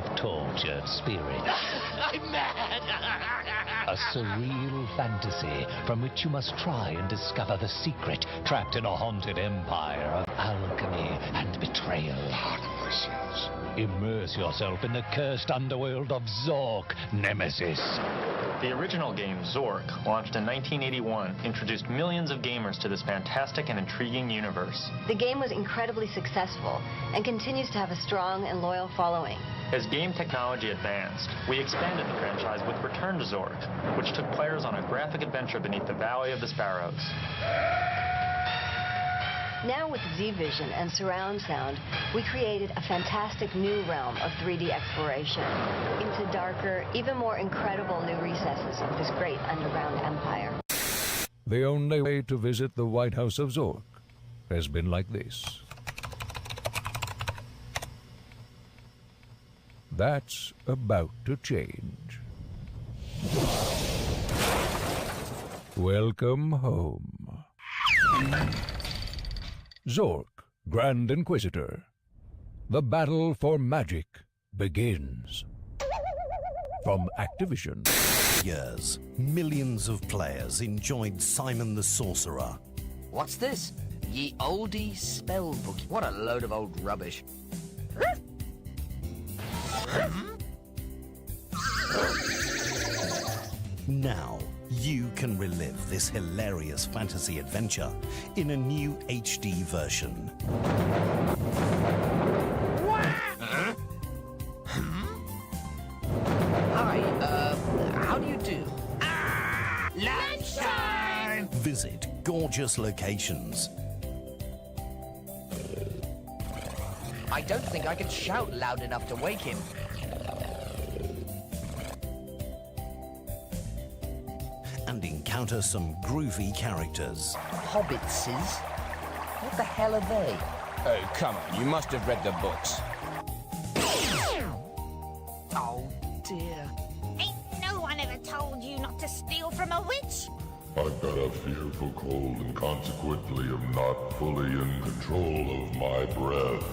of tortured spirits. I'm mad! A surreal fantasy from which you must try and discover the secret trapped in a haunted empire of alchemy and betrayal. Immerse yourself in the cursed underworld of Zork, Nemesis. The original game, Zork, launched in 1981, introduced millions of gamers to this fantastic and intriguing universe. The game was incredibly successful and continues to have a strong and loyal following. As game technology advanced, we expanded the franchise with Return to Zork, which took players on a graphic adventure beneath the Valley of the Sparrows. Now with Z-Vision and surround sound, we created a fantastic new realm of 3D exploration into darker, even more incredible new recesses of this great underground empire. The only way to visit the White House of Zork has been like this. That's about to change. Welcome home. Zork, Grand Inquisitor. The battle for magic begins. From Activision. Years, millions of players enjoyed Simon the Sorcerer. What's this? Ye oldie spell book. What a load of old rubbish. Now, you can relive this hilarious fantasy adventure in a new HD version. Hi, how do you do? Lunchtime! Visit gorgeous locations. I don't think I can shout loud enough to wake him. And encounter some groovy characters. Hobbitses? What the hell are they? Oh, come on, you must have read the books. Oh, dear. Ain't no one ever told you not to steal from a witch? I've got a fearful cold and consequently am not fully in control of my breath.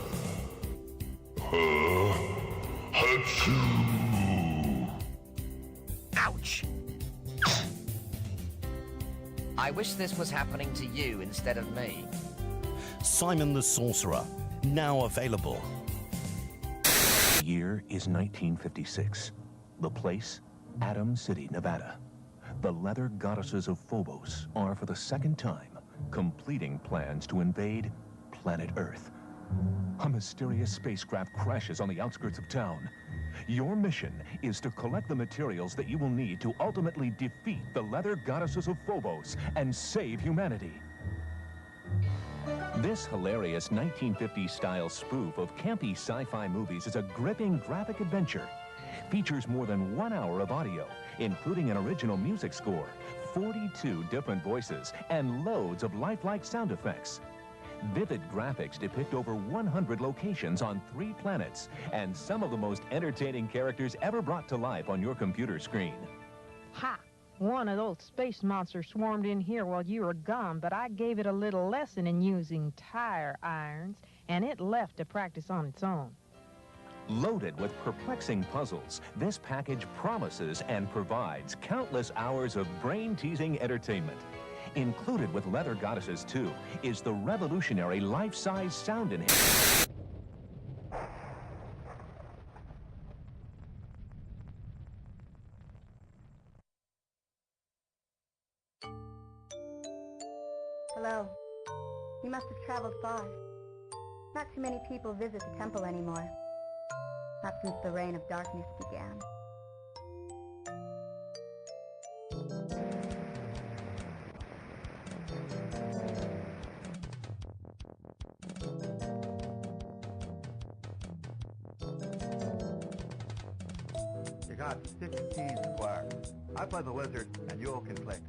Achoo! Ouch! I wish this was happening to you instead of me. Simon the Sorcerer, now available. The year is 1956. The place, Atom City, Nevada. The leather goddesses of Phobos are, for the second time, completing plans to invade planet Earth. A mysterious spacecraft crashes on the outskirts of town. Your mission is to collect the materials that you will need to ultimately defeat the leather goddesses of Phobos and save humanity. This hilarious 1950s-style spoof of campy sci-fi movies is a gripping graphic adventure. Features more than 1 hour of audio, including an original music score, 42 different voices, and loads of lifelike sound effects. Vivid graphics depict over 100 locations on 3 planets, and some of the most entertaining characters ever brought to life on your computer screen. Ha! One of those space monsters swarmed in here while you were gone, but I gave it a little lesson in using tire irons, and it left to practice on its own. Loaded with perplexing puzzles, this package promises and provides countless hours of brain-teasing entertainment. Included with Leather Goddesses 2 is the revolutionary life-size sound enhancer. Hello. You must have traveled far. Not too many people visit the temple anymore. Not since the reign of darkness began. You got 16 squares. I play the wizard, and you'll conflict.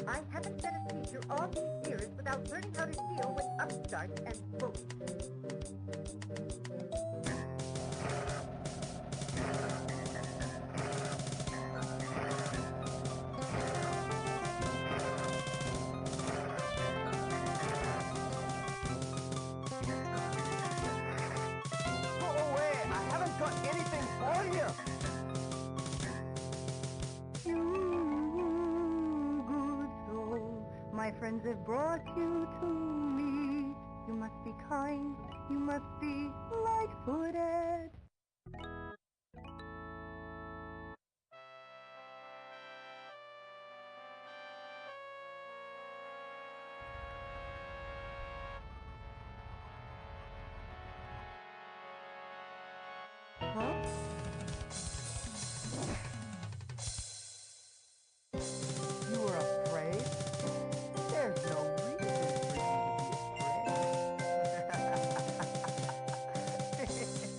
I haven't been a teacher all these years without learning how to deal with upstarts and bullies. my friends have brought you to me. You must be kind, you must be light-footed. Huh? You were afraid? There's no reason for you to be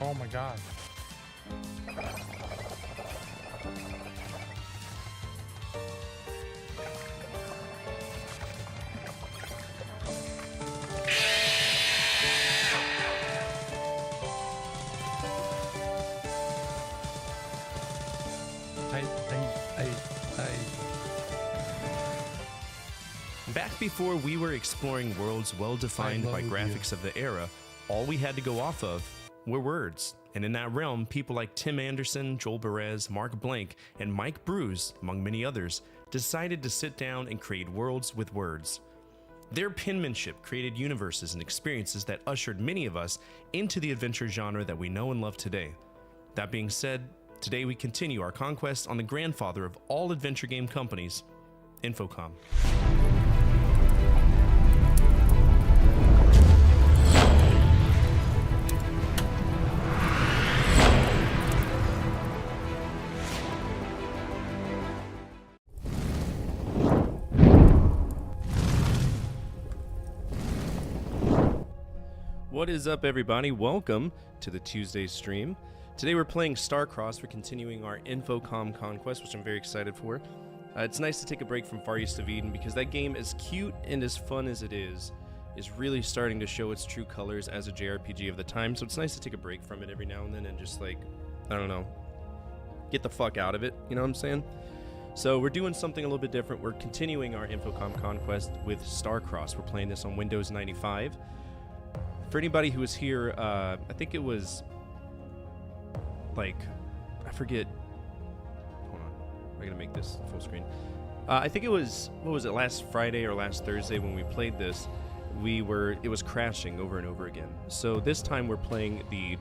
Oh my god. Back before we were exploring worlds well defined by graphics of the era, all we had to go off of were words. And in that realm, people like Tim Anderson, Joel Perez, Mark Blank, and Mike Bruce, among many others, decided to sit down and create worlds with words. Their penmanship created universes and experiences that ushered many of us into the adventure genre that we know and love today. That being said, today we continue our conquest on the grandfather of all adventure game companies, Infocom. What is up, everybody? Welcome to the Tuesday stream. Today we're playing Starcross. We're continuing our Infocom conquest, which I'm very excited for. It's nice to take a break from Far East of Eden because that game, as cute and as fun as it is really starting to show its true colors as a JRPG of the time. So it's nice to take a break from it every now and then and just, like, I don't know, get the fuck out of it, you know what I'm saying? So we're doing something a little bit different. We're continuing our Infocom conquest with Starcross. We're playing this on Windows 95. For anybody who was here, I think it was, like, I forget. Hold on. I gotta make this full screen. I think it was, what was it, last Friday or last Thursday when we played this, it was crashing over and over again. So this time we're playing the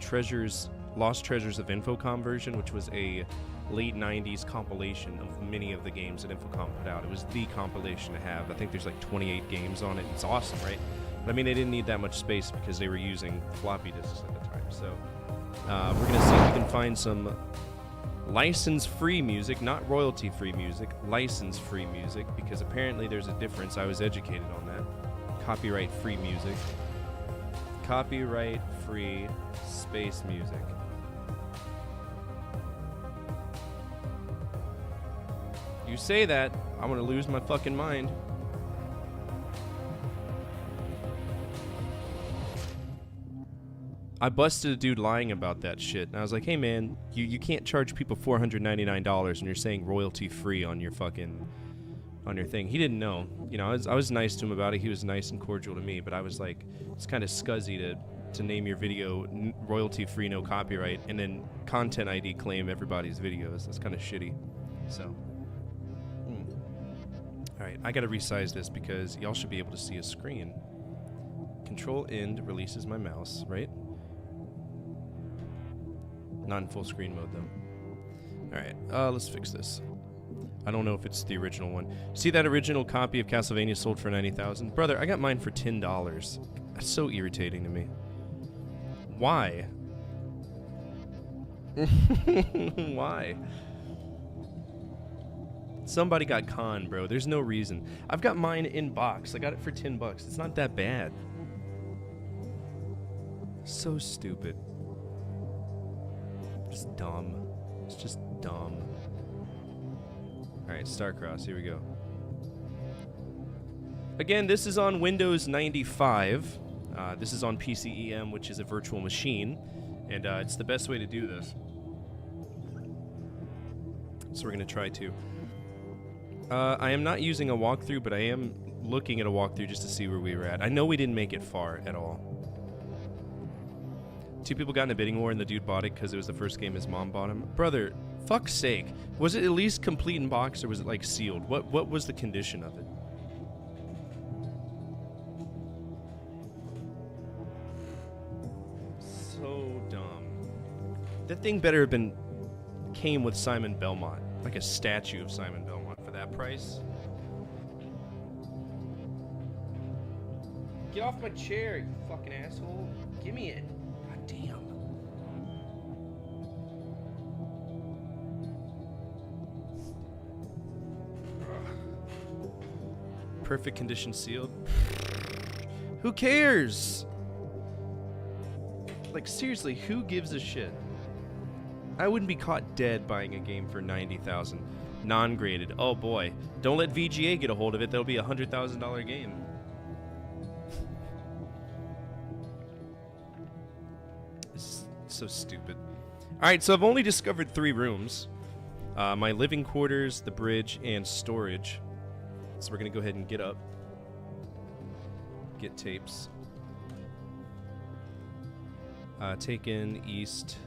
Lost Treasures of Infocom version, which was a late 90s compilation of many of the games that Infocom put out. It was the compilation to have. I think there's like 28 games on it. It's awesome, right? But I mean, they didn't need that much space because they were using floppy disks at the time. So we're going to see if we can find some license-free music, not royalty-free music, license-free music, because apparently there's a difference. I was educated on that. Copyright-free music. Copyright-free space music. You say that, I'm going to lose my fucking mind. I busted a dude lying about that shit, and I was like, hey man, you can't charge people $499 and you're saying royalty free on your fucking, on your thing. He didn't know. You know, I was nice to him about it. He was nice and cordial to me, but I was like, it's kind of scuzzy to name your video royalty free, no copyright, and then content ID claim everybody's videos. That's kind of shitty. So, alright, I gotta resize this because y'all should be able to see a screen. Control End releases my mouse, right? Not in full screen mode, though. Alright, let's fix this. I don't know if it's the original one. See that original copy of Castlevania sold for $90,000? Brother, I got mine for $10. That's so irritating to me. Why? Why? Somebody got conned, bro. There's no reason. I've got mine in box. I got it for $10. It's not that bad. So stupid. Just dumb. It's just dumb. Alright, Starcross, here we go. Again, this is on Windows 95. This is on PCEM, which is a virtual machine. And it's the best way to do this. So we're going to try to. I am not using a walkthrough, but I am looking at a walkthrough just to see where we were at. I know we didn't make it far at all. 2 people got in a bidding war and the dude bought it because it was the first game his mom bought him. Brother, fuck's sake. Was it at least complete in box or was it like sealed? What was the condition of it? So dumb. That thing better have been came with Simon Belmont. Like a statue of Simon Belmont for that price. Get off my chair, you fucking asshole. Give me it. God damn. Perfect condition sealed. Who cares? Like, seriously, who gives a shit? I wouldn't be caught dead buying a game for $90,000. Non-graded. Oh boy. Don't let VGA get a hold of it. That'll be a $100,000 game. It's so stupid. Alright, so I've only discovered 3 rooms. My living quarters, the bridge, and storage. So we're going to go ahead and get up. Get tapes. Take in east.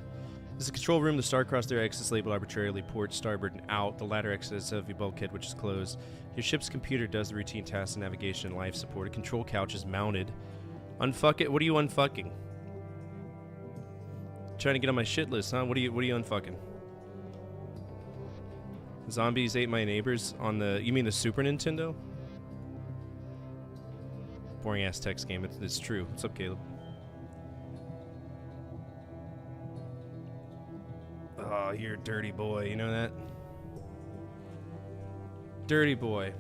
This is a control room. The Starcross there exits labeled arbitrarily port, starboard, and out. The latter exits has a bulkhead which is closed. Your ship's computer does the routine tasks of navigation and life support. A control couch is mounted. Unfuck it. What are you unfucking? Trying to get on my shit list, huh? What are you unfucking? Zombies ate my neighbors on the... You mean the Super Nintendo? Boring ass text game. It's true. What's up, Caleb? Oh, you're a dirty boy. You know that? Dirty boy.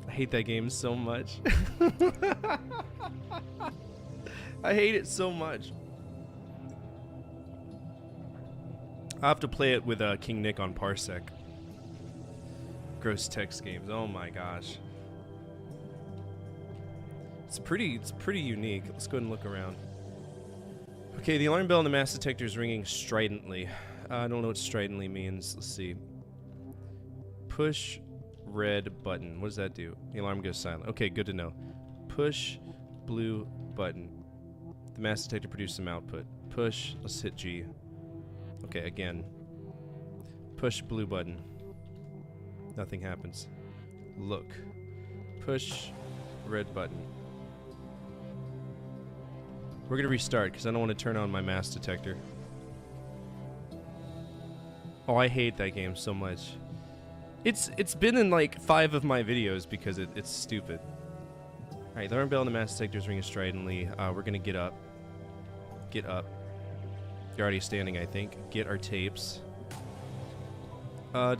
I hate that game so much. I hate it so much. I'll have to play it with King Nick on Parsec. Gross text games. Oh my gosh. It's pretty unique. Let's go ahead and look around. Okay, the alarm bell on the mass detector is ringing stridently. I don't know what stridently means. Let's see. Push red button. What does that do? The alarm goes silent. Okay, good to know. Push blue button. The mass detector produces some output. Push. Let's hit G. Okay, again. Push blue button. Nothing happens. Look. Push red button. We're gonna restart because I don't want to turn on my mass detector. Oh, I hate that game so much. It's been in like 5 of my videos because it's stupid. Alright, the alarm bell and the mass detector is ringing stridently. We're gonna get up. Get up. You're already standing, I think. Get our tapes. Gonna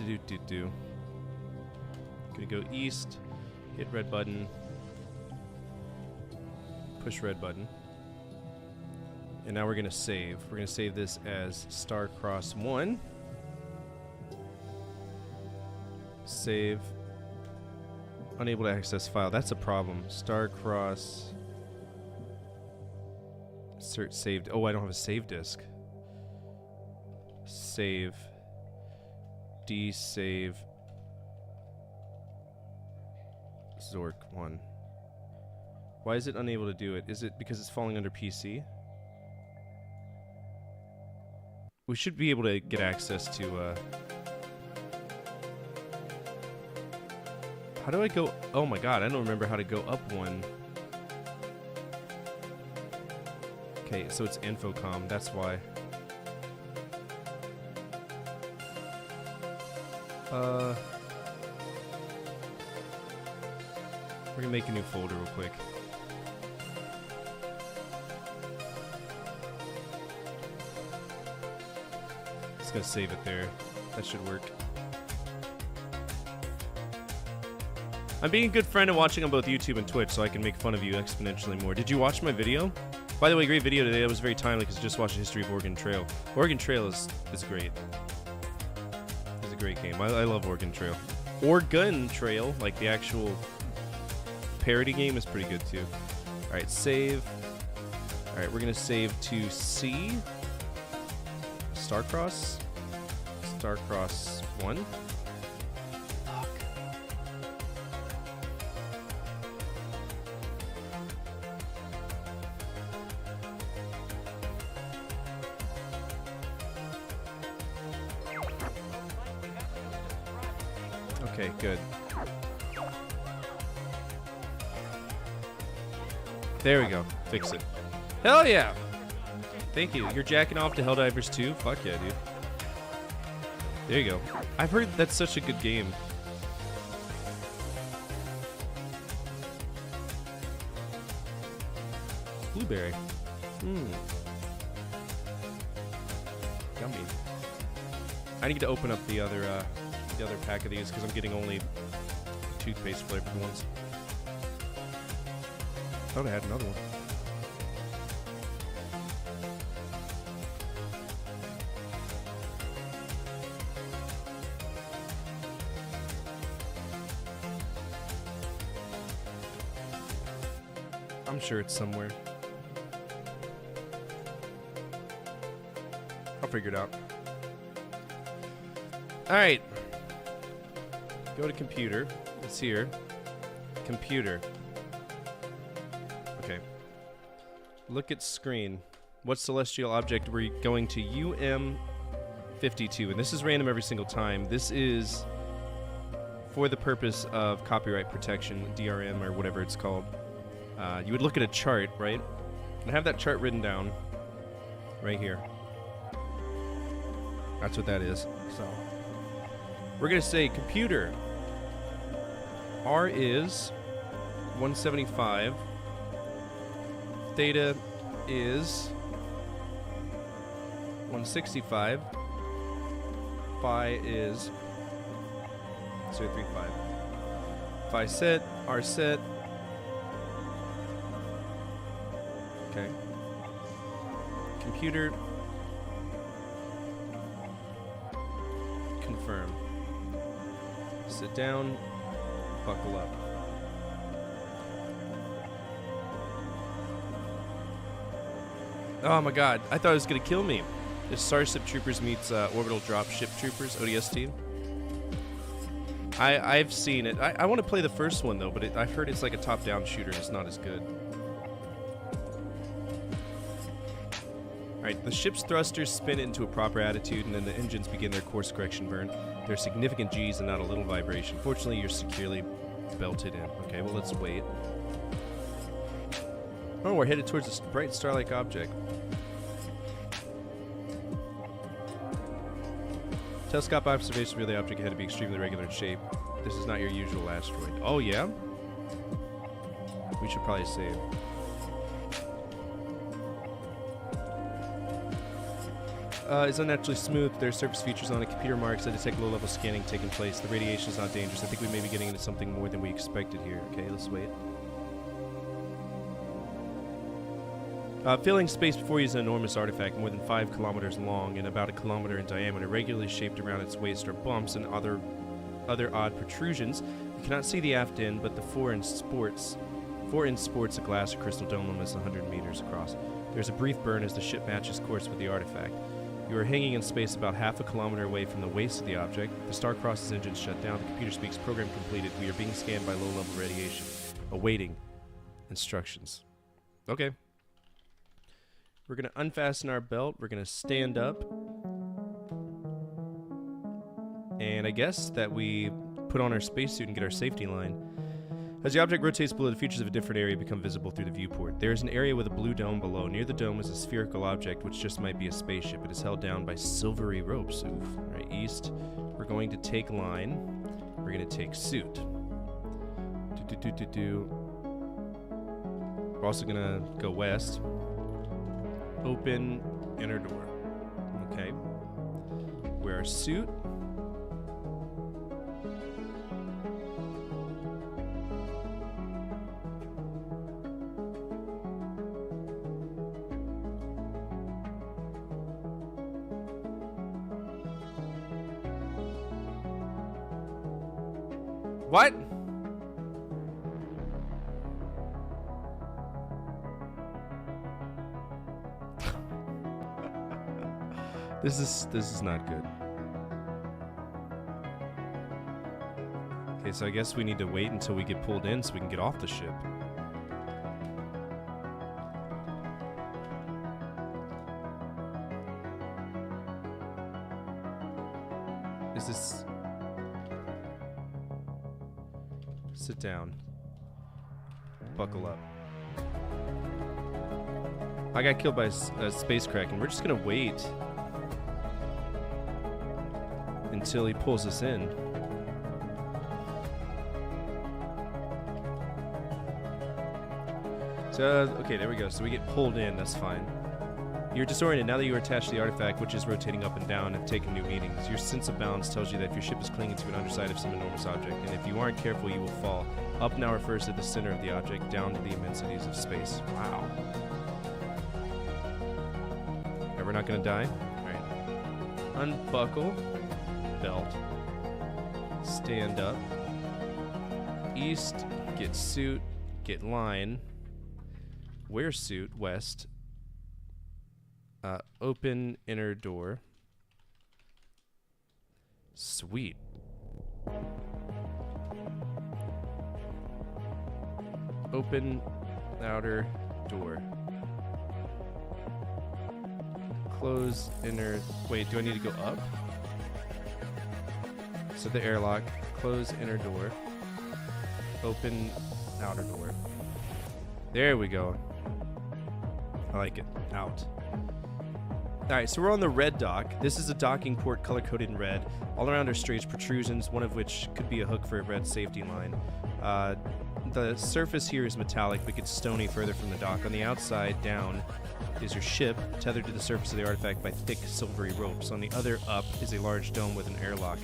go east. Hit red button. Push red button. And now we're gonna save. We're gonna save this as Starcross 1. Save. Unable to access file. That's a problem. Starcross. Insert saved. Oh, I don't have a save disk. Save. Desave. Zork 1. Why is it unable to do it? Is it because it's falling under PC? We should be able to get access to, How do I go? Oh my god, I don't remember how to go up one. Okay, so it's Infocom, that's why. We're gonna make a new folder real quick. Just gonna save it there. That should work. I'm being a good friend and watching on both YouTube and Twitch so I can make fun of you exponentially more. Did you watch my video? By the way, great video today. That was very timely because I just watched the history of Oregon Trail. Oregon Trail is great. It's a great game. I love Oregon Trail. Oregon Trail, like the actual parody game is pretty good too. All right, save. All right, we're gonna save to C. Starcross. Starcross 1. Okay, good. There we go. Fix it. Hell yeah! Thank you. You're jacking off to Helldivers 2? Fuck yeah, dude. There you go. I've heard that's such a good game. Blueberry. Yummy. I need to open up the other pack of these because I'm getting only toothpaste flavored ones. Thought I had another one. I'm sure it's somewhere. I'll figure it out. Alright. Go to computer. It's here. Computer. Okay. Look at screen. What celestial object we're going to UM52? And this is random every single time. This is for the purpose of copyright protection, DRM or whatever it's called. You would look at a chart, right? And have that chart written down right here. That's what that is. So we're going to say computer. R is 175. Theta is 165. Phi is 035. Phi set, R set. Okay. Computer. Confirm. Sit down. Buckle up. Oh my god, I thought it was gonna kill me. This Starship Troopers meets Orbital Dropship Troopers, ODST. I've seen it. I want to play the first one though, but I've heard it's like a top-down shooter and it's not as good. Alright, the ship's thrusters spin it into a proper attitude and then the engines begin their course correction burn. There are significant G's and not a little vibration. Fortunately, you're securely belted in. Okay, well, let's wait. Oh, we're headed towards a bright star-like object. Telescope observation of the object had to be extremely regular in shape. This is not your usual asteroid. Oh, yeah? We should probably save. Is unnaturally smooth. There are surface features on it. Computer marks that detect low-level scanning taking place. The radiation is not dangerous. I think we may be getting into something more than we expected here. Okay, let's wait. Filling space before you is an enormous artifact, more than 5 kilometers long and about 1 kilometer in diameter. Regularly shaped around its waist are bumps and other odd protrusions. You cannot see the aft end, but the fore-end sports a glass or crystal dome almost 100 meters across. There's a brief burn as the ship matches course with the artifact. You are hanging in space about 0.5 kilometer away from the waist of the object. The Starcross's engines shut down. The computer speaks, program completed. We are being scanned by low-level radiation. Awaiting instructions. Okay. We're going to unfasten our belt. We're going to stand up. And I guess that we put on our spacesuit and get our safety line. As the object rotates below, the features of a different area become visible through the viewport. There is an area with a blue dome below. Near the dome is a spherical object, which just might be a spaceship. It is held down by silvery ropes. Oof. All right, east. We're going to take line. We're going to take suit. We're also going to go west. Open inner door. Okay. Wear our suit. What? This is not good. Okay, so I guess we need to wait until we get pulled in so we can get off the ship. Is this... Sit down. Buckle up. I got killed by a space kraken. We're just gonna wait until he pulls us in. So, okay, there we go. So we get pulled in, that's fine. You're disoriented now that you are attached to the artifact, which is rotating up and down and taking new meanings. Your sense of balance tells you that if your ship is clinging to an underside of some enormous object, and if you aren't careful, you will fall. Up now refers to the center of the object, down to the immensities of space. Wow. Alright, we're not gonna die? Alright. Unbuckle. Belt. Stand up. East. Get suit. Get line. Wear suit. West. Open inner door. Sweet. Open outer door. Close inner... Wait, do I need to go up? So the airlock. Close inner door. Open outer door. There we go. I like it. Out. Alright, so we're on the red dock. This is a docking port color-coded in red. All around are strange protrusions, one of which could be a hook for a red safety line. The surface here is metallic, but gets stony further from the dock. On the outside, down, is your ship, tethered to the surface of the artifact by thick, silvery ropes. On the other, up, is a large dome with an airlock.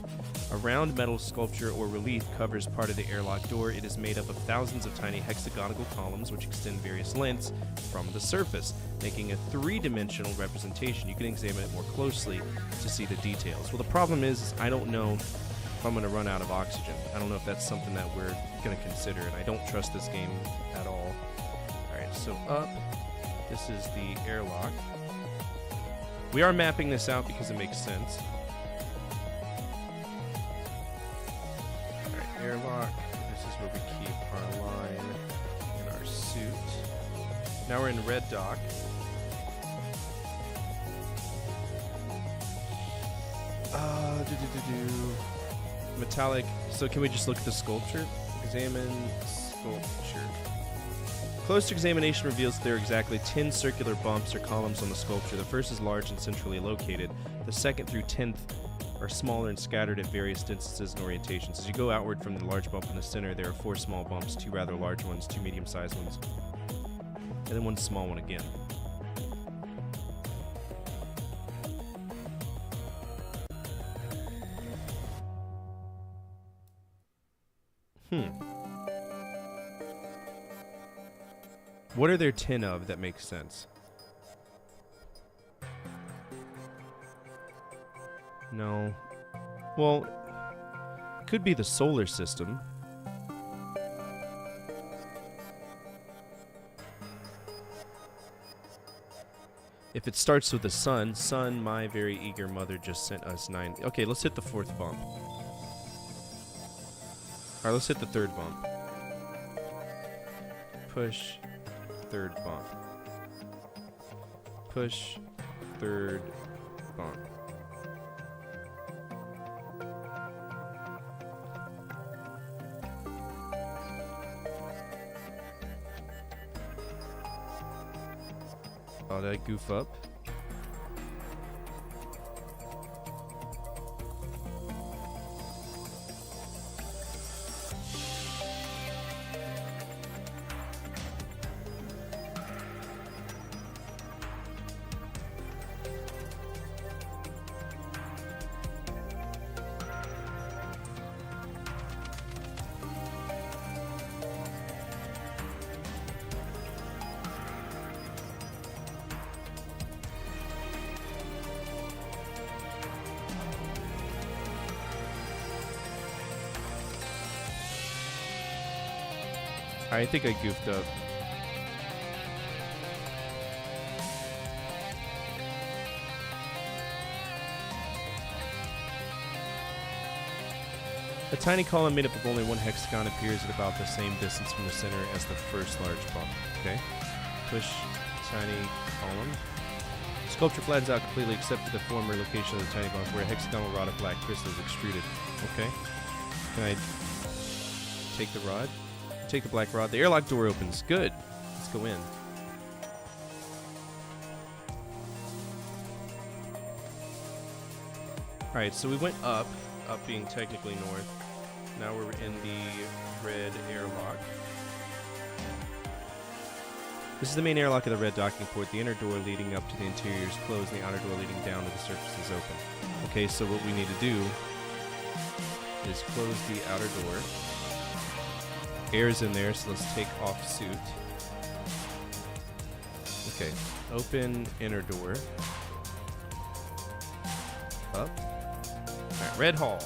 A round metal sculpture or relief covers part of the airlock door. It is made up of thousands of tiny hexagonal columns which extend various lengths from the surface, making a three-dimensional representation. You can examine it more closely to see the details. Well, the problem is I don't know if I'm going to run out of oxygen. I don't know if that's something that we're going to consider, and I don't trust this game at all. Alright, so up. This is the airlock. We are mapping this out because it makes sense. Alright, airlock. This is where we keep our line and our suit. Now we're in red dock. Metallic. So can we just look at the sculpture? Examine sculpture. Closer examination reveals there are exactly 10 circular bumps or columns on the sculpture. The first is large and centrally located. The second through 10th are smaller and scattered at various distances and orientations. As you go outward from the large bump in the center, there are 4 small bumps, 2 rather large ones, 2 medium-sized ones, and then 1 small one again. What are there 10 of that makes sense? No. Well, could be the solar system. If it starts with the sun, my very eager mother just sent us 9. Okay, let's hit the 4th bump. Alright, let's hit the 3rd bump. Push. 3rd bump. Push. 3rd bump. Oh, did I goof up? I think I goofed up. A tiny column made up of only one hexagon appears at about the same distance from the center as the first large bump. Okay. Push tiny column. Sculpture flattens out completely except for the former location of the tiny bump where a hexagonal rod of black crystal is extruded. Okay. Can I take the rod? Take the black rod. The airlock door opens. Good. Let's go in. Alright, so we went up being technically north. Now we're in the red airlock. This is the main airlock of the red docking port. The inner door leading up to the interior is closed and the outer door leading down to the surface is open. Okay, so what we need to do is close the outer door. Air is in there, so let's take off suit. Okay, open inner door. Up. Alright, red hall.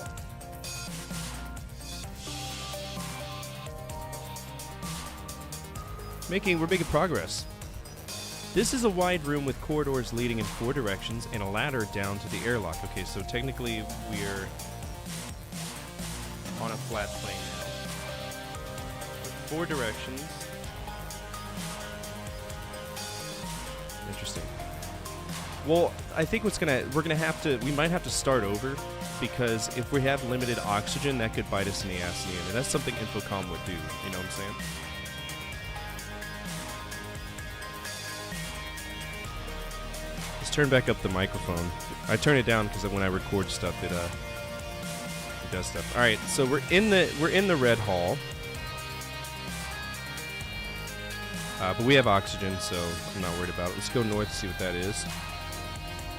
We're making progress. This is a wide room with corridors leading in 4 directions and a ladder down to the airlock. Okay, so technically we're on a flat plane now. With 4 directions. Interesting. Well, I think we might have to start over because if we have limited oxygen, that could bite us in the ass in the end. And that's something Infocom would do, you know what I'm saying? Turn back up the microphone. I turn it down because when I record stuff, it does stuff. All right, so we're in the red hall, but we have oxygen, so I'm not worried about it. Let's go north, see what that is.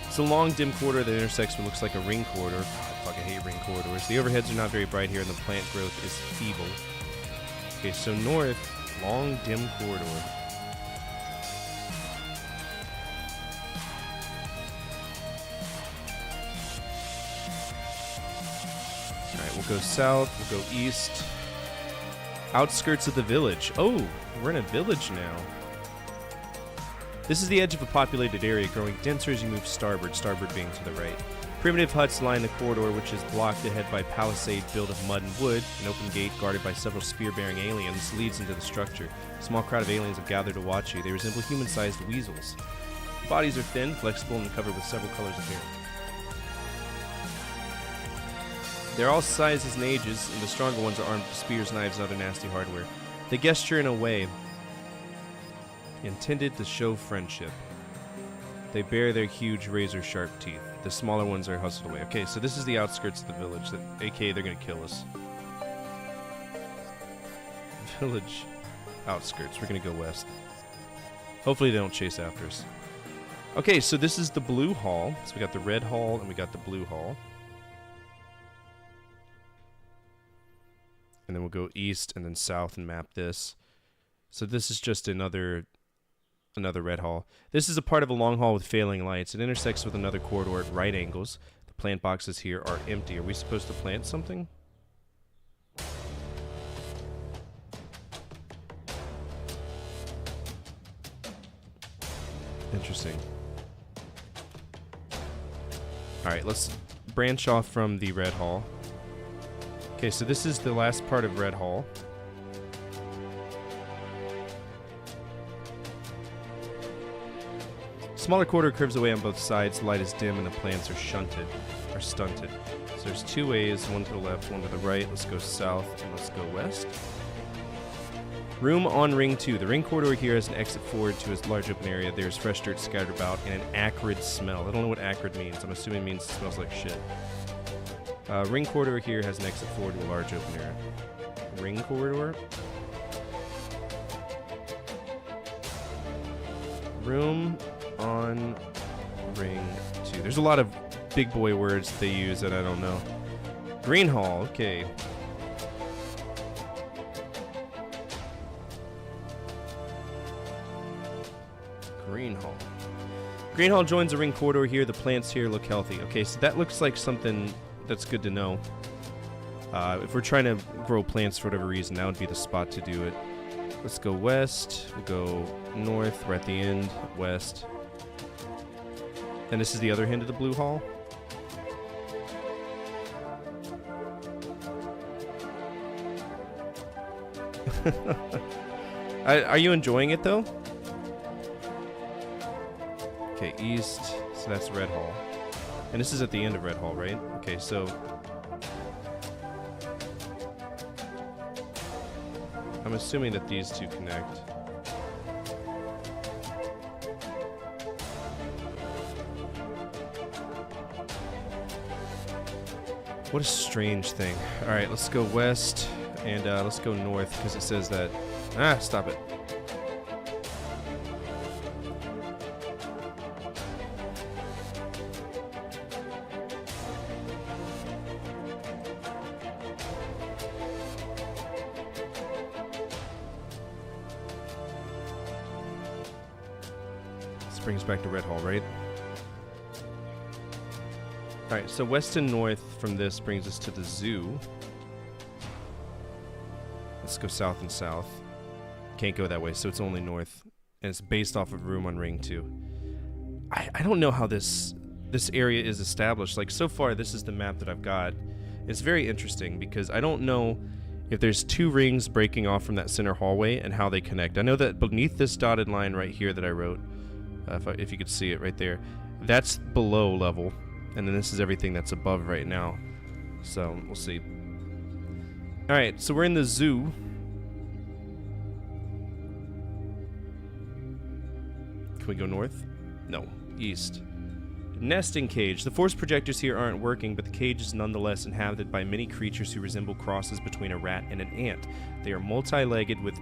It's a long, dim corridor that intersects what looks like a ring corridor. I fucking hate ring corridors. The overheads are not very bright here, and the plant growth is feeble. Okay, so north, long, dim corridor. We'll go south, we'll go east. Outskirts of the village. Oh, we're in a village now. This is the edge of a populated area, growing denser as you move starboard being to the right. Primitive huts line the corridor, which is blocked ahead by palisade built of mud and wood. An open gate guarded by several spear-bearing aliens leads into the structure. A small crowd of aliens have gathered to watch you. They resemble human-sized weasels. The bodies are thin, flexible, and covered with several colors of hair. They're all sizes and ages, and the stronger ones are armed with spears, knives, and other nasty hardware. They gesture in a way intended to show friendship. They bare their huge razor-sharp teeth. The smaller ones are hustled away. Okay, so this is the outskirts of the village, aka they're going to kill us. Village outskirts. We're going to go west. Hopefully they don't chase after us. Okay, so this is the blue hall. So we got the red hall and we got the blue hall. And then we'll go east and then south and map this. So this is just another red hall. This is a part of a long hall with failing lights. It intersects with another corridor at right angles. The plant boxes here are empty. Are we supposed to plant something? Interesting. Alright, let's branch off from the red hall. Okay, so this is the last part of Red Hall. Smaller corridor curves away on both sides. The light is dim and the plants are stunted. So there's 2 ways, one to the left, one to the right. Let's go south and let's go west. Room on Ring 2. The ring corridor here has an exit forward to a large open area. There's fresh dirt scattered about and an acrid smell. I don't know what acrid means. I'm assuming it means it smells like shit. Ring corridor here has an exit forward to a large open area. Ring corridor. Room on Ring 2. There's a lot of big boy words they use that I don't know. Green hall, okay. Green hall. Green hall joins the ring corridor here. The plants here look healthy. Okay, so that looks like something that's good to know. If we're trying to grow plants for whatever reason, that would be the spot to do it. Let's go west. We'll go north. We're at the end. West. And this is the other end of the blue hall. Are you enjoying it though? Okay, east. So that's Red Hall. And this is at the end of Red Hall, right? Okay, so I'm assuming that these two connect. What a strange thing. Alright, let's go west and let's go north because it says that. Ah, stop it. This brings back to Red Hall, right? Alright, so west and north from this brings us to the zoo. Let's go south and south. Can't go that way, so it's only north. And it's based off of Room on Ring 2. I don't know how this area is established. Like, so far, this is the map that I've got. It's very interesting because I don't know if there's two rings breaking off from that center hallway and how they connect. I know that beneath this dotted line right here that I wrote, if you could see it right there, that's below level. And then this is everything that's above right now. So, we'll see. Alright, so we're in the zoo. Can we go north? No. East. Nesting cage. The force projectors here aren't working, but the cage is nonetheless inhabited by many creatures who resemble crosses between a rat and an ant. They are multi-legged with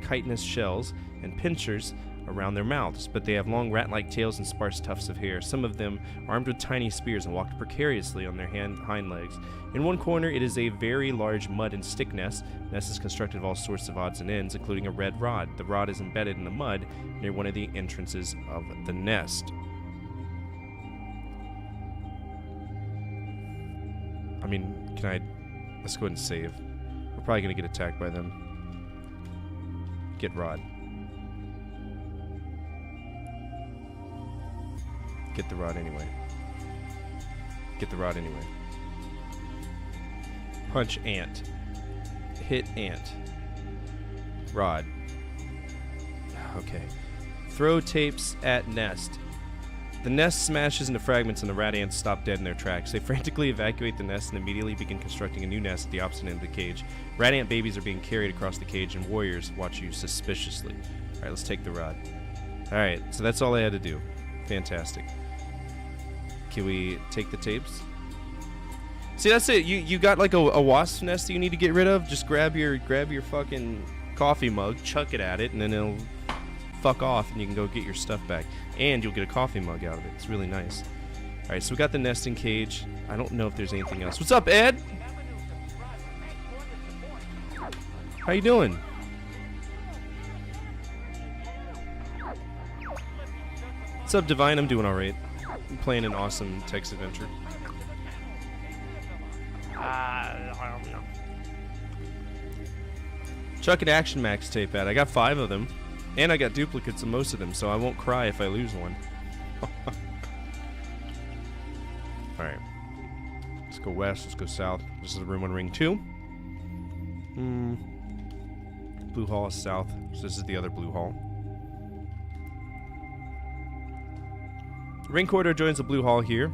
chitinous shells and pincers around their mouths, but they have long rat-like tails and sparse tufts of hair. Some of them armed with tiny spears and walked precariously on their hind legs. In one corner, it is a very large mud and stick nest. The nest is constructed of all sorts of odds and ends, including a red rod. The rod is embedded in the mud near one of the entrances of the nest. I mean, let's go ahead and save. We're probably going to get attacked by them. Get rod. Get the rod anyway. Get the rod anyway. Punch ant. Hit ant. Rod. Okay. Throw tapes at nest. The nest smashes into fragments and the rat ants stop dead in their tracks. They frantically evacuate the nest and immediately begin constructing a new nest at the opposite end of the cage. Rat ant babies are being carried across the cage and warriors watch you suspiciously. Alright, let's take the rod. Alright, so that's all I had to do. Fantastic. Can we take the tapes? See, that's it. You got like a wasp nest that you need to get rid of. Just grab your fucking coffee mug, chuck it at it, and then it'll fuck off, and you can go get your stuff back. And you'll get a coffee mug out of it. It's really nice. All right, so we got the nesting cage. I don't know if there's anything else. What's up, Ed? How you doing? What's up, Divine? I'm doing all right. I'm playing an awesome text adventure. Chuck an Action Max tape at. I got 5 of them, and I got duplicates of most of them, so I won't cry if I lose one. All right, let's go west. Let's go south. This is Room on Ring 2. Blue Hall is south, so this is the other Blue Hall. Ring Corridor joins the Blue Hall here.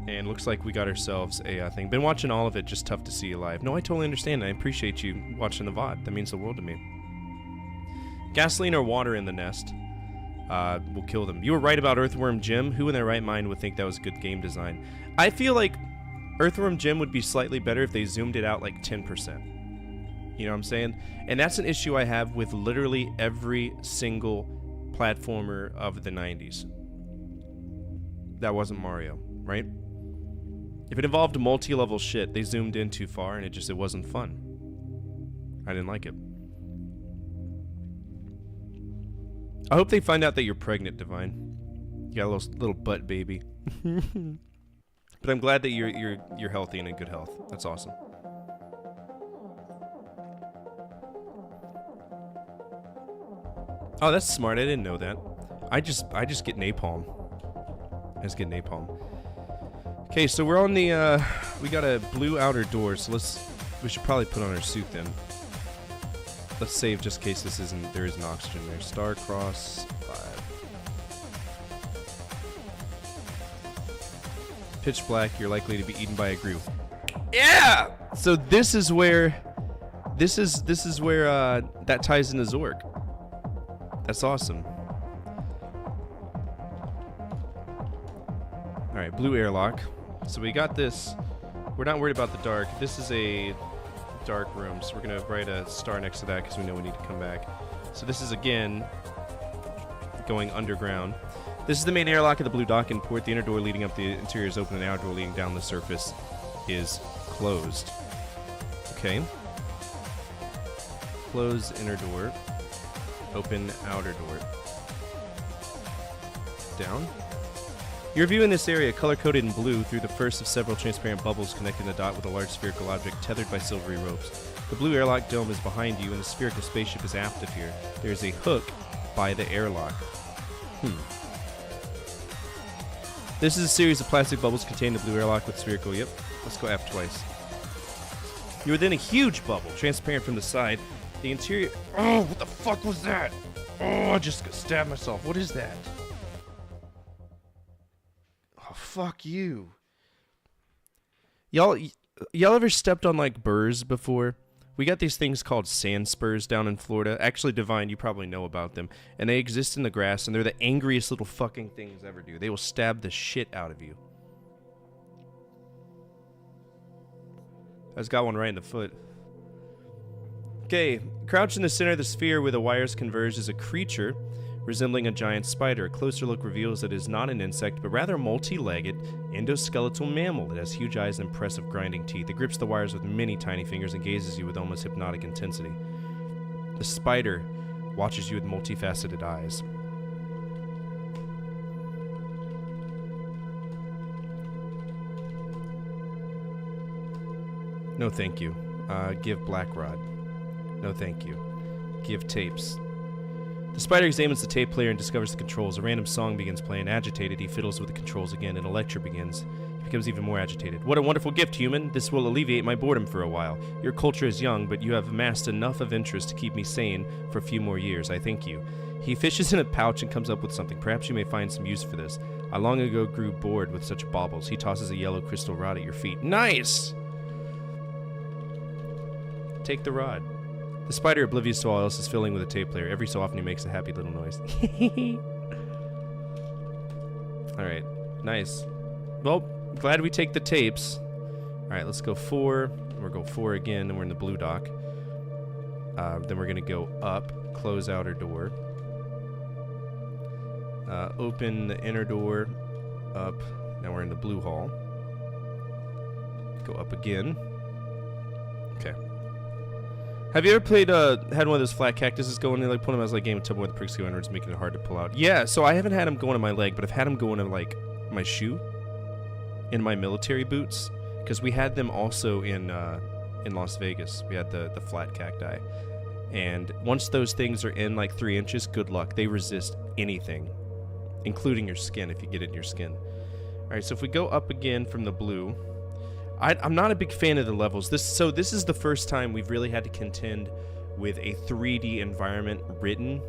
And looks like we got ourselves a thing. Been watching all of it, just tough to see you live. No, I totally understand. I appreciate you watching the VOD. That means the world to me. Gasoline or water in the nest will kill them. You were right about Earthworm Jim. Who in their right mind would think that was good game design? I feel like Earthworm Jim would be slightly better if they zoomed it out like 10%. You know what I'm saying? And that's an issue I have with literally every single platformer of the 90s. That wasn't Mario, right? If it involved multi-level shit, they zoomed in too far and it wasn't fun. I didn't like it. I hope they find out that you're pregnant, Divine. You got a little butt baby. But I'm glad that you're healthy and in good health. That's awesome. Oh, that's smart. I didn't know that. I just get napalm. I just get napalm. Okay, so we're on the we got a blue outer door, so we should probably put on our suit then. Let's save just in case there isn't oxygen there. Starcross 5. Pitch black, you're likely to be eaten by a group. Yeah! So this is where that ties into Zork. That's awesome. Alright, blue airlock. So we got this. We're not worried about the dark. This is a dark room, so we're going to write a star next to that because we know we need to come back. So this is, again, going underground. This is the main airlock of the blue docking port. The inner door leading up the interior is open, and the outer door leading down the surface is closed. Okay. Close inner door. Open outer door. Down. You're viewing this area color-coded in blue through the first of several transparent bubbles connecting the dot with a large spherical object tethered by silvery ropes. The blue airlock dome is behind you, and the spherical spaceship is aft of here. There is a hook by the airlock. This is a series of plastic bubbles containing the blue airlock with spherical. Yep. Let's go aft twice. You're within a huge bubble, transparent from the side. The interior... Oh, what the fuck was that? Oh, I just stabbed myself. What is that? Oh, fuck you. Y'all ever stepped on, like, burrs before? We got these things called sand spurs down in Florida. Actually, Divine, you probably know about them. And they exist in the grass, and they're the angriest little fucking things ever do. They will stab the shit out of you. I just got one right in the foot. Okay, crouched in the center of the sphere where the wires converge is a creature resembling a giant spider. A closer look reveals that it is not an insect, but rather a multi-legged, endoskeletal mammal that has huge eyes and impressive grinding teeth. It grips the wires with many tiny fingers and gazes you with almost hypnotic intensity. The spider watches you with multifaceted eyes. No thank you. Give black rod. No thank you. Give tapes. The spider examines the tape player and discovers the controls. A random song begins playing. Agitated, he fiddles with the controls again, and a lecture begins. He becomes even more agitated. What a wonderful gift, human. This will alleviate my boredom for a while. Your culture is young, but you have amassed enough of interest to keep me sane for a few more years. I thank you. He fishes in a pouch and comes up with something. Perhaps you may find some use for this. I long ago grew bored with such baubles. He tosses a yellow crystal rod at your feet. Nice! Take the rod. The spider, oblivious to all else, is filling with a tape player. Every so often he makes a happy little noise. Alright, nice. Well, glad we take the tapes. Alright, let's go 4. We'll go 4 again, and we're in the blue dock. Then we're going to go up, close outer door. Open the inner door, up. Now we're in the blue hall. Go up again. Okay. Have you ever played, had one of those flat cactuses going in, like, pulling them as, like, Game of Tub where the pricks go inwards, making it hard to pull out? Yeah, so I haven't had them going in my leg, but I've had them going in, like, my shoe, in my military boots, because we had them also in Las Vegas. We had the flat cacti. And once those things are in, like, 3 inches, good luck. They resist anything, including your skin, if you get it in your skin. Alright, so if we go up again from the blue... I'm not a big fan of the levels. This is the first time we've really had to contend with a 3D environment written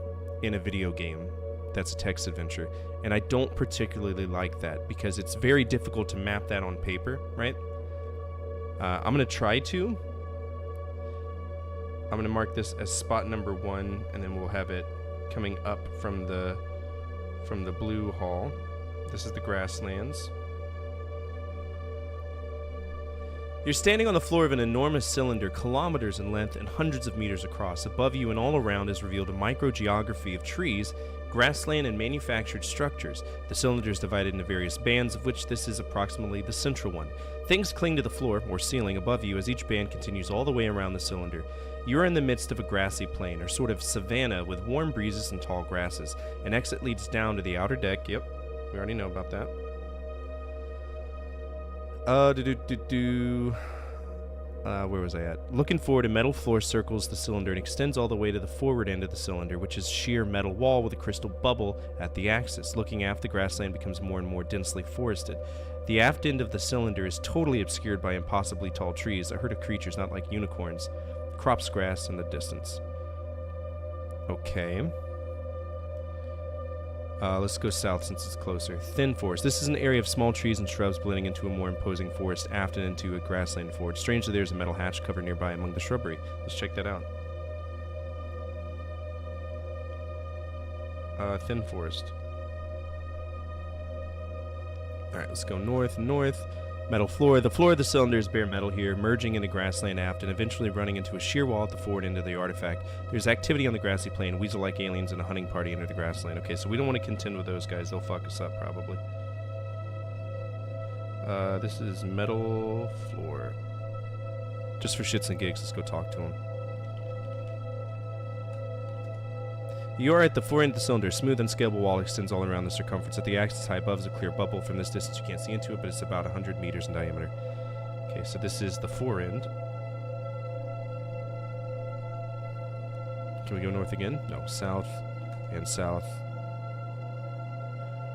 in a video game that's a text adventure. And I don't particularly like that because it's very difficult to map that on paper, right? I'm going to try to. I'm going to mark this as spot number 1, and then we'll have it coming up from the blue hall. This is the grasslands. You're standing on the floor of an enormous cylinder, kilometers in length and hundreds of meters across. Above you and all around is revealed a microgeography of trees, grassland, and manufactured structures. The cylinder is divided into various bands, of which this is approximately the central one. Things cling to the floor, or ceiling, above you as each band continues all the way around the cylinder. You are in the midst of a grassy plain, or sort of savanna, with warm breezes and tall grasses. An exit leads down to the outer deck. Yep, we already know about that. Where was I at? Looking forward, a metal floor circles the cylinder and extends all the way to the forward end of the cylinder, which is sheer metal wall with a crystal bubble at the axis. Looking aft, the grassland becomes more and more densely forested. The aft end of the cylinder is totally obscured by impossibly tall trees, a herd of creatures not like unicorns. Crops grass in the distance. Okay. Let's go south since it's closer. Thin forest. This is an area of small trees and shrubs blending into a more imposing forest, aft and into a grassland forward. Strangely, there's a metal hatch covered nearby among the shrubbery. Let's check that out. Thin forest. Alright, let's go north. Metal floor. The floor of the cylinder is bare metal here, merging into grassland aft and eventually running into a sheer wall at the forward end of the artifact. There's activity on the grassy plain. Weasel-like aliens and a hunting party enter the grassland. Okay, so we don't want to contend with those guys. They'll fuck us up, probably. This is metal floor. Just for shits and gigs, let's go talk to him. You are at the fore end of the cylinder. Smooth, unscalable wall extends all around the circumference. At the axis high above is a clear bubble. From this distance, you can't see into it, but it's about 100 meters in diameter. Okay, so this is the fore end. Can we go north again? No, south and south.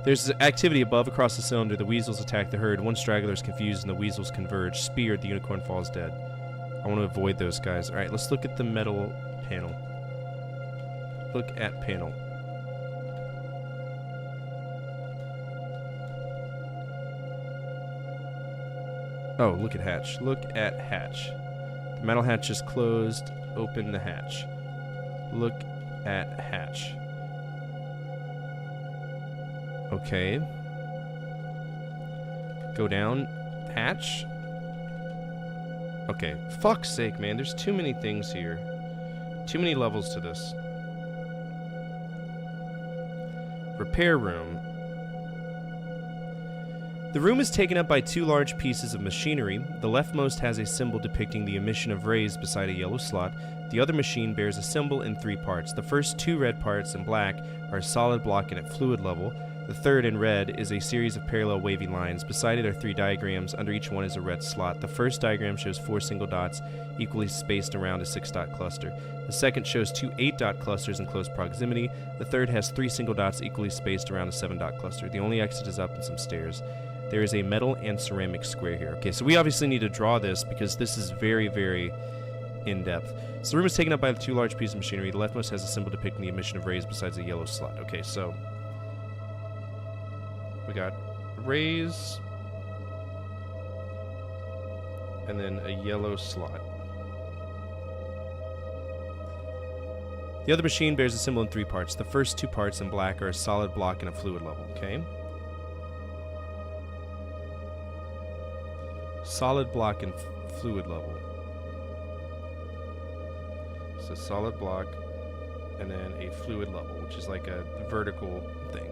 There's activity above across the cylinder. The weasels attack the herd. One straggler is confused, and the weasels converge. Speared, the unicorn falls dead. I want to avoid those guys. All right, let's look at the metal panel. Look at panel. Oh, look at hatch. Look at hatch. The metal hatch is closed. Open the hatch. Look at hatch. Okay. Go down. Hatch. Okay. Fuck's sake, man. There's too many things here. Too many levels to this. Repair room. The room is taken up by two large pieces of machinery. The leftmost has a symbol depicting the emission of rays beside a yellow slot. The other machine bears a symbol in 3 parts. The first 2 red parts in black are a solid block and at fluid level. The third in red is a series of parallel wavy lines. Beside it are 3 diagrams. Under each one is a red slot. The first diagram shows 4 single dots equally spaced around a 6-dot cluster. The second shows 2 8-dot clusters in close proximity. The third has 3 single dots equally spaced around a 7-dot cluster. The only exit is up and some stairs. There is a metal and ceramic square here. Okay, so we obviously need to draw this because this is very, very in-depth. So the room is taken up by the 2 large pieces of machinery. The leftmost has a symbol depicting the emission of rays besides a yellow slot. Okay, so we got rays and then a yellow slot. The other machine bears a symbol in 3 parts. The first 2 parts in black are a solid block and a fluid level, okay? Solid block and fluid level. So solid block and then a fluid level, which is like a vertical thing.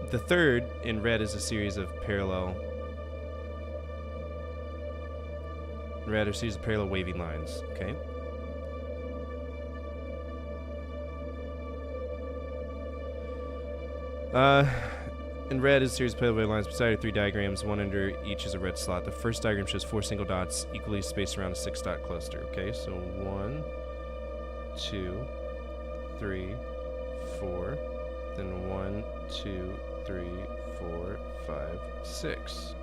The third in red is a series of parallel wavy lines, okay? In red is a series of parallel wavy lines. Beside are 3 diagrams, 1 under each is a red slot. The first diagram shows 4 single dots equally spaced around a 6-dot cluster, okay? So 1, 2, 3, 4, then 1, 2, 3, 4, 5, 6.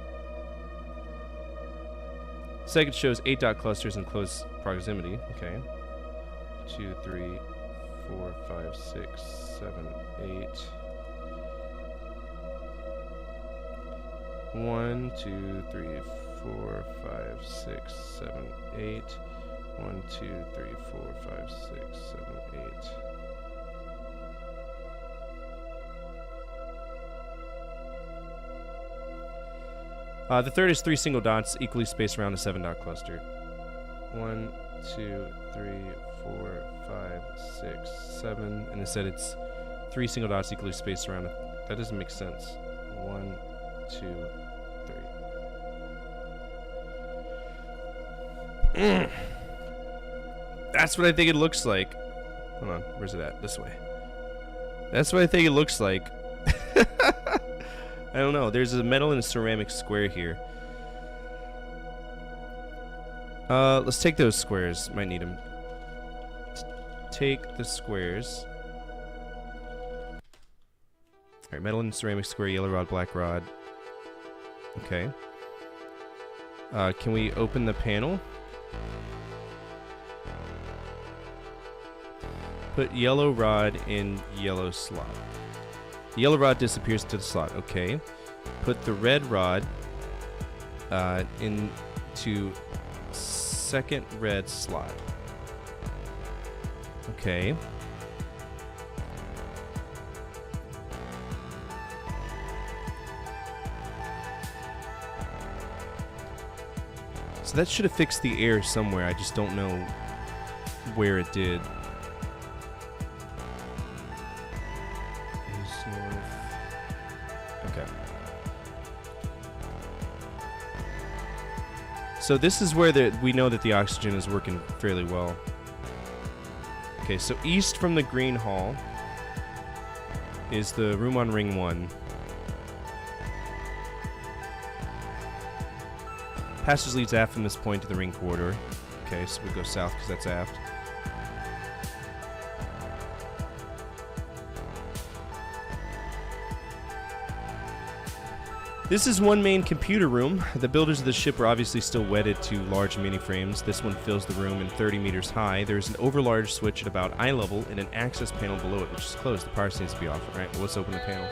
Second shows 8-dot clusters in close proximity. Okay. 2, 3, 4, 5, 6, 7, 8. 1, 2, 3, 4, 5, 6, 7, 8. 1, 2, 3, 4, 5, 6, 7, 8. The third is 3 single dots equally spaced around a 7-dot cluster. 1, 2, 3, 4, 5, 6, 7. And instead it's 3 single dots equally spaced around a... That doesn't make sense. 1, 2, 3. That's what I think it looks like. Hold on, where's it at? This way. That's what I think it looks like. I don't know. There's a metal and a ceramic square here. Let's take those squares. Might need them. Take the squares. Alright, metal and ceramic square, yellow rod, black rod. Okay. Can we open the panel? Put yellow rod in yellow slot. The yellow rod disappears into the slot. Okay. Put the red rod into second red slot. Okay. So that should have fixed the air somewhere. I just don't know where it did. Okay. So this is where we know that the oxygen is working fairly well. Okay, so east from the green hall is the room on ring 1. Passage leads aft from this point to the ring corridor. Okay, so we go south because that's aft. This is one main computer room. The builders of the ship are obviously still wedded to large mini-frames. This one fills the room in 30 meters high. There's an overlarge switch at about eye level and an access panel below it, which is closed. The power seems to be off. All right, well, let's open the panel.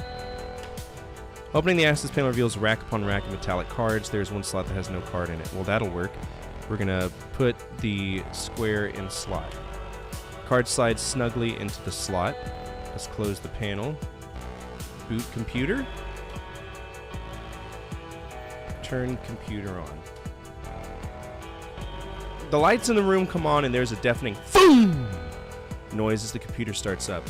Opening the access panel reveals rack upon rack of metallic cards. There's one slot that has no card in it. Well, that'll work. We're going to put the square in slot. Card slides snugly into the slot. Let's close the panel. Boot computer. Turn computer on. The lights in the room come on and there's a deafening boom noise as the computer starts up.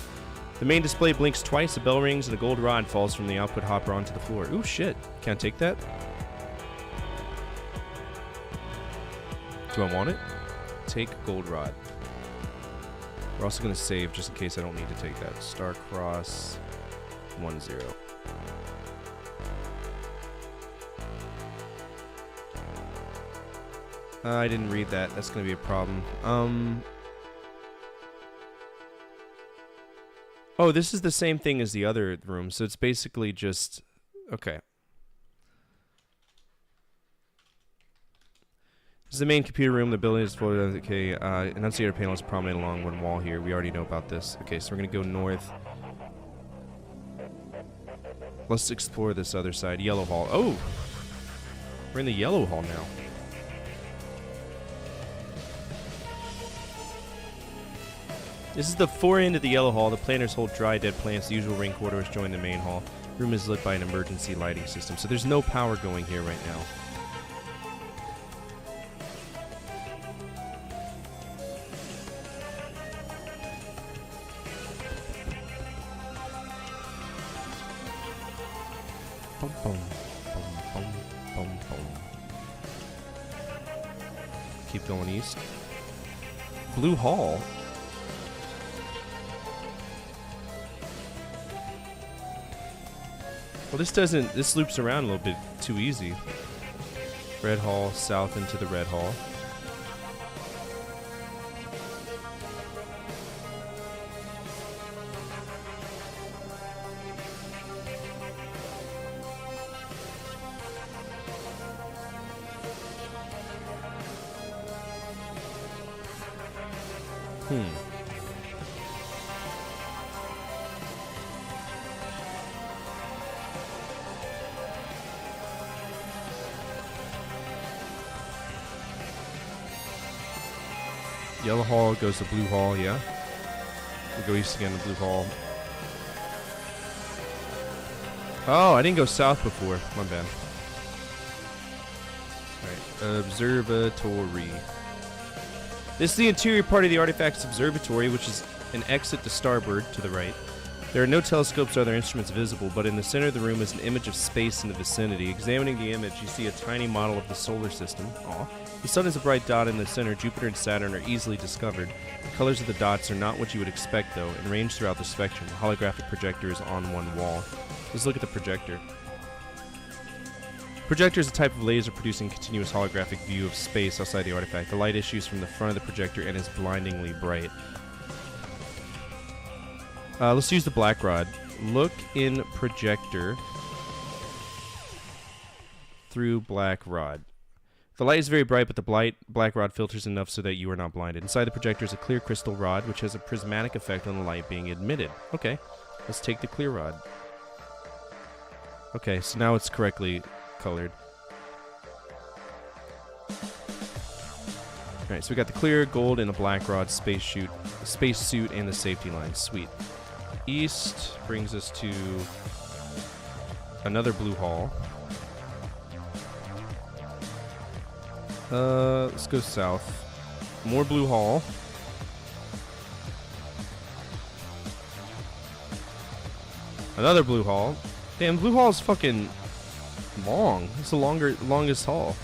The main display blinks twice, a bell rings, and a gold rod falls from the output hopper onto the floor. Ooh, shit. Can't take that? Do I want it? Take gold rod. We're also going to save just in case I don't need to take that. Starcross 10. I didn't read that. That's going to be a problem. Oh, this is the same thing as the other room, so it's basically just... Okay. This is the main computer room. The building is full of... Okay, enunciator panel is prominent along one wall here. We already know about this. Okay, so we're going to go north. Let's explore this other side. Yellow hall. Oh! We're in the yellow hall now. This is the fore end of the yellow hall. The planners hold dry, dead plants. The usual ring corridors join the main hall. The room is lit by an emergency lighting system, so there's no power going here right now. Boom, boom, boom, boom, boom, boom. Keep going east. Blue hall. Well, this loops around a little bit too easy. Red hall, south into the red hall. Yellow hall goes to blue hall, yeah. We go east again to blue hall. Oh, I didn't go south before. My bad. Alright, observatory. This is the interior part of the artifact's observatory, which is an exit to starboard to the right. There are no telescopes or other instruments visible, but in the center of the room is an image of space in the vicinity. Examining the image, you see a tiny model of the solar system. Aw. The sun is a bright dot in the center. Jupiter and Saturn are easily discovered. The colors of the dots are not what you would expect, though, and range throughout the spectrum. The holographic projector is on one wall. Let's look at the projector. Projector is a type of laser producing continuous holographic view of space outside the artifact. The light issues from the front of the projector and is blindingly bright. Let's use the black rod. Look in projector through black rod. The light is very bright, but the black rod filters enough so that you are not blinded. Inside the projector is a clear crystal rod, which has a prismatic effect on the light being emitted. Okay, let's take the clear rod. Okay, so now it's correctly colored. Alright, so we got the clear gold and the black rod space suit and the safety line. Sweet. East brings us to another blue hall. Let's go south. More blue hall. Another blue hall. Damn, blue hall is fucking long. It's the longest hall.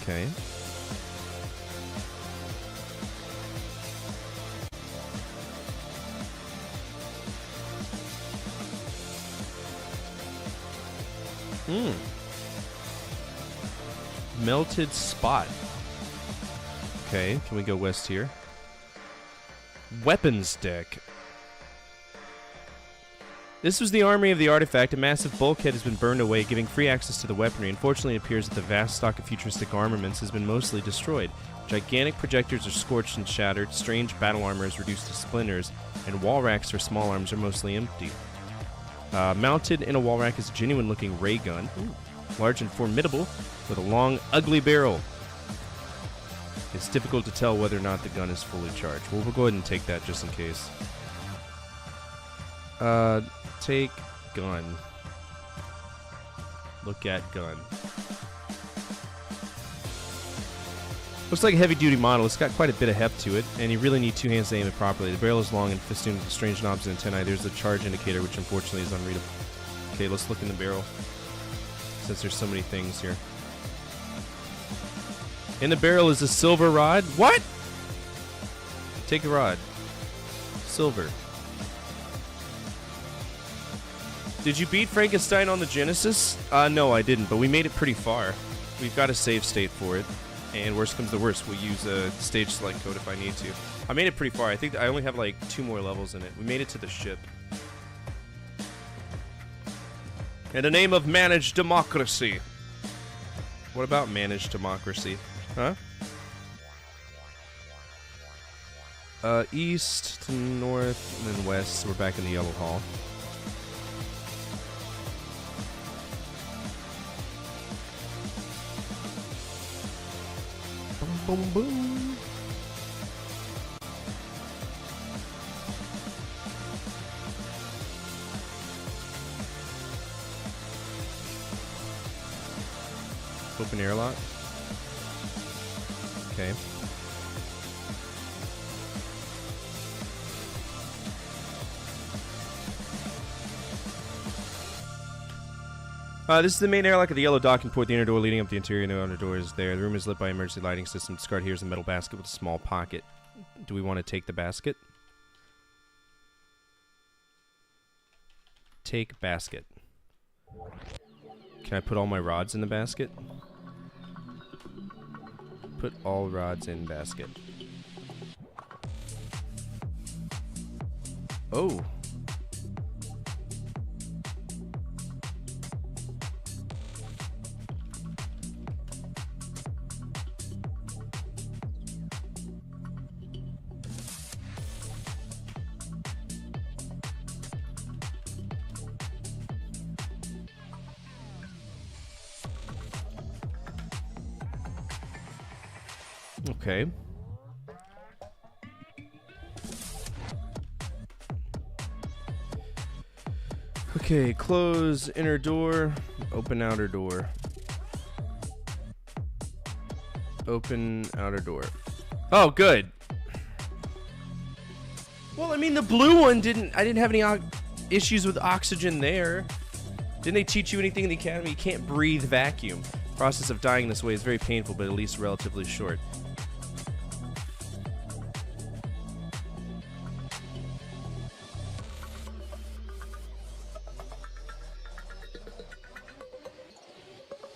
Okay. Melted spot. Okay, can we go west here? Weapons deck. This was the armory of the artifact. A massive bulkhead has been burned away, giving free access to the weaponry. Unfortunately, it appears that the vast stock of futuristic armaments has been mostly destroyed. Gigantic projectors are scorched and shattered, strange battle armor is reduced to splinters, and wall racks for small arms are mostly empty. Mounted in a wall rack is a genuine-looking ray gun. Ooh. Large and formidable, with a long, ugly barrel. It's difficult to tell whether or not the gun is fully charged. Well, we'll go ahead and take that just in case. Take gun. Look at gun. Looks like a heavy-duty model. It's got quite a bit of heft to it, and you really need two hands to aim it properly. The barrel is long and festooned with strange knobs and antennae. There's the charge indicator, which unfortunately is unreadable. Okay, let's look in the barrel, since there's so many things here. In the barrel is a silver rod. What? Take the rod. Silver. Did you beat Frankenstein on the Genesis? No, I didn't, but we made it pretty far. We've got a save state for it. And worst comes to worst, we'll use a stage select code if I need to. I made it pretty far. I think I only have like 2 more levels in it. We made it to the ship. In the name of managed democracy. What about managed democracy? Huh? East to north and then west. So we're back in the yellow hall. Boom, boom. Open airlock. Okay. This is the main airlock of the yellow docking port. The inner door leading up the interior, no outer door is there. The room is lit by emergency lighting system. Discard here is a metal basket with a small pocket. Do we want to take the basket? Take basket. Can I put all my rods in the basket? Put all rods in basket. Oh. Okay. Okay, close inner door, open outer door. Open outer door. Oh, good. Well, I mean, the blue one I didn't have any issues with oxygen there. Didn't they teach you anything in the academy? You can't breathe vacuum. The process of dying this way is very painful, but at least relatively short.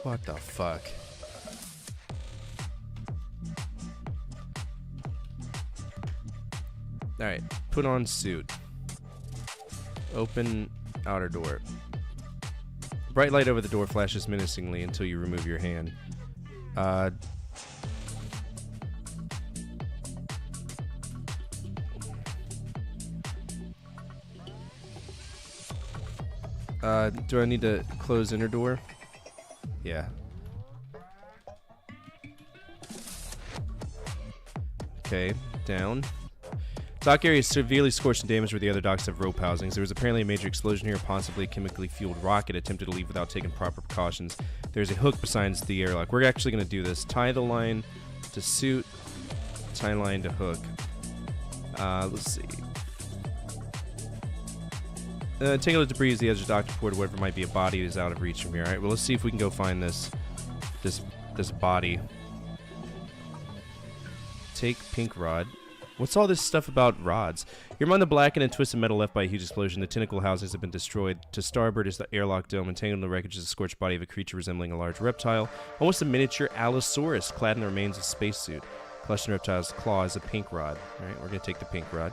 What the fuck? Alright, put on suit. Open outer door. Bright light over the door flashes menacingly until you remove your hand. Do I need to close inner door? Yeah. Okay, down. Dock area is severely scorched and damaged where the other docks have rope housings. There was apparently a major explosion here, possibly a chemically fueled rocket attempted to leave without taking proper precautions. There's a hook besides the airlock. We're actually going to do this. Tie the line to suit, tie line to hook. Let's see. Take a look at debris as the edge of the dock port, whatever might be a body is out of reach from here. Alright, well, let's see if we can go find this body. Take pink rod. What's all this stuff about rods? You're among the blackened and twisted metal left by a huge explosion. The tentacle housings have been destroyed. To starboard is the airlock dome. Entangled in the wreckage is the scorched body of a creature resembling a large reptile. Almost a miniature Allosaurus, clad in the remains of a spacesuit. Clutched in the reptile's claw is a pink rod. Alright, we're going to take the pink rod.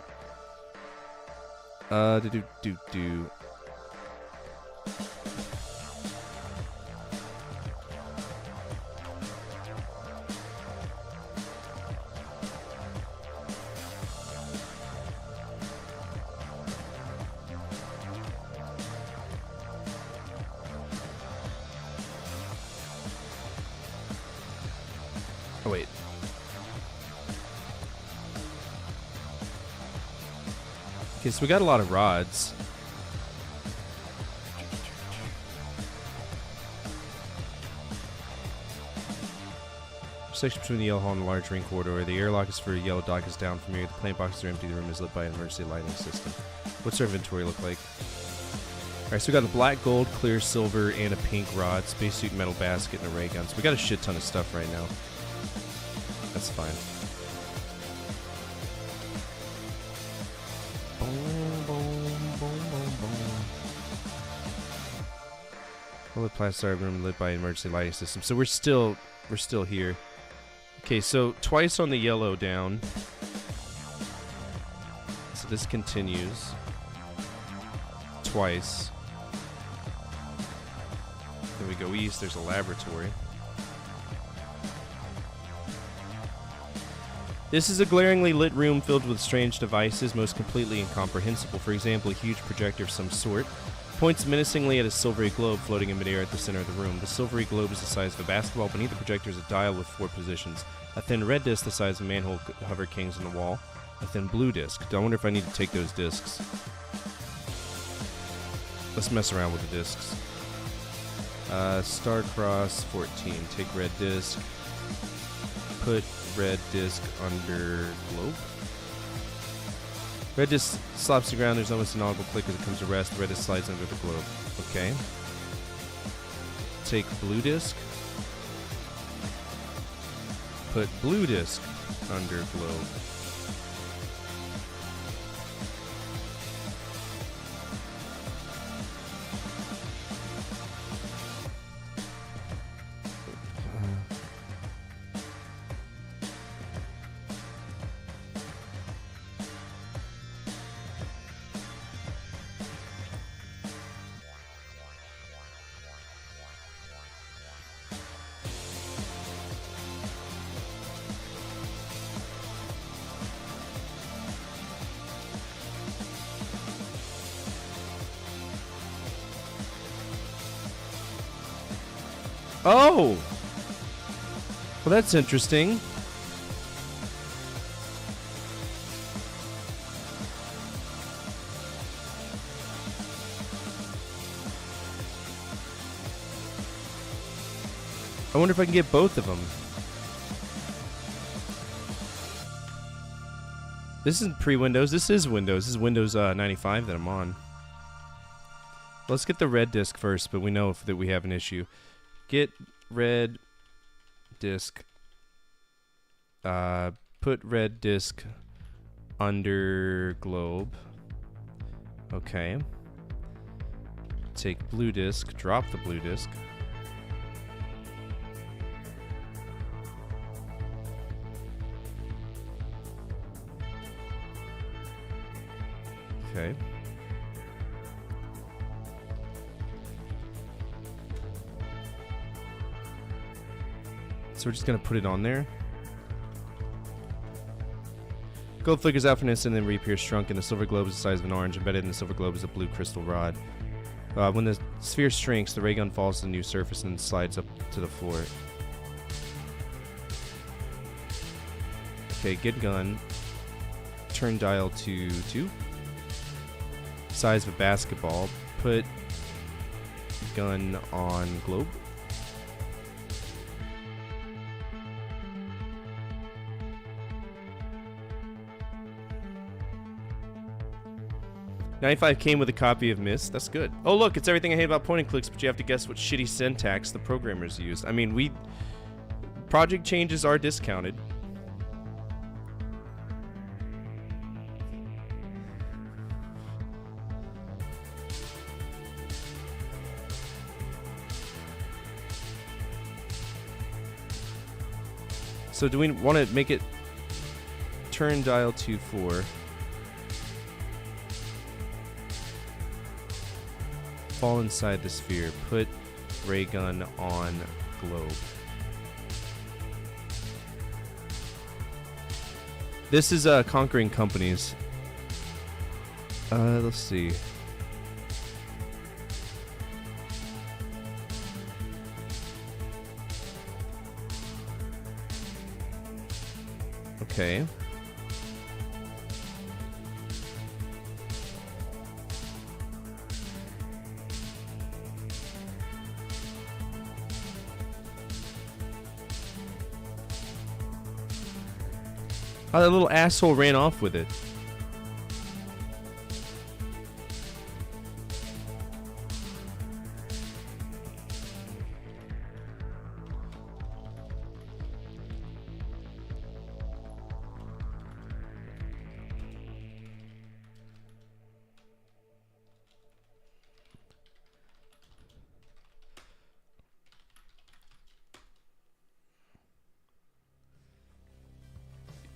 Oh, wait. Okay, so we got a lot of rods. Section between the yellow hall and the large ring corridor. The airlock is for yellow dock is down from here. The plant boxes are empty. The room is lit by an emergency lighting system. What's our inventory look like? Alright, so we got the black gold, clear silver, and a pink rod, spacesuit, metal basket, and a ray gun. So we got a shit ton of stuff right now. That's fine. Well, the plastic room lit by an emergency lighting system. So we're still here. Okay, so twice on the yellow down. So this continues. Twice. Then we go east, there's a laboratory. This is a glaringly lit room filled with strange devices, most completely incomprehensible. For example, a huge projector of some sort points menacingly at a silvery globe floating in midair at the center of the room. The silvery globe is the size of a basketball. Beneath the projector is a dial with 4 positions. A thin red disc the size of manhole hover kings on the wall. A thin blue disc. I wonder if I need to take those discs. Let's mess around with the discs. Starcross 14. Take red disc. Put red disc under globe. Red disc slaps the ground. There's almost an audible click as it comes to rest. The red disc slides under the globe. Okay. Take blue disc. Put blue disc under globe. Oh! Well, that's interesting. I wonder if I can get both of them. This isn't pre-Windows. This is Windows. This is Windows 95 that I'm on. Let's get the red disc first, but we know that we have an issue. Get red disc. Put red disc under globe. Okay. Take blue disc. Drop the blue disc. Okay. So we're just going to put it on there. Gold flickers out for an instant and then reappears shrunk, and the silver globe is the size of an orange. Embedded in the silver globe is a blue crystal rod. When the sphere shrinks, the ray gun falls to the new surface and slides up to the floor. Okay, good gun. Turn dial to 2. Size of a basketball. Put gun on globe. $95 came with a copy of Myst. That's good. Oh, look, it's everything I hate about point and clicks, but you have to guess what shitty syntax the programmers used. I mean, project changes are discounted. So do we want to make it turn dial to 4? Fall inside the sphere. Put ray gun on globe. This is Conquering Companies. Let's see. Okay. Oh, that little asshole ran off with it.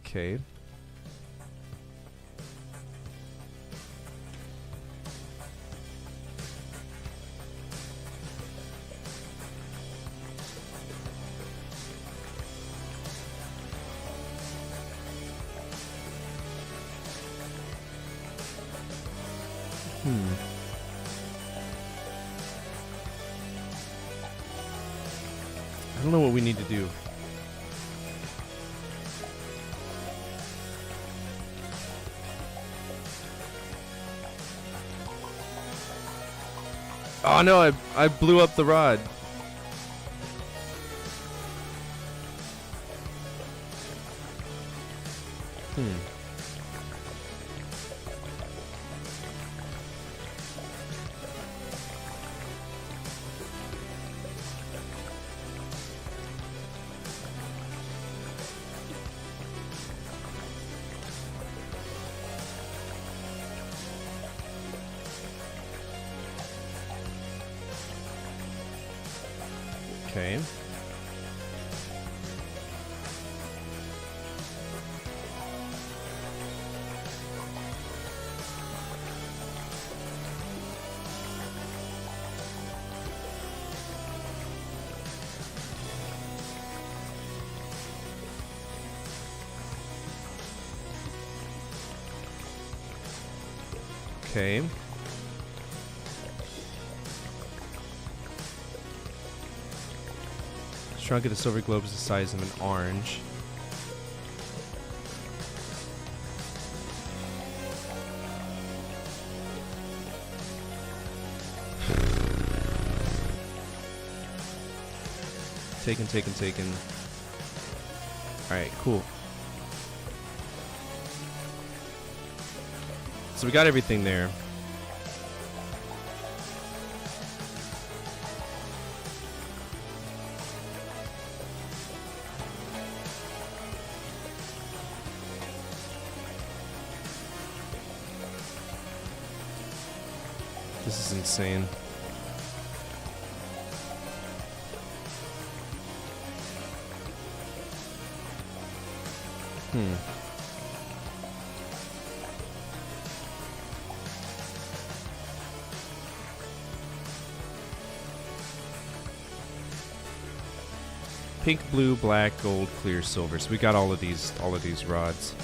Okay. I don't know what we need to do. Oh no, I blew up the rod. Okay. Okay. Shrunk of the silver globe is the size of an orange. Taken. Alright, cool. So we got everything there. This is insane. Pink, blue, black, gold, clear, silver. So we got all of these rods.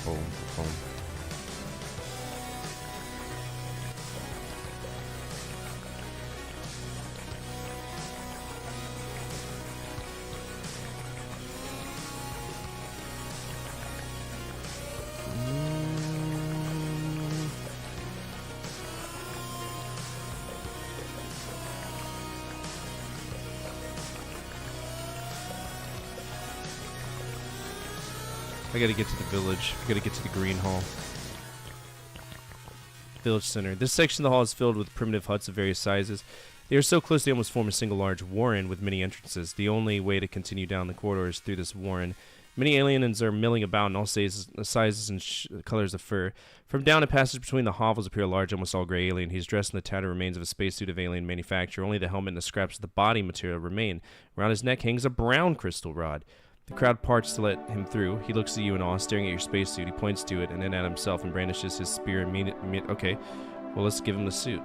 Boom, boom, boom. I gotta get to the village. I gotta get to the green hall. Village center. This section of the hall is filled with primitive huts of various sizes. They are so close they almost form a single large warren with many entrances. The only way to continue down the corridor is through this warren. Many aliens are milling about in all sizes and colors of fur. From down a passage between the hovels appear a large, almost all gray alien. He's dressed in the tattered remains of a spacesuit of alien manufacture. Only the helmet and the scraps of the body material remain. Around his neck hangs a brown crystal rod. The crowd parts to let him through. He looks at you in awe, staring at your spacesuit. He points to it and then at himself and brandishes his spear. Okay, well, let's give him the suit.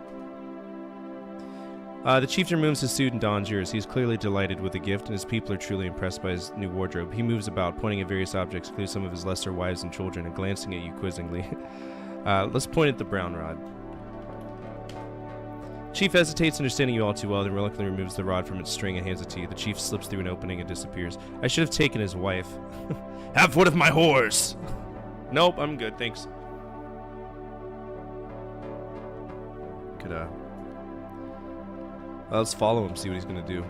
The chieftain removes his suit and dons yours. He is clearly delighted with the gift, and his people are truly impressed by his new wardrobe. He moves about, pointing at various objects, including some of his lesser wives and children, and glancing at you quizzingly. Let's point at the brown rod. Chief hesitates, understanding you all too well, then reluctantly removes the rod from its string and hands it to you. The chief slips through an opening and disappears. I should have taken his wife. Have one of my whores! Nope, I'm good, thanks. Could, let's follow him, see what he's gonna do.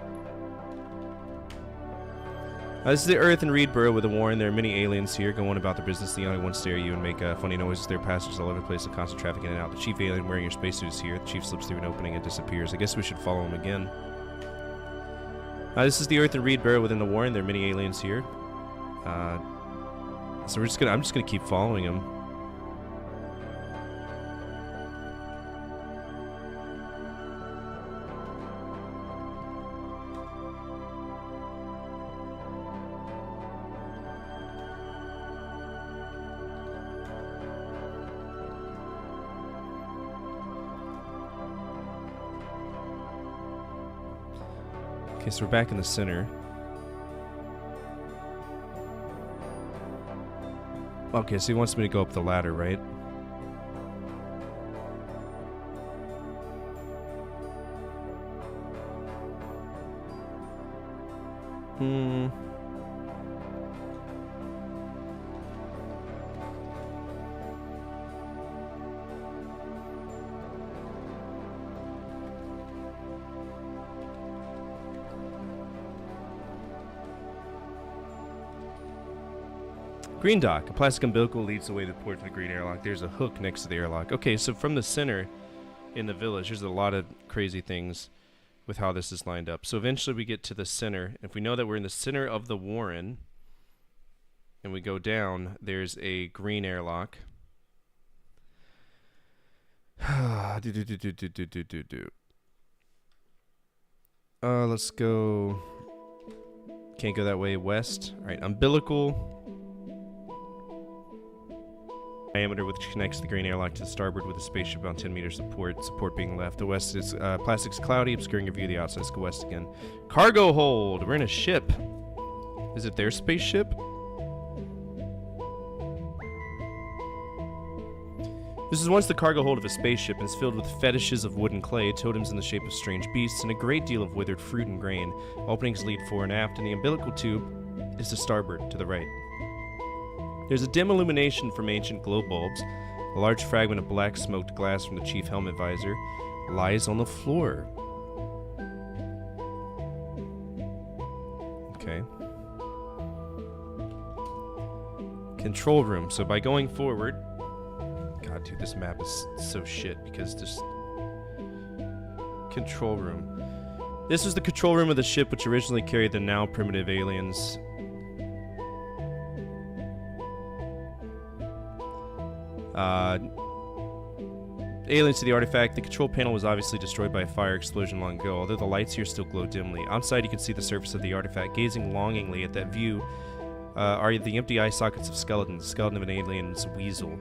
This is the Earth and Reed Borough with a warren. There are many aliens here going about their business. The only ones stare at you and make funny noises. Their passengers all over the place and constant traffic in and out. The chief alien wearing your spacesuit is here. The chief slips through an opening and disappears. I guess we should follow him again. This is the Earth and Reed Borough within the warren. There are many aliens here. So I'm just gonna keep following him. Okay, so we're back in the center. Okay, so he wants me to go up the ladder, right? Green dock. A plastic umbilical leads the way to the port for the green airlock. There's a hook next to the airlock. Okay, so from the center in the village, there's a lot of crazy things with how this is lined up. So eventually we get to the center. If we know that we're in the center of the warren and we go down, there's a green airlock. Let's go. Can't go that way. West. All right, umbilical. Diameter which connects the green airlock to the starboard with a spaceship on 10 meters support being left. The west is plastic's cloudy, obscuring your view of the outside. Let's go west again. Cargo hold. We're in a ship. Is it their spaceship? This is once the cargo hold of a spaceship and is filled with fetishes of wood and clay, totems in the shape of strange beasts, and a great deal of withered fruit and grain. Openings lead fore and aft, and the umbilical tube is to starboard, to the right. There's a dim illumination from ancient glow bulbs. A large fragment of black smoked glass from the chief helmet visor lies on the floor. Okay. Control room. So by going forward... God, dude, this map is so shit because this... Control room. This was the control room of the ship which originally carried the now primitive aliens. Aliens to the artifact. The control panel was obviously destroyed by a fire explosion long ago, although the lights here still glow dimly. Outside you can see the surface of the artifact. Gazing longingly at that view are the empty eye sockets of skeletons. The skeleton of an alien's weasel.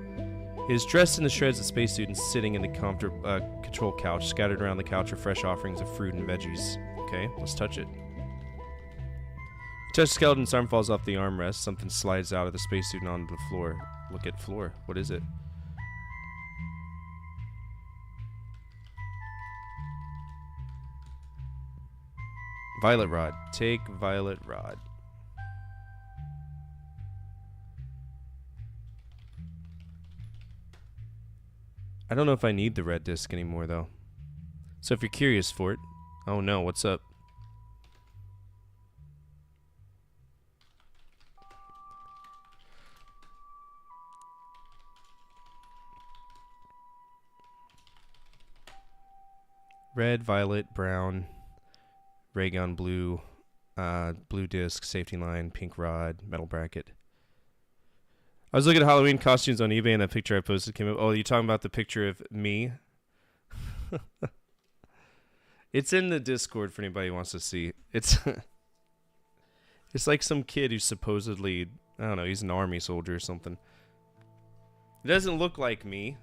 He is dressed in the shreds of spacesuit and sitting in the control couch. Scattered around the couch are fresh offerings of fruit and veggies. Okay, let's touch it. You touch the skeleton's arm, falls off the armrest. Something slides out of the spacesuit and onto the floor. Look at floor. What is it? Violet rod. Take violet rod. I don't know if I need the red disc anymore, though. So if you're curious for it... Oh no, what's up? Red, violet, brown, ray gun, blue, blue disc, safety line, pink rod, metal bracket. I was looking at Halloween costumes on eBay and that picture I posted came up. Oh, you're talking about the picture of me? It's in the Discord for anybody who wants to see. It's it's like some kid who's supposedly, I don't know, he's an army soldier or something. It doesn't look like me.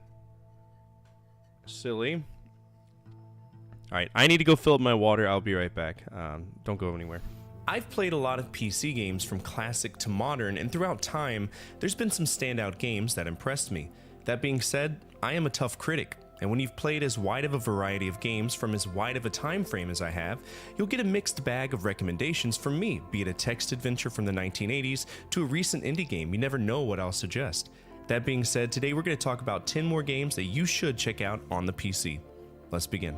Silly. Alright, I need to go fill up my water. I'll be right back. Don't go anywhere. I've played a lot of PC games from classic to modern, and throughout time, there's been some standout games that impressed me. That being said, I am a tough critic, and when you've played as wide of a variety of games from as wide of a time frame as I have, you'll get a mixed bag of recommendations from me, be it a text adventure from the 1980s to a recent indie game. You never know what I'll suggest. That being said, today we're going to talk about 10 more games that you should check out on the PC. Let's begin.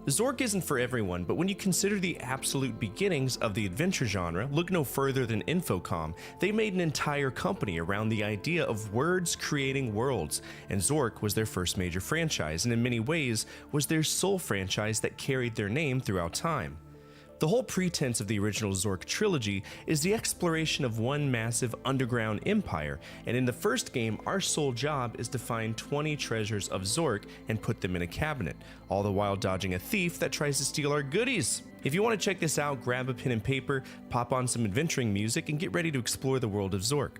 Zork isn't for everyone, but when you consider the absolute beginnings of the adventure genre, look no further than Infocom. They made an entire company around the idea of words creating worlds, and Zork was their first major franchise, and in many ways was their sole franchise that carried their name throughout time. The whole pretense of the original Zork trilogy is the exploration of one massive underground empire, and in the first game, our sole job is to find 20 treasures of Zork and put them in a cabinet, all the while dodging a thief that tries to steal our goodies. If you want to check this out, grab a pen and paper, pop on some adventuring music, and get ready to explore the world of Zork.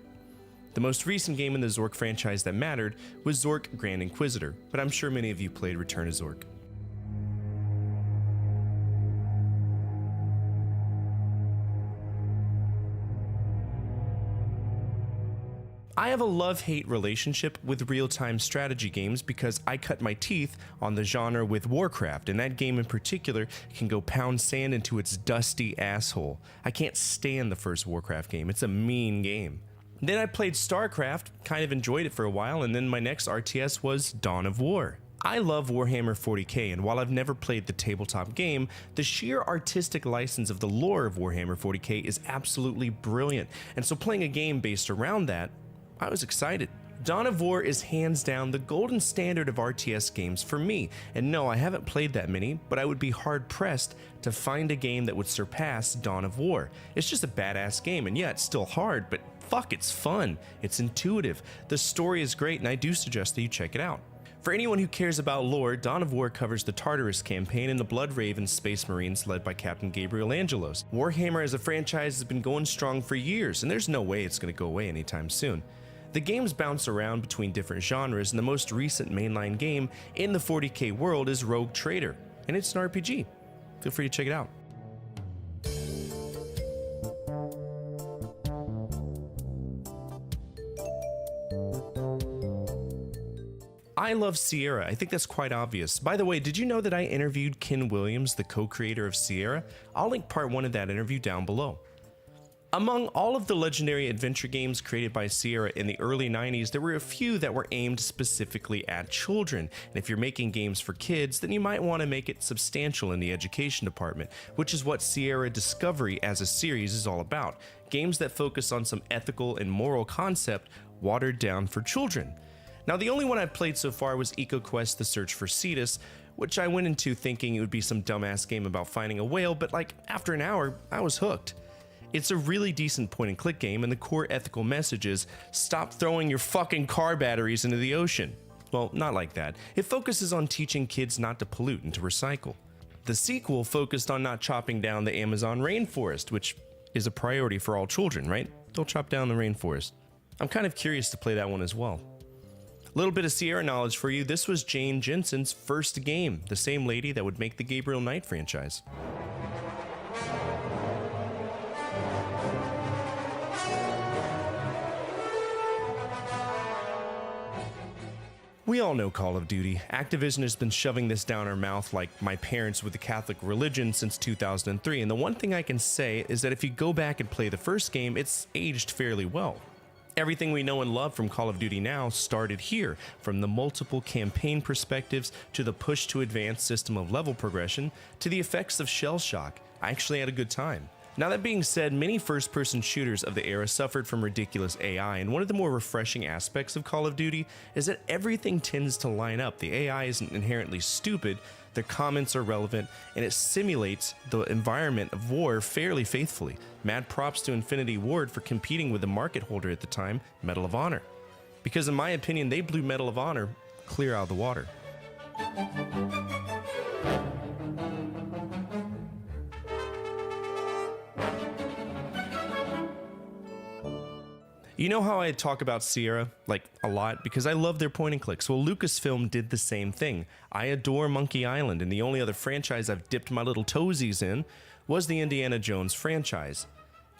The most recent game in the Zork franchise that mattered was Zork Grand Inquisitor, but I'm sure many of you played Return to Zork. I have a love-hate relationship with real-time strategy games because I cut my teeth on the genre with Warcraft, and that game in particular can go pound sand into its dusty asshole. I can't stand the first Warcraft game. It's a mean game. Then I played Starcraft, kind of enjoyed it for a while, and then my next RTS was Dawn of War. I love Warhammer 40k, and while I've never played the tabletop game, the sheer artistic license of the lore of Warhammer 40k is absolutely brilliant, and so playing a game based around that, I was excited. Dawn of War is hands down the golden standard of RTS games for me, and no, I haven't played that many, but I would be hard-pressed to find a game that would surpass Dawn of War. It's just a badass game, and yeah, it's still hard, but fuck, it's fun. It's intuitive. The story is great, and I do suggest that you check it out. For anyone who cares about lore, Dawn of War covers the Tartarus campaign and the Bloodraven Space Marines led by Captain Gabriel Angelos. Warhammer as a franchise has been going strong for years, and there's no way it's going to go away anytime soon. The games bounce around between different genres, and the most recent mainline game in the 40k world is Rogue Trader, and it's an RPG. Feel free to check it out. I love Sierra. I think that's quite obvious. By the way, did you know that I interviewed Ken Williams, the co-creator of Sierra? I'll link part 1 of that interview down below. Among all of the legendary adventure games created by Sierra in the early 90s, there were a few that were aimed specifically at children. And if you're making games for kids, then you might want to make it substantial in the education department, which is what Sierra Discovery as a series is all about. Games that focus on some ethical and moral concept watered down for children. Now, the only one I've played so far was EcoQuest: The Search for Cetus, which I went into thinking it would be some dumbass game about finding a whale, but like after an hour, I was hooked. It's a really decent point-and-click game, and the core ethical message is, stop throwing your fucking car batteries into the ocean. Well, not like that. It focuses on teaching kids not to pollute and to recycle. The sequel focused on not chopping down the Amazon rainforest, which is a priority for all children, right? Don't chop down the rainforest. I'm kind of curious to play that one as well. A little bit of Sierra knowledge for you. This was Jane Jensen's first game, the same lady that would make the Gabriel Knight franchise. We all know Call of Duty. Activision has been shoving this down our mouth like my parents with the Catholic religion since 2003, and the one thing I can say is that if you go back and play the first game, it's aged fairly well. Everything we know and love from Call of Duty now started here, from the multiple campaign perspectives to the push to advanced system of level progression to the effects of shell shock. I actually had a good time. Now that being said, many first-person shooters of the era suffered from ridiculous AI, and one of the more refreshing aspects of Call of Duty is that everything tends to line up. The AI isn't inherently stupid, their comments are relevant, and it simulates the environment of war fairly faithfully. Mad props to Infinity Ward for competing with the market holder at the time, Medal of Honor. Because in my opinion, they blew Medal of Honor clear out of the water. You know how I talk about Sierra, like, a lot? Because I love their point and clicks. Well, Lucasfilm did the same thing. I adore Monkey Island, and the only other franchise I've dipped my little toesies in was the Indiana Jones franchise.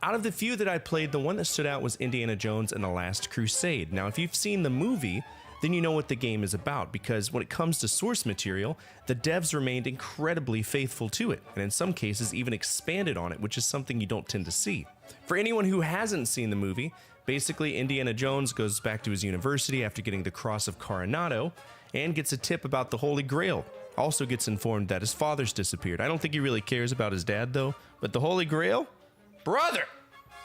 Out of the few that I played, the one that stood out was Indiana Jones and the Last Crusade. Now, if you've seen the movie, then you know what the game is about, because when it comes to source material, the devs remained incredibly faithful to it, and in some cases even expanded on it, which is something you don't tend to see. For anyone who hasn't seen the movie, basically, Indiana Jones goes back to his university after getting the Cross of Coronado and gets a tip about the Holy Grail. Also gets informed that his father's disappeared. I don't think he really cares about his dad, though, but the Holy Grail? Brother!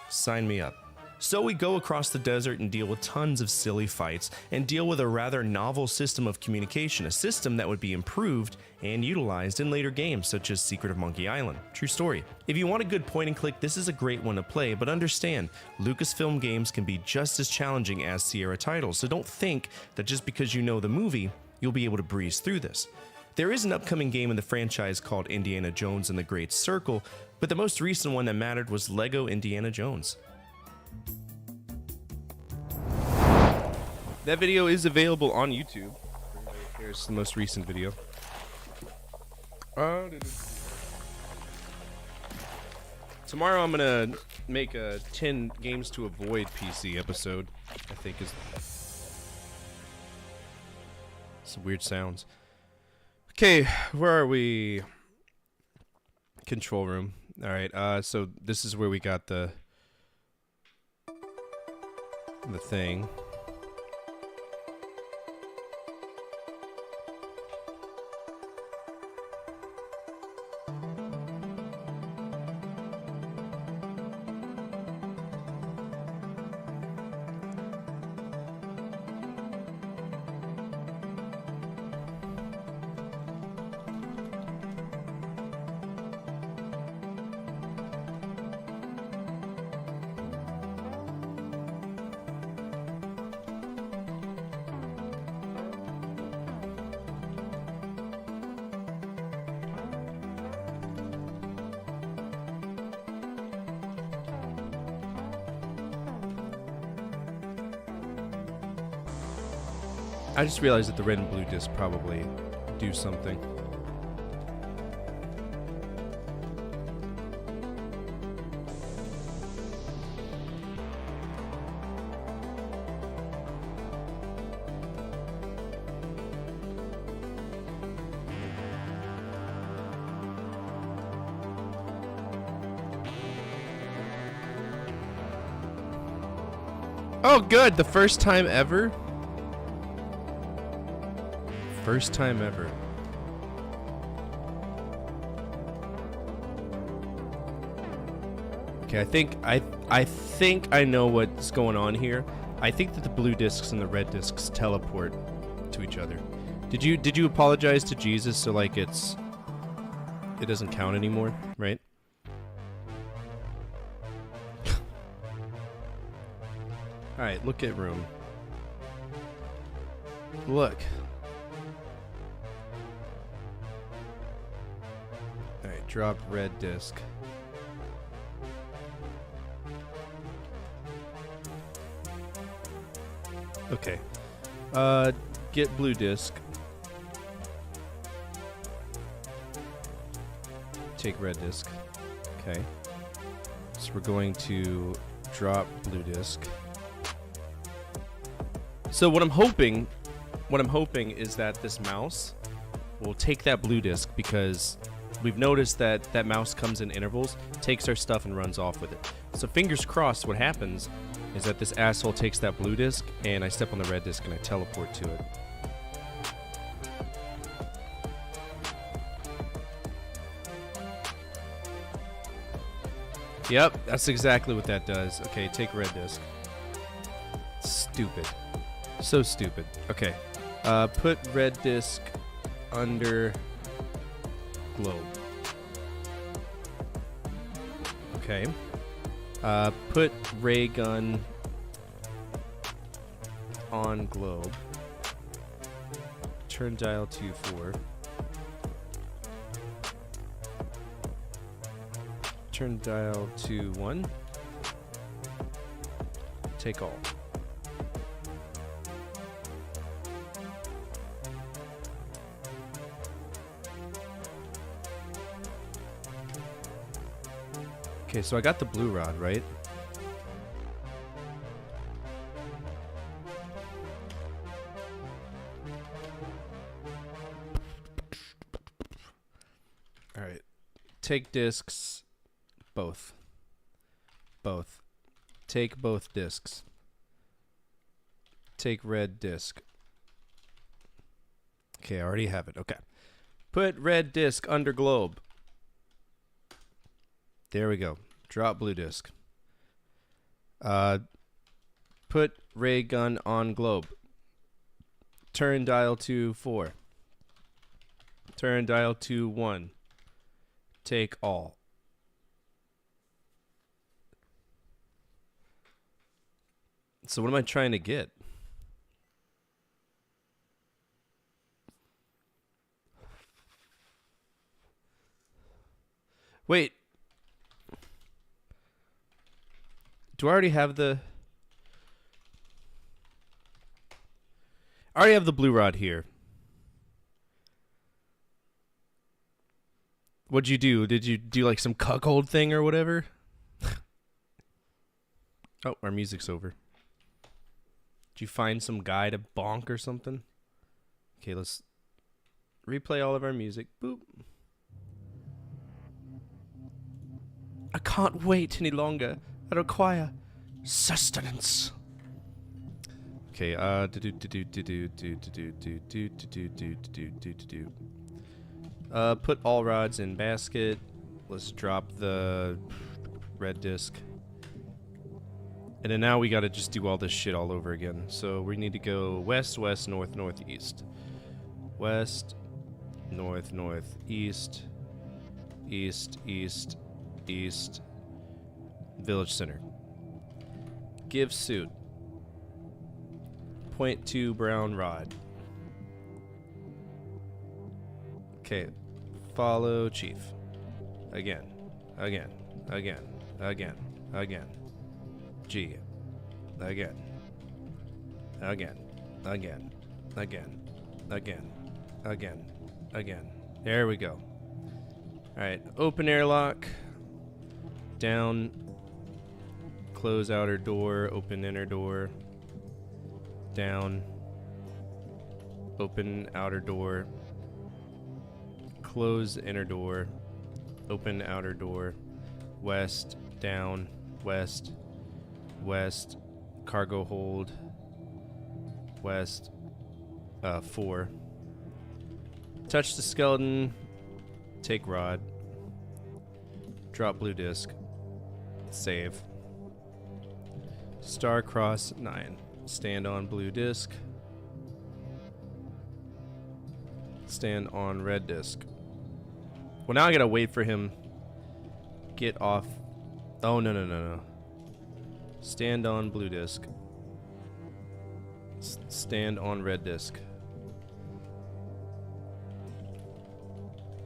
Sign me up. So we go across the desert and deal with tons of silly fights and deal with a rather novel system of communication, a system that would be improved and utilized in later games such as Secret of Monkey Island. True story. If you want a good point and click, this is a great one to play, but understand, Lucasfilm games can be just as challenging as Sierra titles, so don't think that just because you know the movie, you'll be able to breeze through this. There is an upcoming game in the franchise called Indiana Jones and the Great Circle, but the most recent one that mattered was Lego Indiana Jones. That video is available on YouTube. Here's the most recent video. Tomorrow I'm gonna make a 10 games to avoid PC episode. I think is some weird sounds. Okay, where are we? Control room. All right. So this is where we got the thing. I just realized that the red and blue disc probably do something. Oh, good! The first time ever? First time ever. Okay, I think I know what's going on here. I think that the blue discs and the red discs teleport to each other. Did you apologize to Jesus so like it doesn't count anymore, right? All right, look at room. Look. Drop red disc. Okay. Get blue disc. Take red disc. Okay. So we're going to drop blue disc. So what I'm hoping is that this mouse will take that blue disc, because we've noticed that that mouse comes in intervals, takes our stuff and runs off with it. So fingers crossed what happens is that this asshole takes that blue disc and I step on the red disc and I teleport to it. Yep, that's exactly what that does. Okay, take red disc. Stupid. So stupid. Okay. Put red disc under globe. Okay. Put ray gun on globe. Turn dial to 4. Turn dial to 1. Take all. Okay, so I got the blue rod, right? Alright. Take discs. Both. Both. Take both discs. Take red disc. Okay, I already have it. Okay. Put red disc under globe. There we go. Drop blue disc. Put ray gun on globe. Turn dial to 4. Turn dial to 1. Take all. So what am I trying to get? Wait. Do I already have the... I already have the blue rod here. What'd you do? Did you do like some cuckold thing or whatever? Oh, our music's over. Did you find some guy to bonk or something? Okay, let's replay all of our music. Boop. I can't wait any longer. I require sustenance. Okay, put all rods in basket. Let's drop the red disc. And then now we gotta just do all this shit all over again. So we need to go west, west, north, northeast. West, north, northeast, east, east, east, village center. Give suit. Point to brown rod. Okay. Follow chief. Again. Again. Again. Again. Again. G. Again. Again. Again. Again. Again. Again. Again. There we go. Alright. Open airlock. Down. Close outer door. Open inner door. Down. Open outer door. Close inner door. Open outer door. West. Down. West. West. Cargo hold. West. 4. Touch the skeleton. Take rod. Drop blue disc. Save. Starcross 9. Stand on blue disc. Stand on red disc. Well, now I gotta wait for him. Get off. Oh, no, no, no, no. Stand on blue disc. Stand on red disc.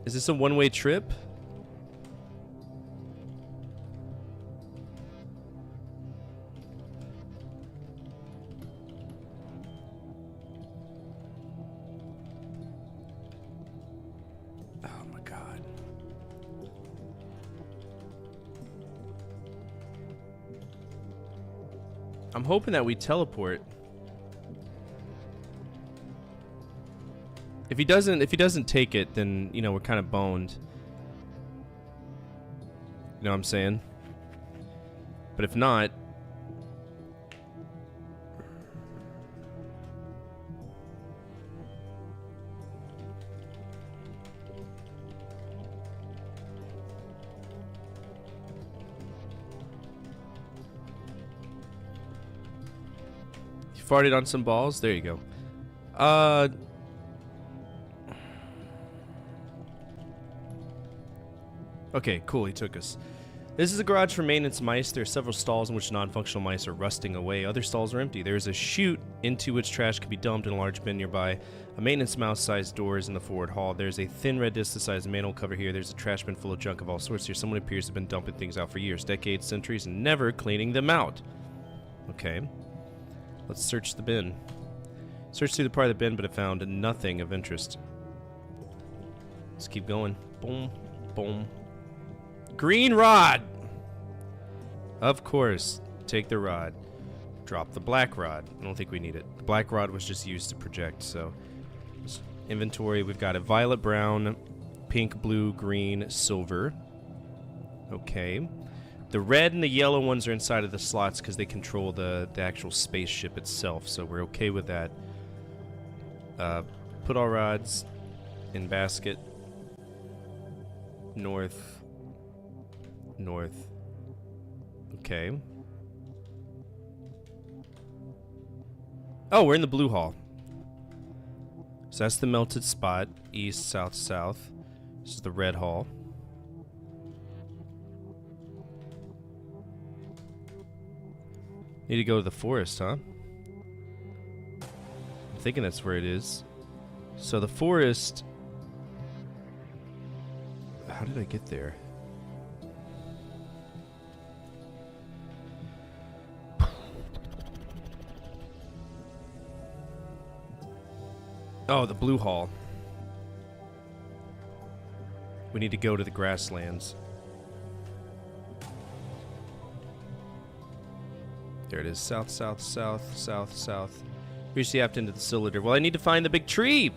Is this a one-way trip? Oh my god. I'm hoping that we teleport. If he doesn't take it, then, you know, we're kind of boned. You know what I'm saying? But if not... You farted on some balls? There you go. Okay, cool, he took us. This is a garage for maintenance mice. There are several stalls in which non-functional mice are rusting away. Other stalls are empty. There is a chute into which trash can be dumped in a large bin nearby. A maintenance mouse-sized door is in the forward hall. There's a thin red disc the size of a manhole cover here. There's a trash bin full of junk of all sorts here. Someone appears to have been dumping things out for years, decades, centuries, and never cleaning them out. Okay. Let's search the bin. Searched through the part of the bin, but I found nothing of interest. Let's keep going. Boom, boom. Green rod! Of course. Take the rod. Drop the black rod. I don't think we need it. The black rod was just used to project, so... Inventory, we've got a violet, brown, pink, blue, green, silver. Okay. The red and the yellow ones are inside of the slots because they control the actual spaceship itself, so we're okay with that. Put all rods in basket. North. North. Okay. Oh, we're in the blue hall. So that's the melted spot. East, south, south. This is the red hall. Need to go to the forest, huh? I'm thinking that's where it is. So the forest... How did I get there? Oh, the blue hall. We need to go to the grasslands. There it is. South, south, south, south, south. Here's the apt into the cylinder. Well, I need to find the big tree!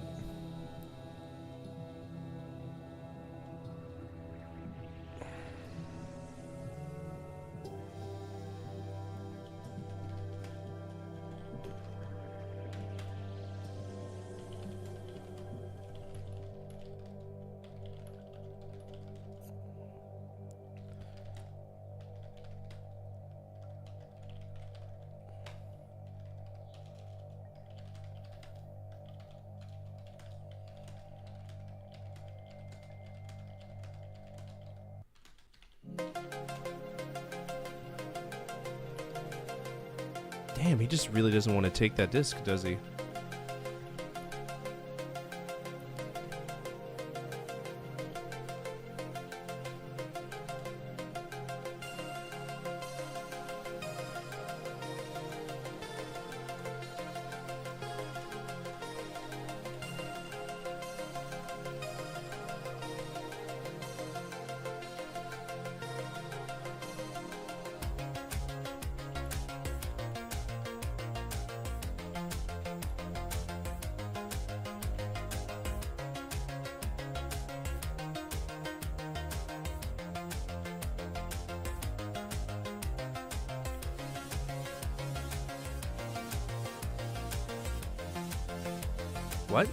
Damn, he just really doesn't want to take that disc, does he? What?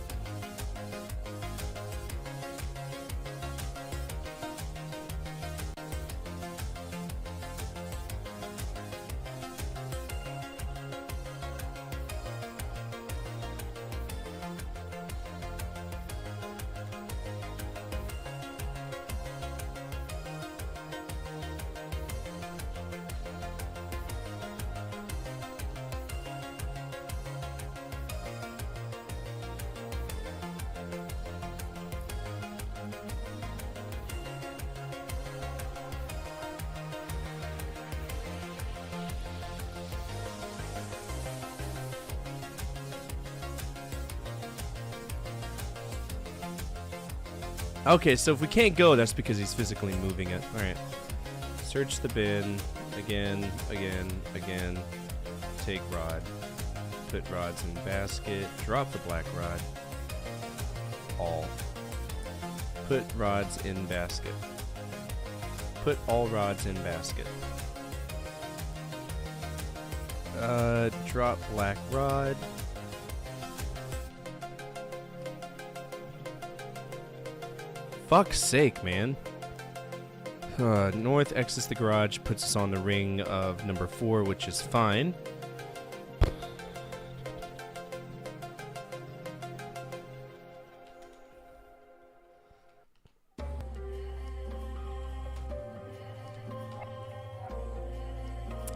Okay, so if we can't go, that's because he's physically moving it. Alright. Search the bin. Again. Take rod. Put rods in basket. Drop the black rod. All. Put rods in basket. Put all rods in basket. Drop black rod. Fuck's sake, man. North exits the garage, puts us on the ring of number 4, which is fine.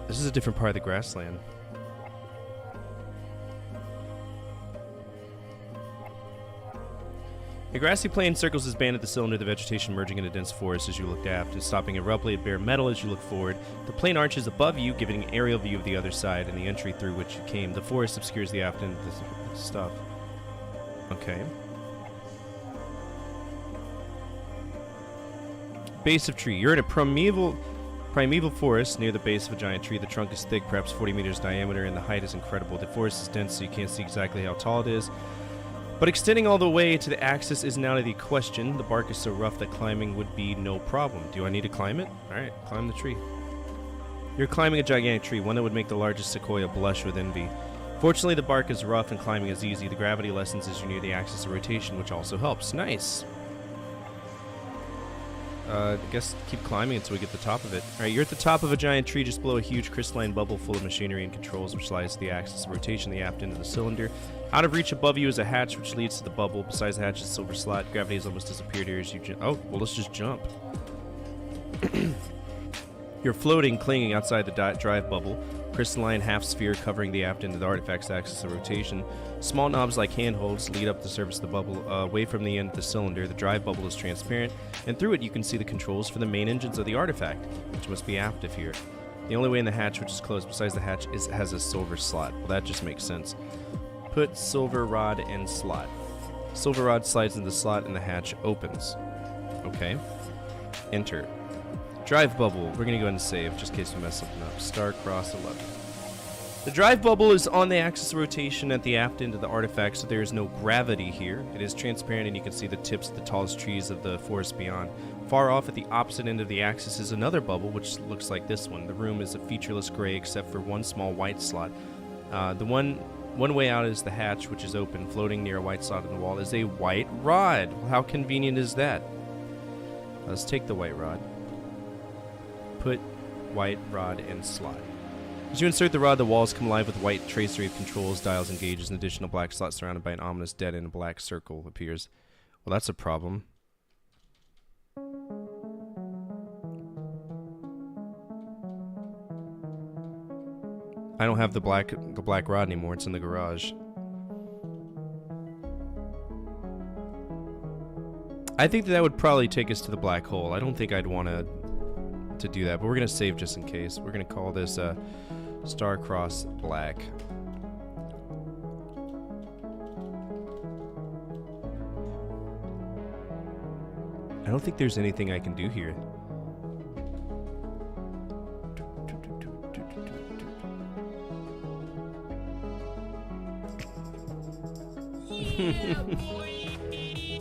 This is a different part of the grassland. A grassy plain circles his band at the cylinder, the vegetation merging into dense forest as you look aft, and stopping abruptly at bare metal as you look forward. The plain arches above you, giving an aerial view of the other side and the entry through which you came. The forest obscures the aft end of the stuff. Okay. Base of tree. You're in a primeval forest near the base of a giant tree. The trunk is thick, perhaps 40 meters diameter, and the height is incredible. The forest is dense, so you can't see exactly how tall it is. But extending all the way to the axis is now the question. The bark is so rough that climbing would be no problem. Do I need to climb it? Alright, climb the tree. You're climbing a gigantic tree, one that would make the largest sequoia blush with envy. Fortunately, the bark is rough and climbing is easy. The gravity lessens as you near the axis of rotation, which also helps. Nice. I guess keep climbing until we get to the top of it. Alright, you're at the top of a giant tree just below a huge crystalline bubble full of machinery and controls which lies to the axis of rotation, the aft end of the cylinder. Out of reach above you is a hatch which leads to the bubble. Besides the hatch is a silver slot. Gravity has almost disappeared here as you jump. Oh, well, let's just jump. You're floating, clinging outside the drive bubble. Crystalline half sphere covering the aft end of the artifact's axis of rotation. Small knobs like handholds lead up the surface of the bubble away from the end of the cylinder. The drive bubble is transparent, and through it you can see the controls for the main engines of the artifact, which must be aft of here. The only way in the hatch, which is closed besides the hatch, has a silver slot. Well, that just makes sense. Put silver rod in slot. Silver rod slides into the slot and the hatch opens. Okay. Enter. Drive bubble. We're going to go ahead and save just in case we mess something up. Starcross 11. The drive bubble is on the axis of rotation at the aft end of the artifact, so there is no gravity here. It is transparent and you can see the tips of the tallest trees of the forest beyond. Far off at the opposite end of the axis is another bubble, which looks like this one. The room is a featureless gray except for one small white slot. The one way out is the hatch, which is open. Floating near a white slot in the wall is a white rod. How convenient is that? Let's take the white rod. Put white rod in slot. As you insert the rod, the walls come alive with white tracery of controls, dials, and gauges. An additional black slot surrounded by an ominous dead end black circle appears. Well, that's a problem. I don't have the black rod anymore. It's in the garage. I think that would probably take us to the black hole. I don't think I'd want to do that, but we're gonna save just in case. We're gonna call this Starcross Black. I don't think there's anything I can do here.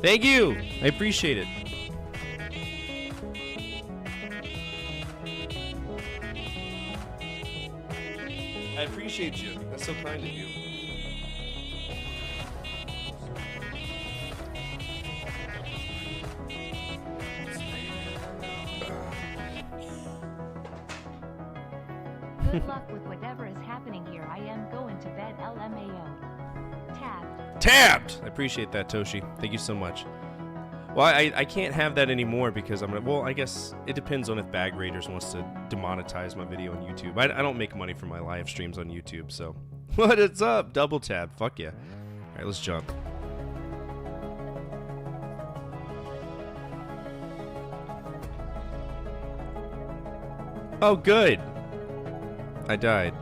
Thank you! I appreciate it. I appreciate you. That's so kind of you. Good luck with whatever is happening here. I am going to bed, LMAO. Tabbed! I appreciate that, Toshi. Thank you so much. Well, I can't have that anymore because I'm gonna... Well, I guess it depends on if Bag Raiders wants to demonetize my video on YouTube. I don't make money from my live streams on YouTube, so... What is up? Double tab. Fuck yeah. Alright, let's jump. Oh, good! I died.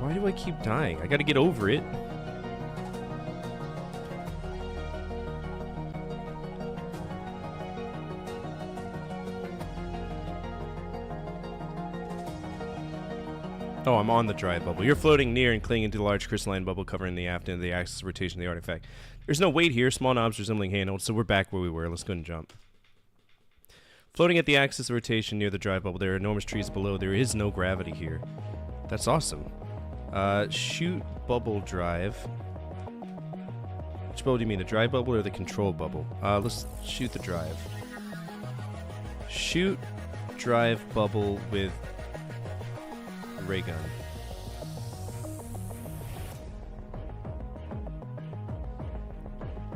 Why do I keep dying? I gotta get over it. Oh, I'm on the dry bubble. You're floating near and clinging to the large crystalline bubble covering the aft end of the axis of rotation of the artifact. There's no weight here. Small knobs resembling handholds, so we're back where we were. Let's go and jump. Floating at the axis of rotation near the dry bubble, there are enormous trees below. There is no gravity here. That's awesome. Shoot bubble drive. Which bubble do you mean, the dry bubble or the control bubble? Let's shoot the drive. Shoot drive bubble with ray gun.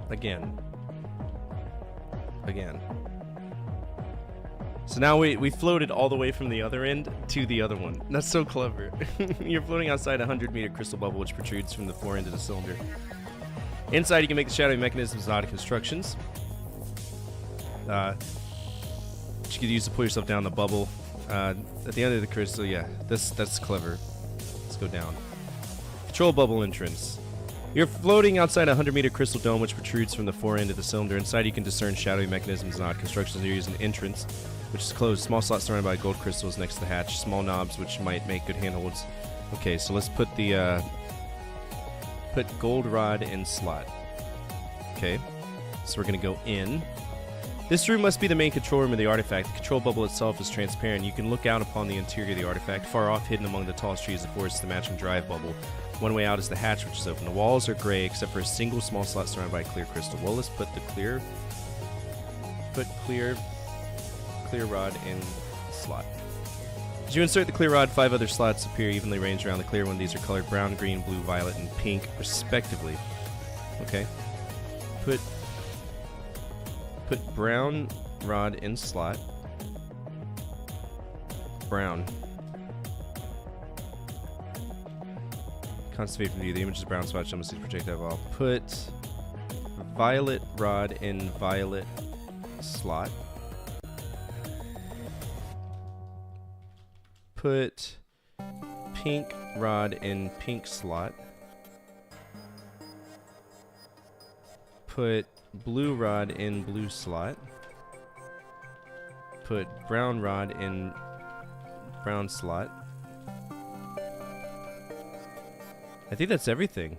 Again. So now we floated all the way from the other end to the other one. That's so clever. You're floating outside a 100-meter crystal bubble which protrudes from the fore end of the cylinder. Inside you can make the shadowy mechanisms and odd constructions. Which you can use to pull yourself down the bubble. At the end of the crystal, yeah, that's clever. Let's go down. Control bubble entrance. You're floating outside a 100-meter crystal dome which protrudes from the fore end of the cylinder. Inside you can discern shadowy mechanisms and odd constructions. You use an entrance, which is closed. Small slot surrounded by gold crystals next to the hatch. Small knobs which might make good handholds. Okay, so let's put the put gold rod in slot. Okay, so we're gonna go in. This room must be the main control room of the artifact. The control bubble itself is transparent. You can look out upon the interior of the artifact. Far off, hidden among the tallest trees of the forest, is the matching drive bubble. One way out is the hatch, which is open. The walls are gray, except for a single small slot surrounded by a clear crystal. Well, let's put the clear rod in slot. As you insert the clear rod, 5 other slots appear evenly ranged around the clear one. These are colored brown, green, blue, violet, and pink, respectively. Okay. Put brown rod in slot. Brown. Concentrate from view. The image is brown spot. Almost sees projectile. I'll put violet rod in violet slot. Put pink rod in pink slot. Put blue rod in blue slot. Put brown rod in brown slot. I think that's everything.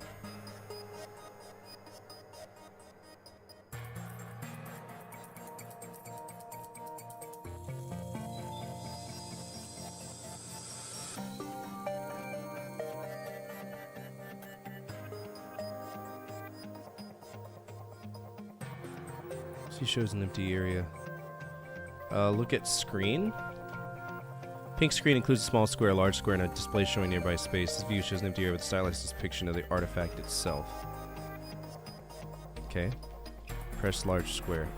He shows an empty area. Look at screen. Pink screen includes a small square, large square, and a display showing nearby space. This view shows an empty area with a stylized depiction of the artifact itself. Okay. Press large square.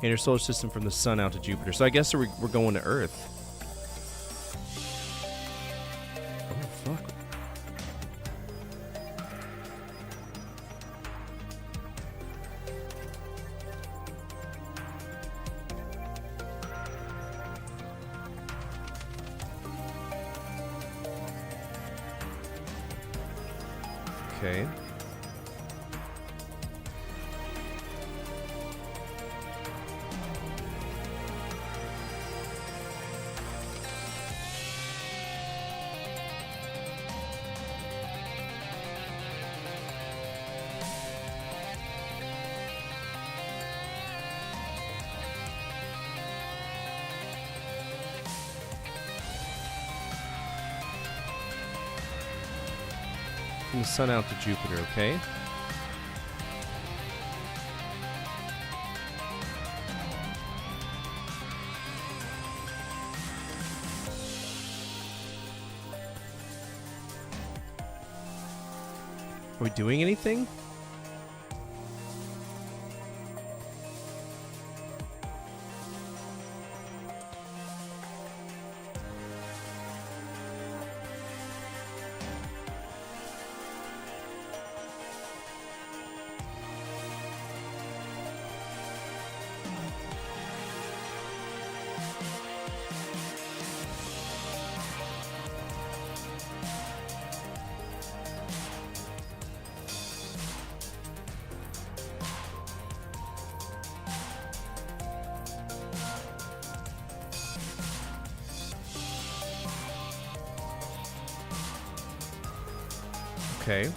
In your solar system from the sun out to Jupiter. So I guess we're going to Earth. Oh, fuck. Okay. From the sun out to Jupiter, okay? Are we doing anything? Okay.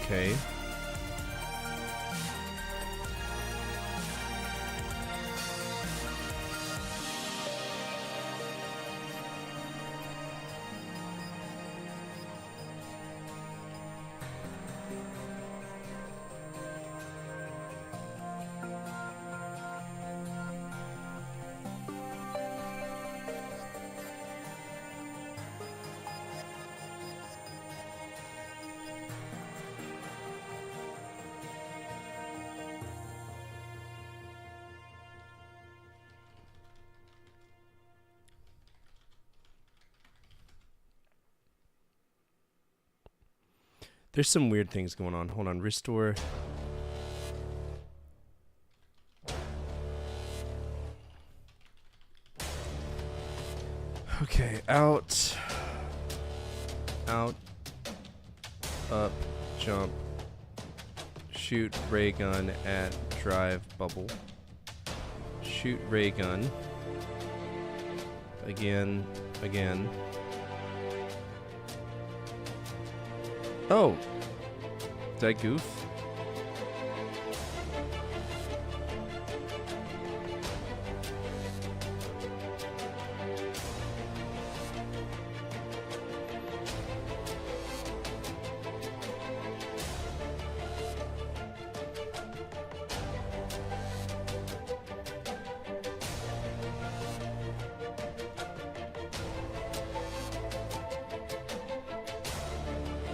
Okay. There's some weird things going on. Hold on. Restore. Okay. Out. Out. Up. Jump. Shoot ray gun at drive bubble. Shoot ray gun. Again. Again. Oh! Did I goof?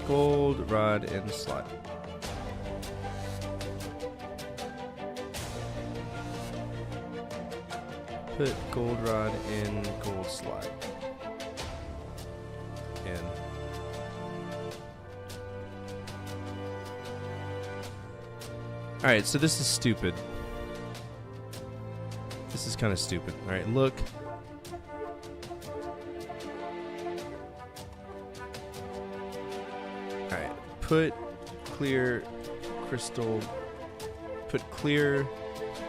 Gold rod and slot. Put gold rod in gold slot. In. Alright, so this is stupid. This is kind of stupid. Alright, look. Put clear crystal, put clear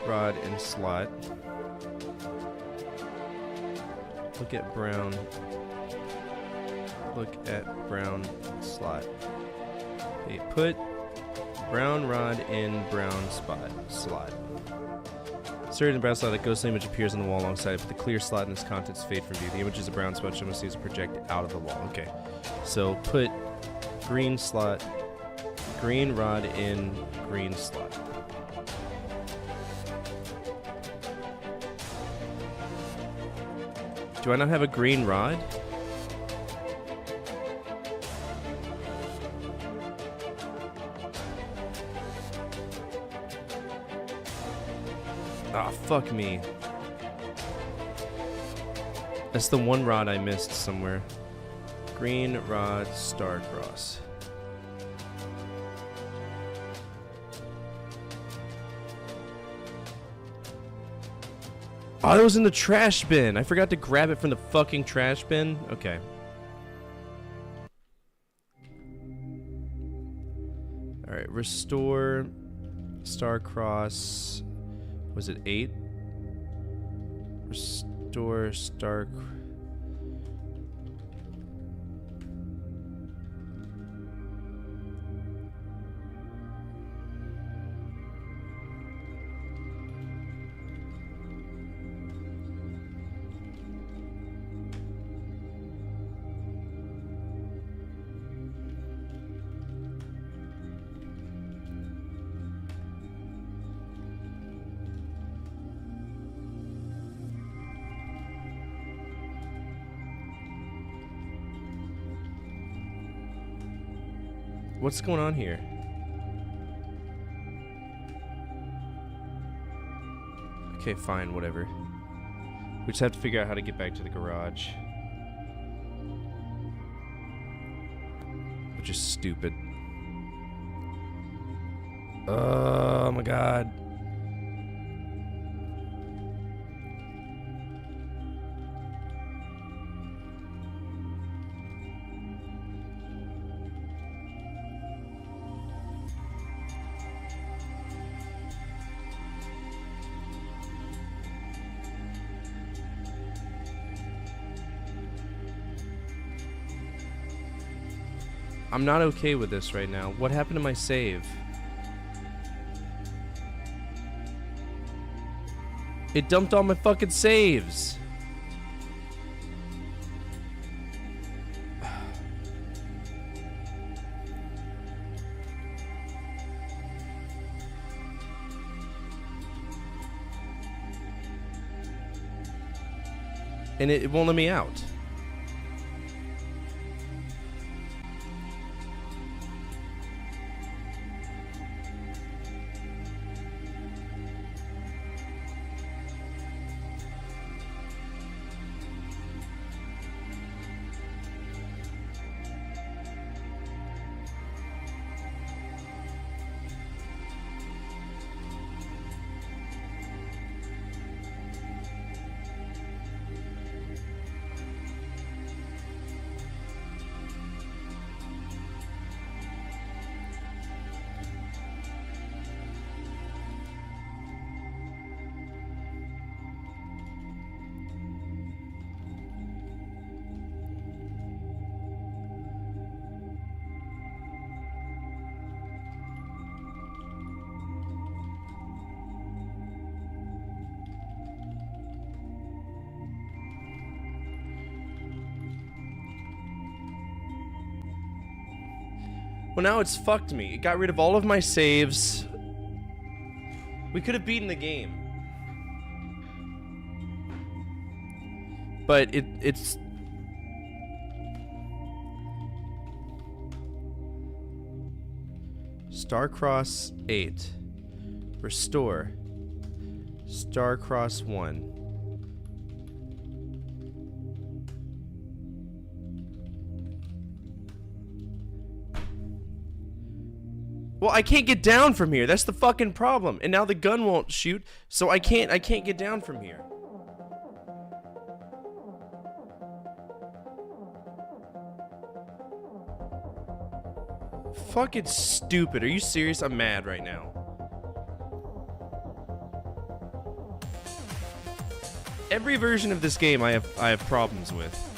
rod in slot. Look at brown. Look at brown slot. Okay, put brown rod in brown slot. Insert in brown slot, a ghostly image appears on the wall alongside it, but the clear slot and its contents fade from view. The image is a brown spot, so must see as project out of the wall. Okay, so put green slot, green rod in green slot. Do I not have a green rod? Ah, fuck me. That's the one rod I missed somewhere. Green rod, Starcross. Oh, that was in the trash bin. I forgot to grab it from the fucking trash bin. Okay. Alright, restore Starcross. Was it 8? Restore Stark. What's going on here? Okay, fine, whatever. We just have to figure out how to get back to the garage. Which is stupid. Oh my god. I'm not okay with this right now. What happened to my save? It dumped all my fucking saves. And it won't let me out. Well, now it's fucked me. It got rid of all of my saves. We could have beaten the game. But it's... Starcross 8. Restore. Starcross 1. Well, I can't get down from here. That's the fucking problem. And now the gun won't shoot, so I can't get down from here. Fucking stupid. Are you serious? I'm mad right now. Every version of this game I have problems with.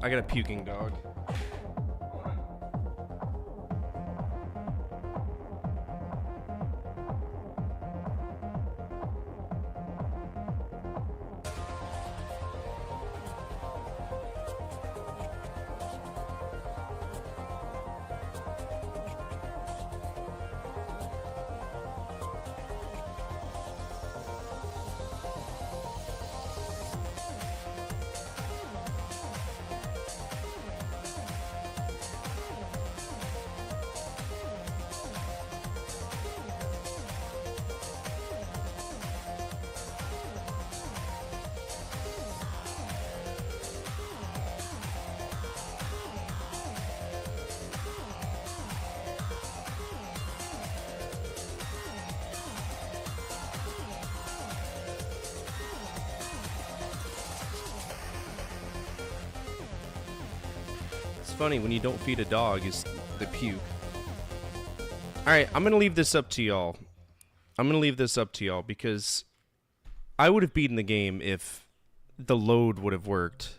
I got a puking dog. funny when you don't feed a dog is the puke. Alright, I'm gonna leave this up to y'all. Because I would have beaten the game if the load would have worked.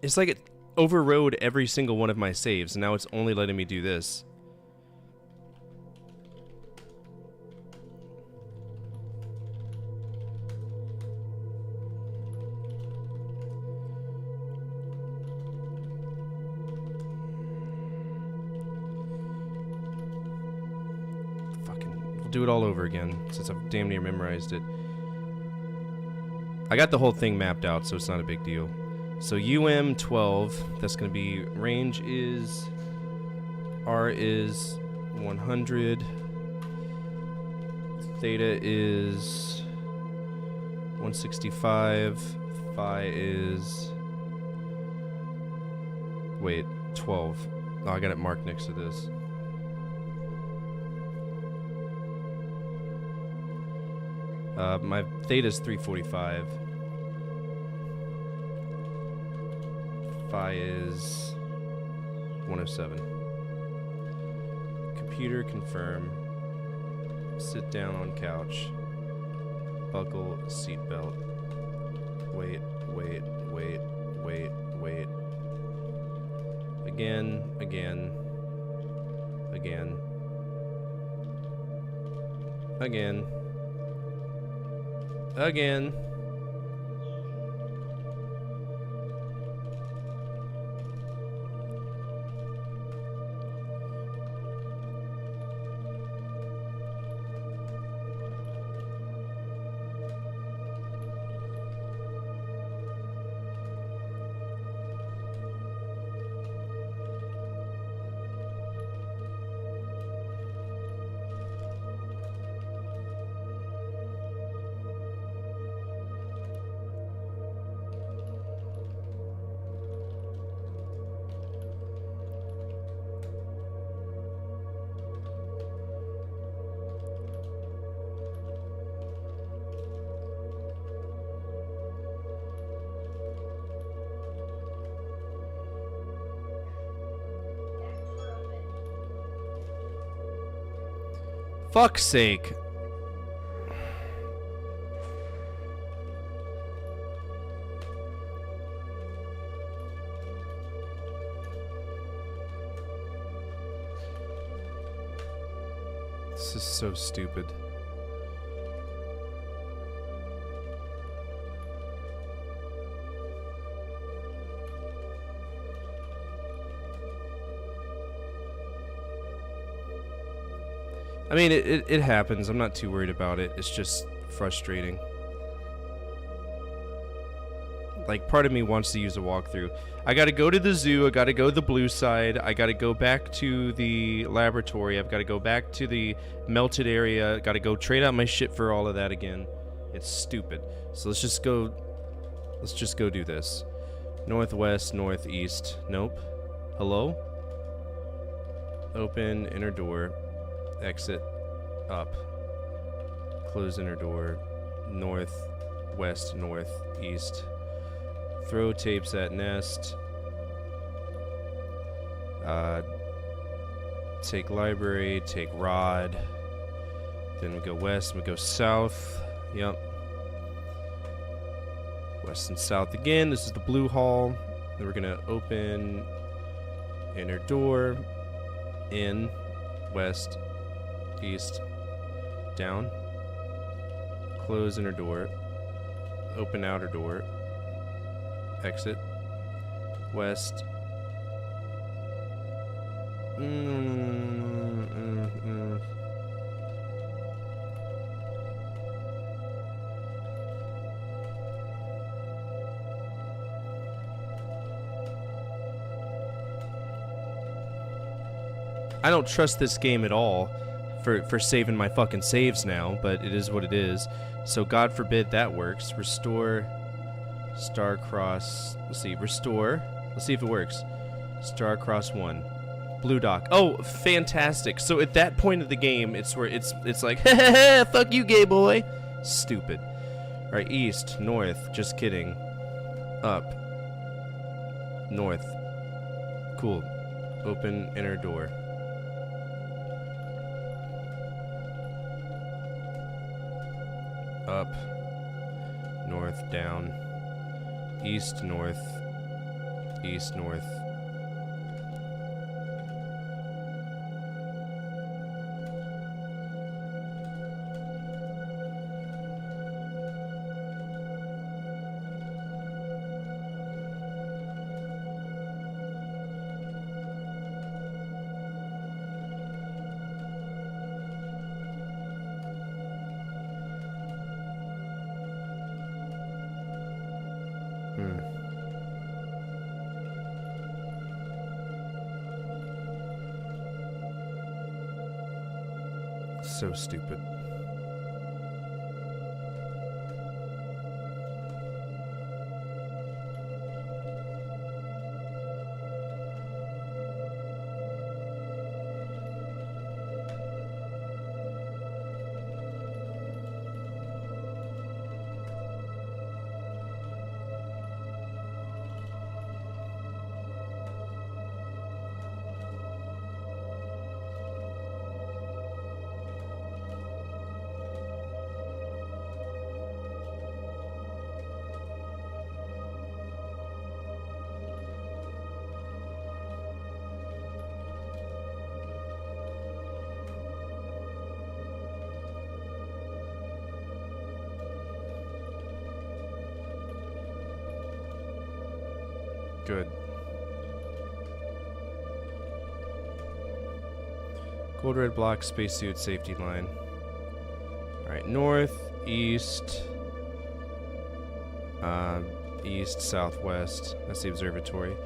It's like it overrode every single one of my saves, and now it's only letting me do this. Do it all over again, since I've damn near memorized it. I got the whole thing mapped out, so it's not a big deal. So UM12, that's going to be, range is, R is 100, theta is 165, phi is, wait, 12. Oh, I got it marked next to this. My theta is 345. Phi is 107. Computer confirm. Sit down on couch. Buckle seatbelt. Wait. Again. Fuck's sake. This is so stupid. I mean, it happens. I'm not too worried about it. It's just frustrating. Like, part of me wants to use a walkthrough. I gotta go to the zoo. I gotta go to the blue side. I gotta go back to the laboratory. I've gotta go back to the melted area. Gotta go trade out my shit for all of that again. It's stupid. So let's just go do this. Northwest, northeast. Nope. Hello? Open inner door. Exit. Up. Close inner door. North, west, north, east. Throw tapes at nest. Take library, take rod. Then we go west, we go south. Yep. West and south again. This is the blue hall. Then we're gonna open inner door. In. West. East. Down. Close inner door. Open outer door. Exit. West. I don't trust this game at all for saving my fucking saves now, but it is what it is. So God forbid that works. Restore Starcross. Let's see. Restore. Let's see if it works. Starcross 1. Blue dock. Oh, fantastic. So at that point of the game, it's where it's like, fuck you, gay boy. Stupid. Alright, east, north, just kidding. Up. North. Cool. Open inner door. Up. North, down. East, north. East, north. So stupid. Good. Gold red block, spacesuit, safety line. Alright, north, east, east, southwest. That's the observatory.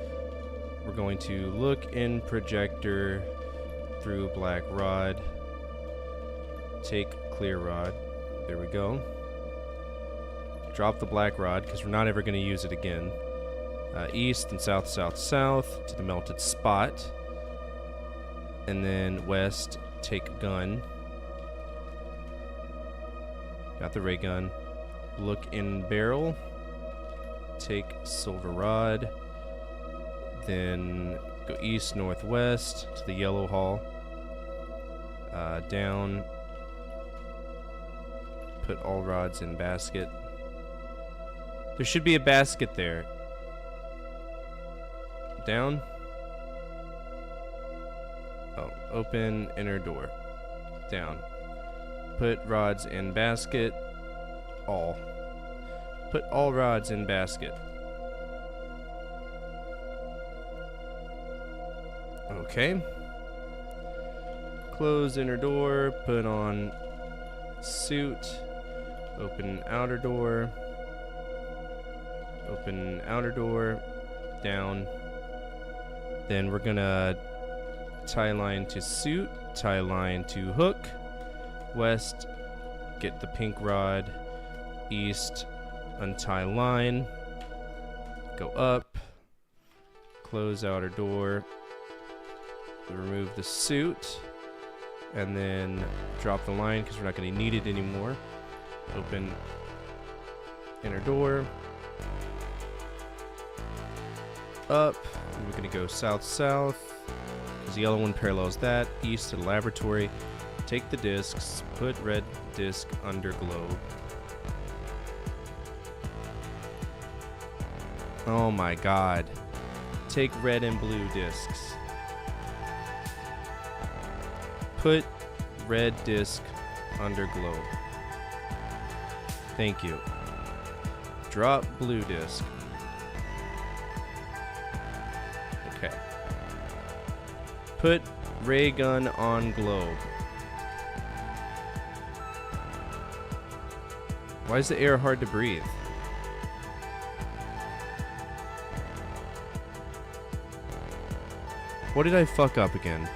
We're going to look in projector through black rod. Take clear rod. There we go. Drop the black rod because we're not ever going to use it again. East and south, south, south to the melted spot. And then west, take gun. Got the ray gun. Look in barrel. Take silver rod. Then go east, northwest to the yellow hall. Down. Put all rods in basket. There should be a basket there. Down. Oh, open inner door. Down. Put rods in basket. All. Put all rods in basket. Okay. Close inner door. Put on suit. Open outer door. Open outer door. Down. Then we're gonna tie line to suit, tie line to hook, west, get the pink rod, east, untie line, go up, close outer door, remove the suit, and then drop the line because we're not going to need it anymore. Open inner door, up, and we're going to go south-south. The yellow one parallels that. East to the laboratory. Take the discs. Put red disc under globe. Oh my god. Take red and blue discs. Put red disc under globe. Thank you. Drop blue disc. Okay. Put ray gun on globe. Why is the air hard to breathe? What did I fuck up again?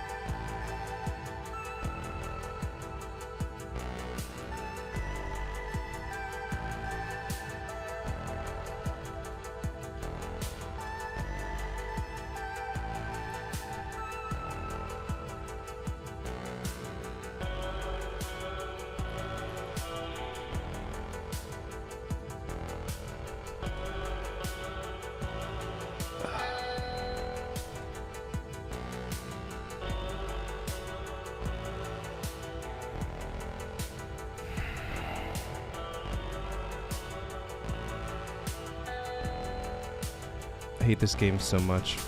hate this game so much.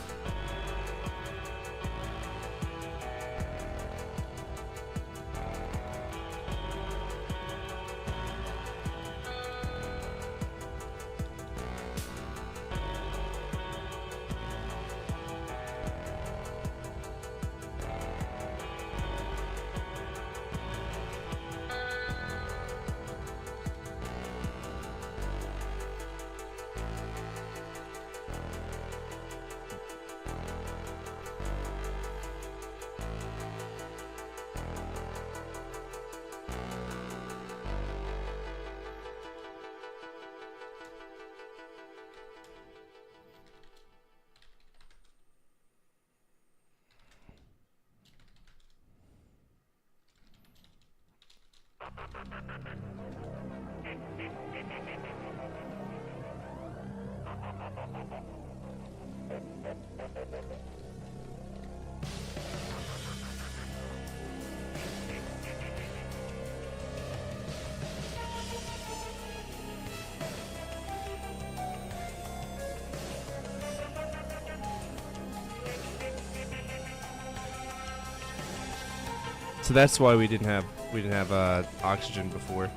So that's why we didn't have oxygen before.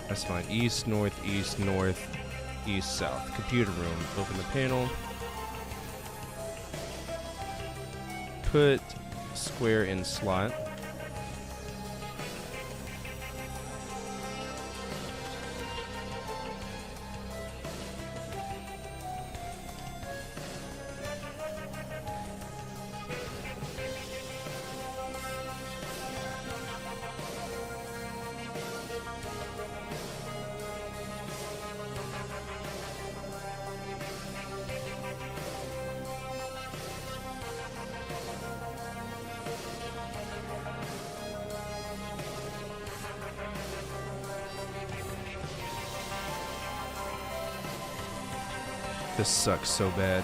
That's fine. East, north, east, south. Computer room. Open the panel. Put square in slot. This sucks so bad.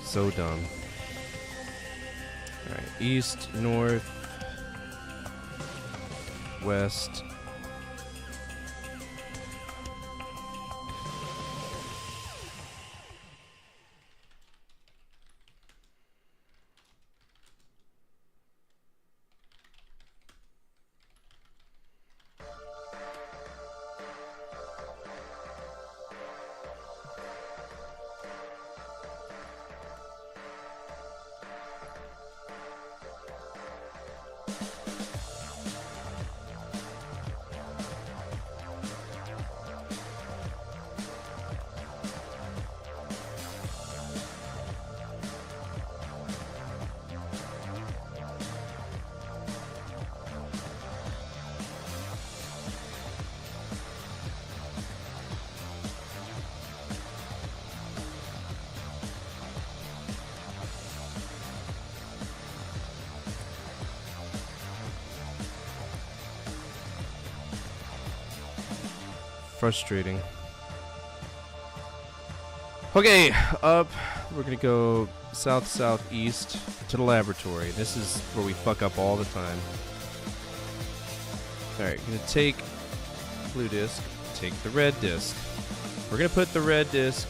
So dumb. Alright, east, north, west. Frustrating. Okay, up. We're gonna go south-southeast to the laboratory. This is where we fuck up all the time. Alright, gonna take blue disc, take the red disc. We're gonna put the red disc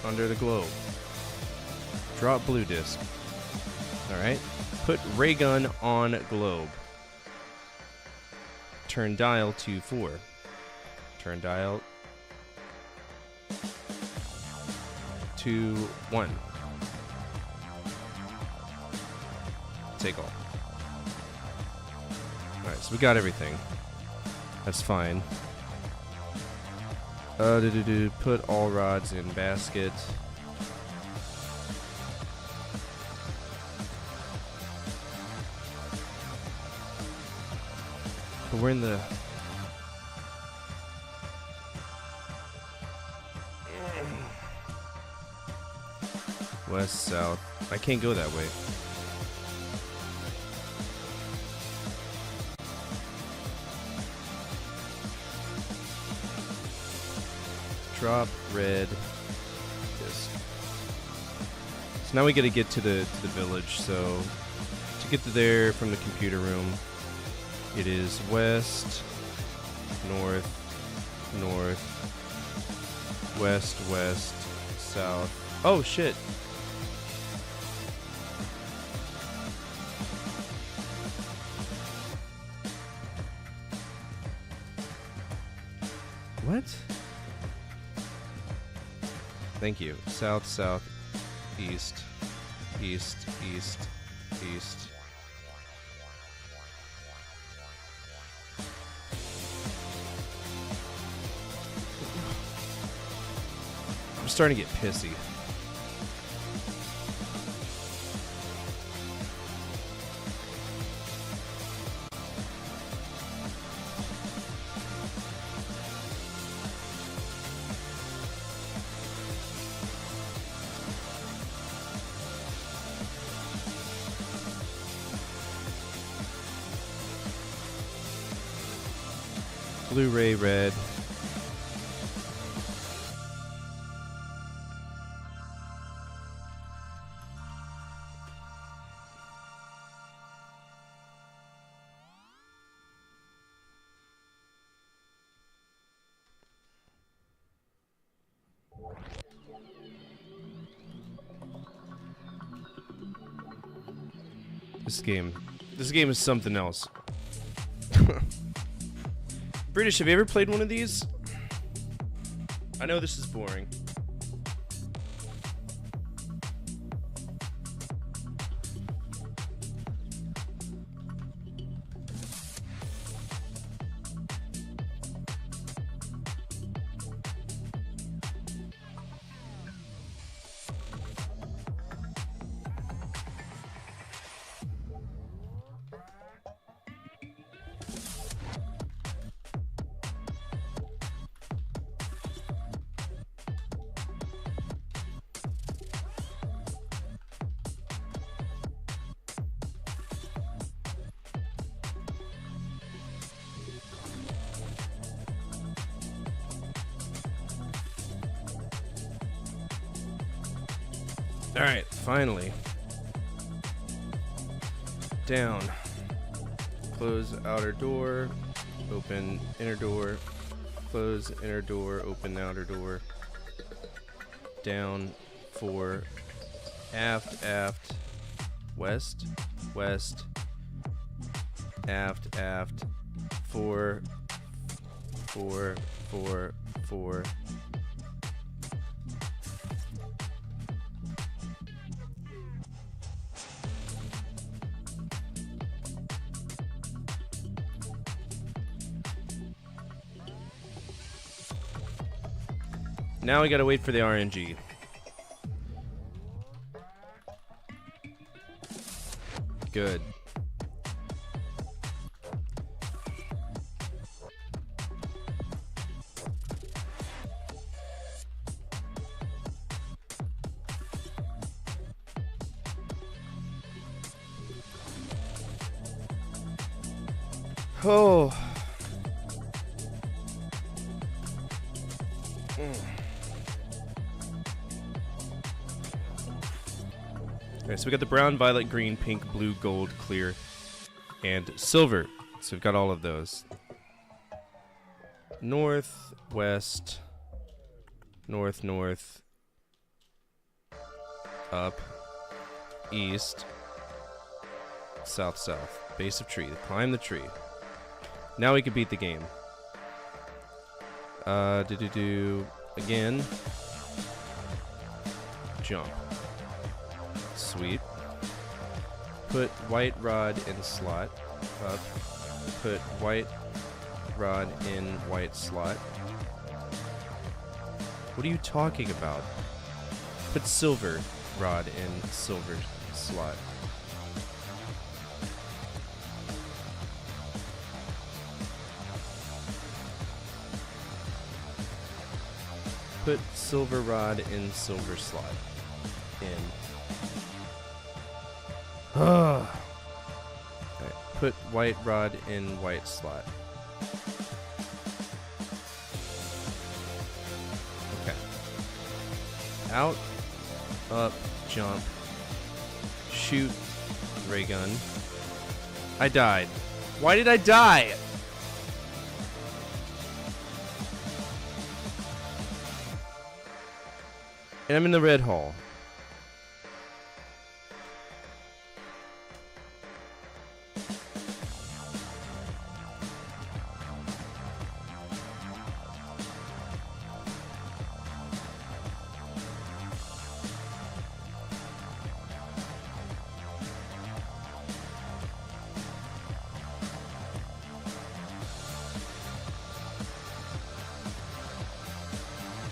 under the globe. Drop blue disc. Alright. Put ray gun on globe. Turn dial to 4. Turn dial to 1. Take all. Alright, so we got everything. That's fine. Put all rods in basket. But we're in the... West, south. I can't go that way. Drop, red, disc. So now we gotta get to the village, so to get to there from the computer room, it is west, north, north, west, west, south. Oh shit! What? Thank you. South, south, east, east, east, east. I'm starting to get pissy. Blu-ray red. This game is something else. British, have you ever played one of these? I know this is boring. Alright, finally. Down. Close outer door. Open inner door. Close inner door. Open outer door. Down. 4. Aft, aft. West. West. Aft, aft. 4. 4. 4. 4. Now we gotta wait for the RNG. Good. Oh. So we got the brown, violet, green, pink, blue, gold, clear, and silver. So we've got all of those. North, west, north, north, up, east, south, south. Base of tree. Climb the tree. Now we can beat the game. Again. Jump. Sweet. Put white rod in slot. Up. Put white rod in white slot. What are you talking about? Put silver rod in silver slot. Put silver rod in silver slot. In. Alright, put white rod in white slot. Okay. Out, up, jump, shoot, ray gun. I died. Why did I die? And I'm in the red hall.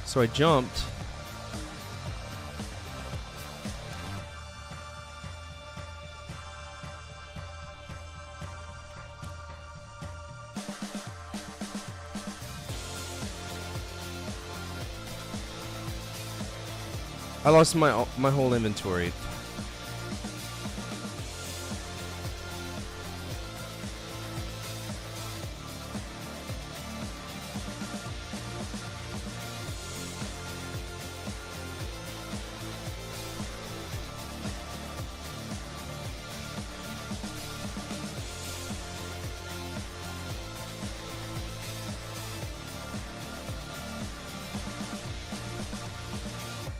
So I jumped. I lost my whole inventory.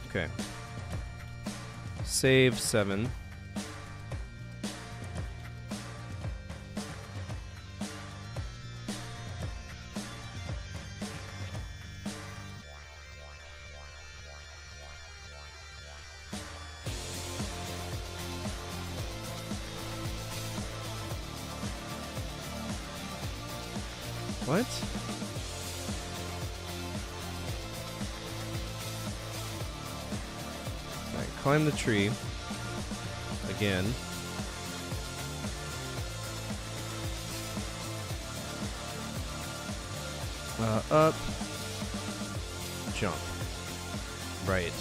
Okay. Save 7. What? Alright, climb the tree. Again. Up. Jump. Right.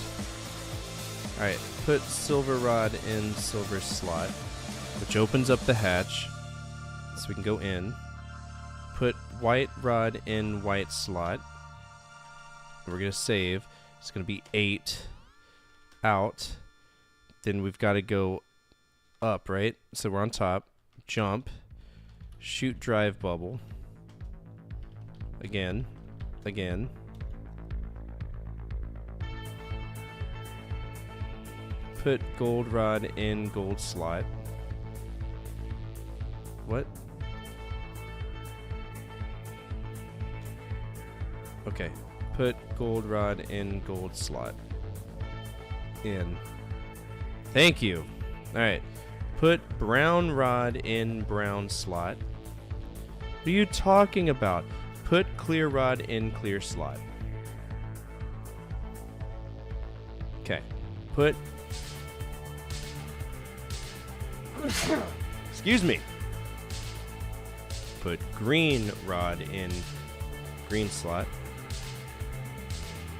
Alright, put silver rod in silver slot, which opens up the hatch, so we can go in. Put white rod in white slot. We're going to save. It's going to be 8 out. Then we've got to go up, right? So we're on top. Jump. Shoot drive bubble. Again. Again. Put gold rod in gold slot. What? Okay. Put gold rod in gold slot. In. Thank you. Alright. Put brown rod in brown slot. What are you talking about? Put clear rod in clear slot. Okay. Put... Excuse me. Put green rod in green slot.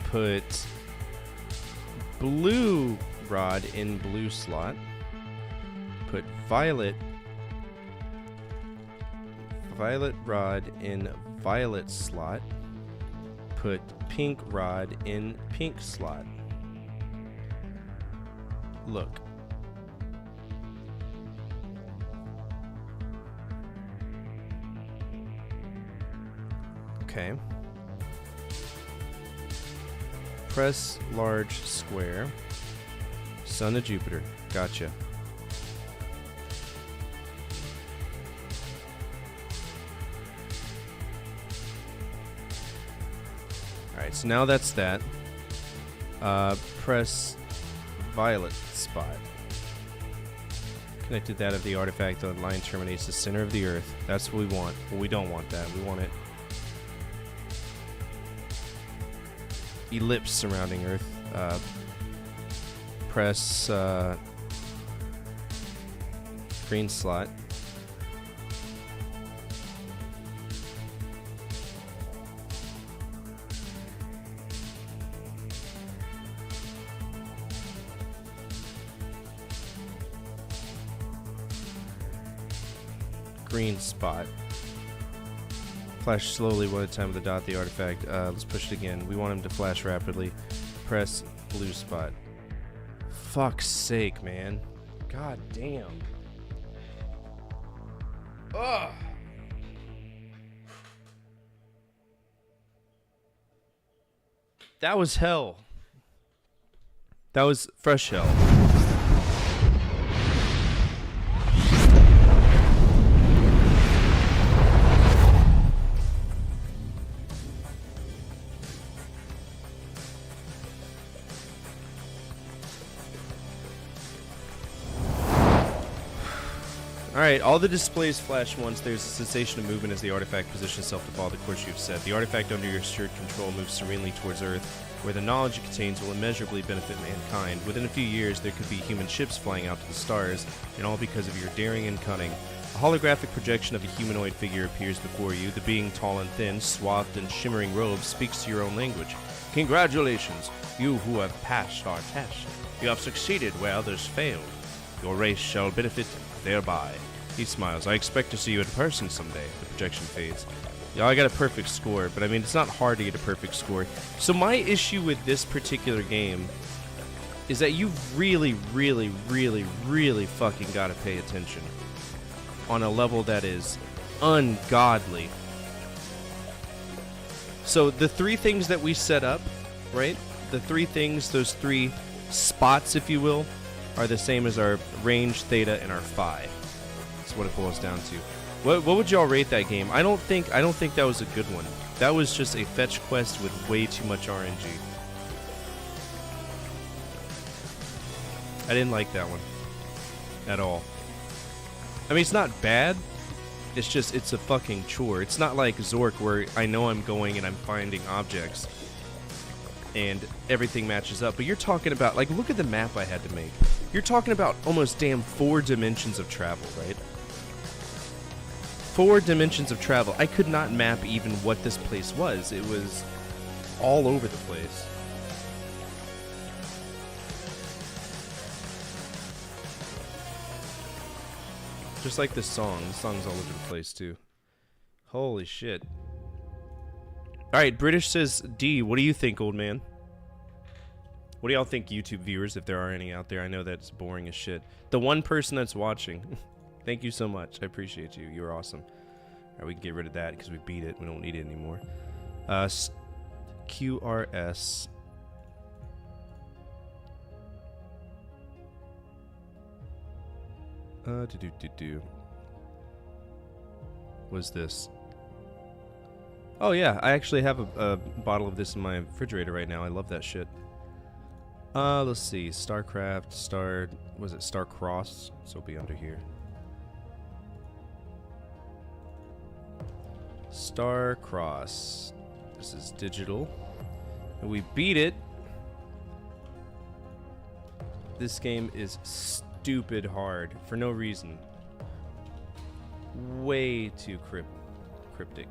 Put blue rod in blue slot. Put violet rod in violet slot. Put pink rod in pink slot. Look. Okay. Press large square. Sun of Jupiter. Gotcha. Alright, so now that's that. Press violet spot. Connected that of the artifact. The line terminates the center of the earth. That's what we want. But we don't want that. We want it ellipse surrounding Earth. Press green slot. Green spot. Flash slowly one at a time with the dot the artifact. Let's push it again. We want him to flash rapidly. Press blue spot. Fuck's sake, man. God damn. Ugh. That was hell. That was fresh hell. Alright, all the displays flash once. There's a sensation of movement as the artifact positions itself to follow the course you've set. The artifact under your assured control moves serenely towards Earth, where the knowledge it contains will immeasurably benefit mankind. Within a few years, there could be human ships flying out to the stars, and all because of your daring and cunning. A holographic projection of a humanoid figure appears before you. The being, tall and thin, swathed in shimmering robes, speaks to your own language. Congratulations, you who have passed our test. You have succeeded where others failed. Your race shall benefit thereby. He smiles. I expect to see you in person someday. The projection fades. Yeah, I got a perfect score, but I mean, it's not hard to get a perfect score. So my issue with this particular game is that you really, really, really, really fucking gotta pay attention on a level that is ungodly. So the three things that we set up, right? The three things, those three spots, if you will, are the same as our range, theta, and our phi. That's what it boils down to. What would y'all rate that game? I don't think that was a good one. That was just a fetch quest with way too much RNG. I didn't like that one at all. I mean, it's not bad. It's just, it's a fucking chore. It's not like Zork where I know I'm going and I'm finding objects and everything matches up. But you're talking about, like, look at the map I had to make. You're talking about almost damn 4 dimensions of travel, right? 4 dimensions of travel. I could not map even what this place was. It was all over the place. Just like this song. The song's all over the place, too. Holy shit. Alright, British says, D, what do you think, old man? What do y'all think, YouTube viewers, if there are any out there? I know that's boring as shit. The one person that's watching. Thank you so much. I appreciate you. You're awesome. Alright, we can get rid of that because we beat it. We don't need it anymore. QRS. What's this? Oh yeah, I actually have a bottle of this in my refrigerator right now. I love that shit. Let's see. Starcraft, was it Starcross? So it'll be under here. Starcross. This is digital. And we beat it. This game is stupid hard for no reason. Way too cryptic.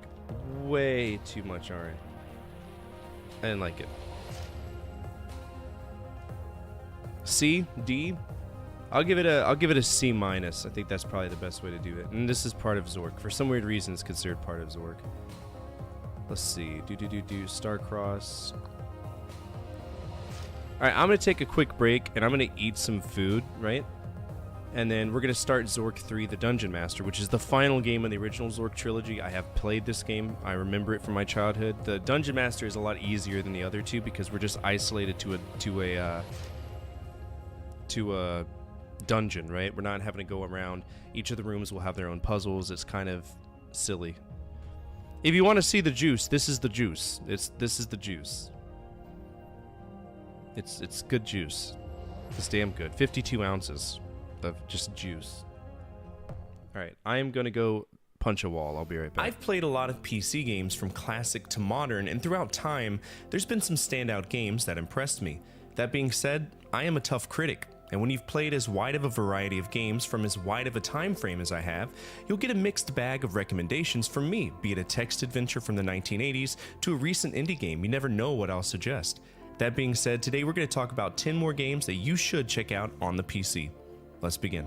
Way too much RN. I didn't like it. C, D. I'll give it a C minus. I think that's probably the best way to do it. And this is part of Zork. For some weird reason, it's considered part of Zork. Let's see. Starcross. Alright, I'm gonna take a quick break and I'm gonna eat some food, right? And then we're gonna start Zork 3, the Dungeon Master, which is the final game in the original Zork trilogy. I have played this game. I remember it from my childhood. The Dungeon Master is a lot easier than the other two because we're just isolated to a dungeon, right? We're not having to go around. Each of the rooms will have their own puzzles. It's kind of silly. If you want to see the juice, this is the juice. This is the juice. It's good juice. It's damn good. 52 ounces of just juice. All right, I am gonna go punch a wall. I'll be right back. I've played a lot of PC games from classic to modern, and throughout time, there's been some standout games that impressed me. That being said, I am a tough critic, and when you've played as wide of a variety of games from as wide of a time frame as I have, you'll get a mixed bag of recommendations from me, be it a text adventure from the 1980s to a recent indie game. You never know what I'll suggest. That being said, today we're going to talk about 10 more games that you should check out on the PC. Let's begin.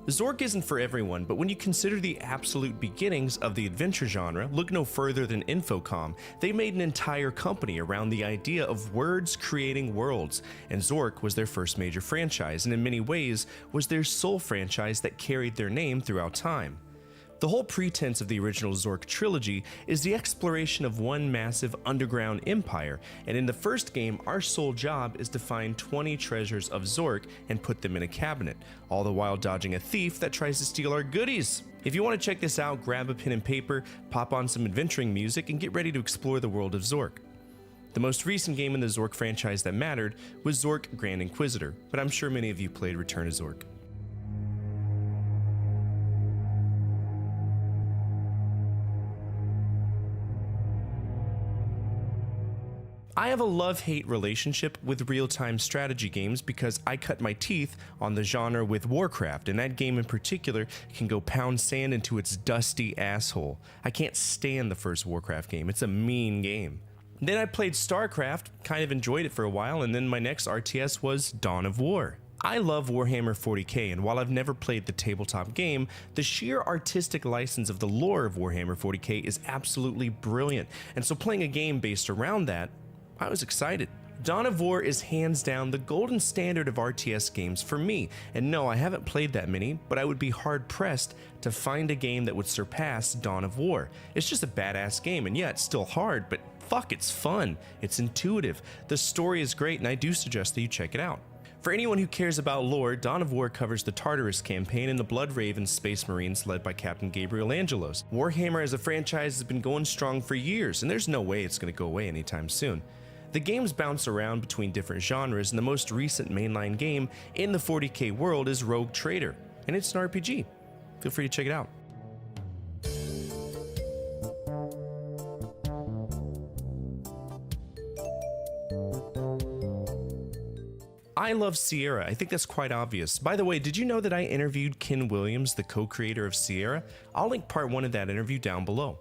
Zork isn't for everyone, but when you consider the absolute beginnings of the adventure genre, look no further than Infocom. They made an entire company around the idea of words creating worlds, and Zork was their first major franchise, and in many ways was their sole franchise that carried their name throughout time. The whole pretense of the original Zork trilogy is the exploration of one massive underground empire, and in the first game, our sole job is to find 20 treasures of Zork and put them in a cabinet, all the while dodging a thief that tries to steal our goodies. If you want to check this out, grab a pen and paper, pop on some adventuring music, and get ready to explore the world of Zork. The most recent game in the Zork franchise that mattered was Zork Grand Inquisitor, but I'm sure many of you played Return to Zork. I have a love-hate relationship with real-time strategy games because I cut my teeth on the genre with Warcraft, and that game in particular can go pound sand into its dusty asshole. I can't stand the first Warcraft game. It's a mean game. Then I played Starcraft, kind of enjoyed it for a while, and then my next RTS was Dawn of War. I love Warhammer 40k, and while I've never played the tabletop game, the sheer artistic license of the lore of Warhammer 40k is absolutely brilliant, and so playing a game based around that, I was excited. Dawn of War is hands down the golden standard of RTS games for me, and no, I haven't played that many, but I would be hard-pressed to find a game that would surpass Dawn of War. It's just a badass game, and yeah, it's still hard, but fuck, it's fun. It's intuitive. The story is great, and I do suggest that you check it out. For anyone who cares about lore, Dawn of War covers the Tartarus campaign and the Bloodraven Space Marines led by Captain Gabriel Angelos. Warhammer as a franchise has been going strong for years, and there's no way it's going to go away anytime soon. The games bounce around between different genres, and the most recent mainline game in the 40k world is Rogue Trader, and it's an RPG. Feel free to check it out. I love Sierra. I think that's quite obvious. By the way, did you know that I interviewed Ken Williams, the co-creator of Sierra? I'll link part 1 of that interview down below.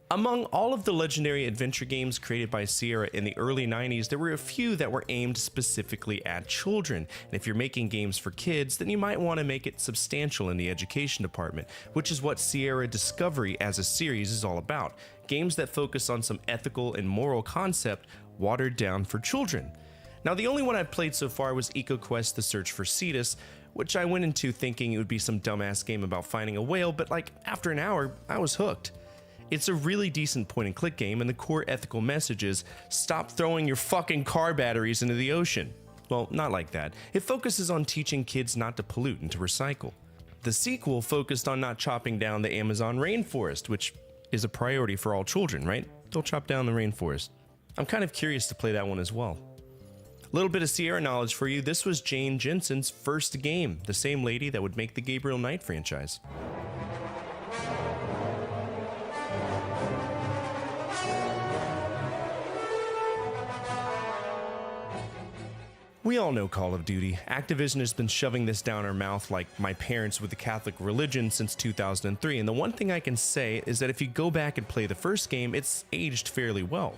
Among all of the legendary adventure games created by Sierra in the early 90s, there were a few that were aimed specifically at children. And if you're making games for kids, then you might want to make it substantial in the education department, which is what Sierra Discovery as a series is all about. Games that focus on some ethical and moral concept watered down for children. Now, the only one I've played so far was EcoQuest: The Search for Cetus, which I went into thinking it would be some dumbass game about finding a whale, but like after an hour, I was hooked. It's a really decent point-and-click game, and the core ethical message is, stop throwing your fucking car batteries into the ocean. Well, not like that. It focuses on teaching kids not to pollute and to recycle. The sequel focused on not chopping down the Amazon rainforest, which is a priority for all children, right? Don't chop down the rainforest. I'm kind of curious to play that one as well. A little bit of Sierra knowledge for you. This was Jane Jensen's first game, the same lady that would make the Gabriel Knight franchise. We all know Call of Duty. Activision has been shoving this down our mouth like my parents with the Catholic religion since 2003, and the one thing I can say is that if you go back and play the first game, it's aged fairly well.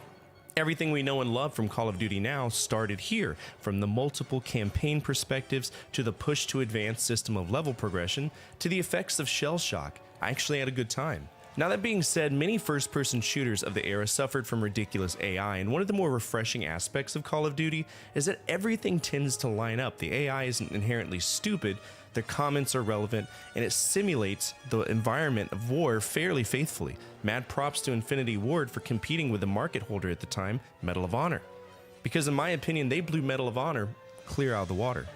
Everything we know and love from Call of Duty now started here, from the multiple campaign perspectives to the push to advance system of level progression to the effects of shell shock. I actually had a good time. Now, that being said, many first-person shooters of the era suffered from ridiculous AI, and one of the more refreshing aspects of Call of Duty is that everything tends to line up. The AI isn't inherently stupid, their comments are relevant, and it simulates the environment of war fairly faithfully. Mad props to Infinity Ward for competing with the market holder at the time, Medal of Honor. Because in my opinion, they blew Medal of Honor clear out of the water.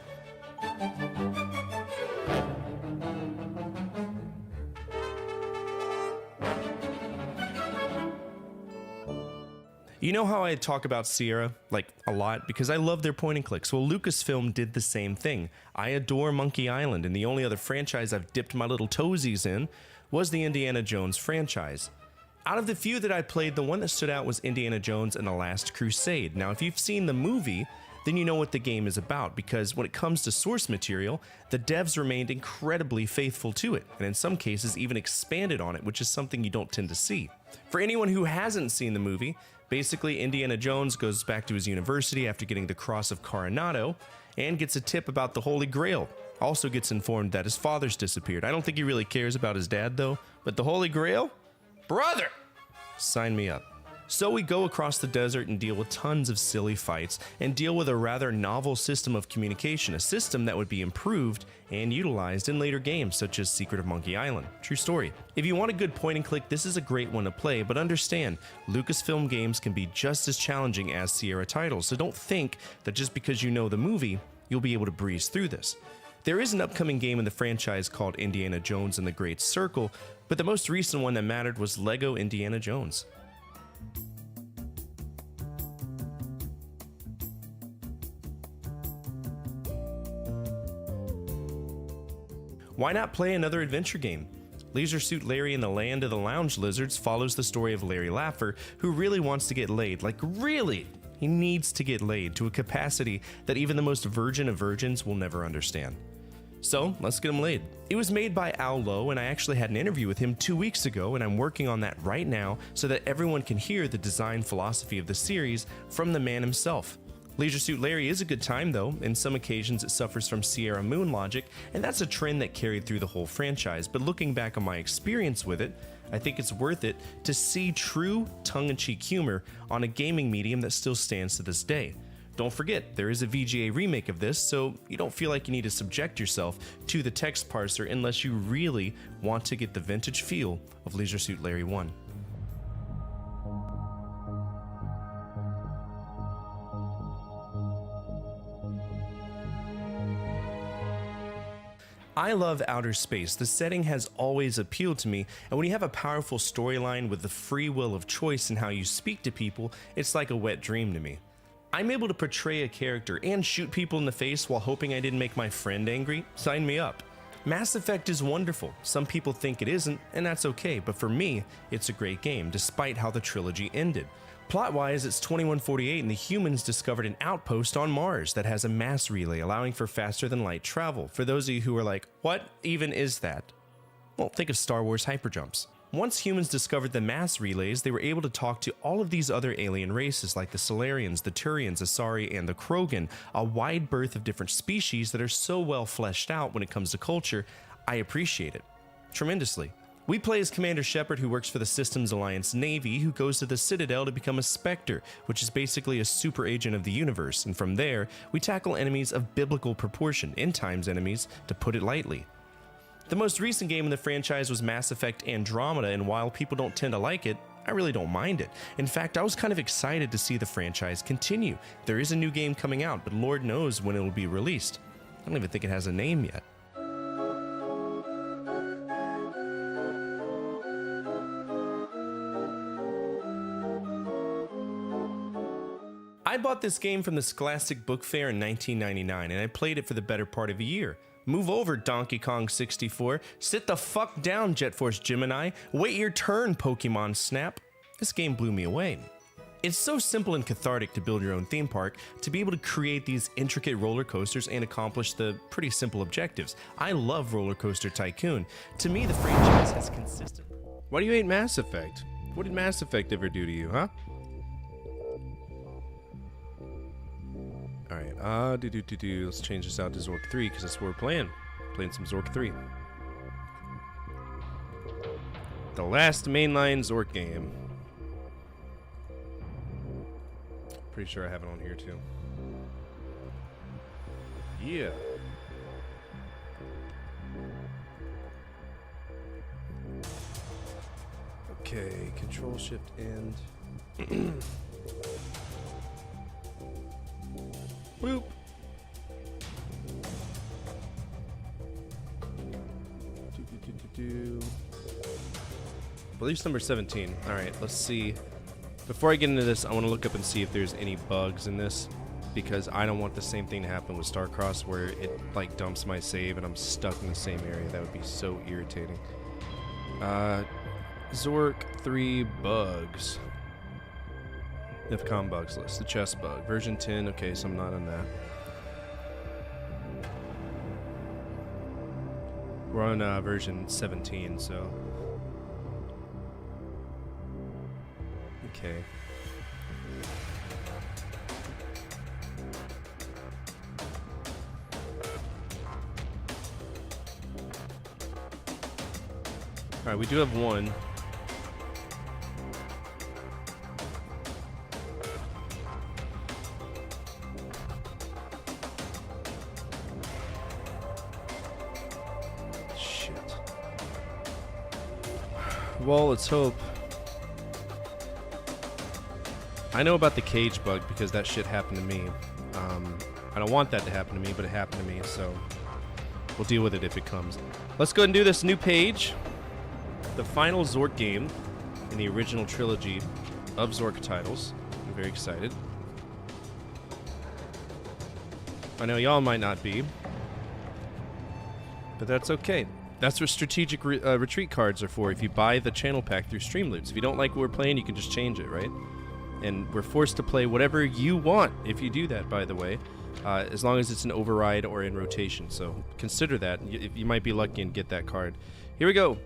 You know how I talk about Sierra, like, a lot? Because I love their point and clicks. Well, Lucasfilm did the same thing. I adore Monkey Island, and the only other franchise I've dipped my little toesies in was the Indiana Jones franchise. Out of the few that I played, the one that stood out was Indiana Jones and the Last Crusade. Now, if you've seen the movie, then you know what the game is about, because when it comes to source material, the devs remained incredibly faithful to it, and in some cases even expanded on it, which is something you don't tend to see. For anyone who hasn't seen the movie, basically Indiana Jones goes back to his university after getting the Cross of Coronado, and gets a tip about the Holy Grail. Also gets informed that his father's disappeared. I don't think he really cares about his dad though, but the Holy Grail? Brother! Sign me up. So we go across the desert and deal with tons of silly fights and deal with a rather novel system of communication, a system that would be improved and utilized in later games such as Secret of Monkey Island. True story. If you want a good point and click, this is a great one to play, but understand, Lucasfilm games can be just as challenging as Sierra titles, so don't think that just because you know the movie, you'll be able to breeze through this. There is an upcoming game in the franchise called Indiana Jones and the Great Circle, but the most recent one that mattered was LEGO Indiana Jones. Why not play another adventure game? Leisure Suit Larry in the Land of the Lounge Lizards follows the story of Larry Laffer, who really wants to get laid. Like, really! He needs to get laid to a capacity that even the most virgin of virgins will never understand. So, let's get him laid. It was made by Al Lowe, and I actually had an interview with him 2 weeks ago, and I'm working on that right now so that everyone can hear the design philosophy of the series from the man himself. Leisure Suit Larry is a good time though. In some occasions it suffers from Sierra Moon logic, and that's a trend that carried through the whole franchise, but looking back on my experience with it, I think it's worth it to see true tongue-in-cheek humor on a gaming medium that still stands to this day. Don't forget, there is a VGA remake of this, so you don't feel like you need to subject yourself to the text parser unless you really want to get the vintage feel of Leisure Suit Larry 1. I love outer space. The setting has always appealed to me, and when you have a powerful storyline with the free will of choice in how you speak to people, it's like a wet dream to me. I'm able to portray a character and shoot people in the face while hoping I didn't make my friend angry. Sign me up. Mass Effect is wonderful. Some people think it isn't, and that's okay, but for me, it's a great game, despite how the trilogy ended. Plot-wise, it's 2148 and the humans discovered an outpost on Mars that has a mass relay allowing for faster-than-light travel. For those of you who are like, what even is that? Well, think of Star Wars hyperjumps. Once humans discovered the mass relays, they were able to talk to all of these other alien races like the Solarians, the Turians, Asari, and the Krogan, a wide berth of different species that are so well fleshed out when it comes to culture. I appreciate it tremendously. We play as Commander Shepard, who works for the Systems Alliance Navy, who goes to the Citadel to become a Spectre, which is basically a super agent of the universe, and from there, we tackle enemies of biblical proportion, end times enemies, to put it lightly. The most recent game in the franchise was Mass Effect Andromeda, and while people don't tend to like it, I really don't mind it. In fact, I was kind of excited to see the franchise continue. There is a new game coming out, but Lord knows when it will be released. I don't even think it has a name yet. I bought this game from the Scholastic Book Fair in 1999, and I played it for the better part of a year. Move over, Donkey Kong 64. Sit the fuck down, Jet Force Gemini. Wait your turn, Pokemon Snap. This game blew me away. It's so simple and cathartic to build your own theme park, to be able to create these intricate roller coasters and accomplish the pretty simple objectives. I love Roller Coaster Tycoon. To me, the franchise has consistent. Why do you hate Mass Effect? What did Mass Effect ever do to you, huh? Alright, let's change this out to Zork 3, because that's what we're playing. Playing some Zork 3. The last mainline Zork game. Pretty sure I have it on here, too. Yeah. Okay, Control Shift End. Boop. I believe it's number 17. Alright, let's see Before I get into this, I want to look up and see if there's any bugs in this, because I don't want the same thing to happen with Starcross where it like dumps my save and I'm stuck in the same area. That would be so irritating. Zork 3 bugs. Infocom bugs list. The chest bug. Version 10. Okay, so I'm not on that. We're on version 17, so... Okay. Alright, we do have one. Shit. Well, let's hope. I know about the cage bug because that shit happened to me. I don't want that to happen to me, but it happened to me, so we'll deal with it if it comes. Let's go ahead and do this new page. The final Zork game in the original trilogy of Zork titles. I'm very excited. I know y'all might not be, but that's okay. That's what strategic retreat cards are for. If you buy the channel pack through Streamloots, if you don't like what we're playing, you can just change it, right? And we're forced to play whatever you want if you do that, by the way, as long as it's an override or in rotation. So consider that. You might be lucky and get that card. Here we go.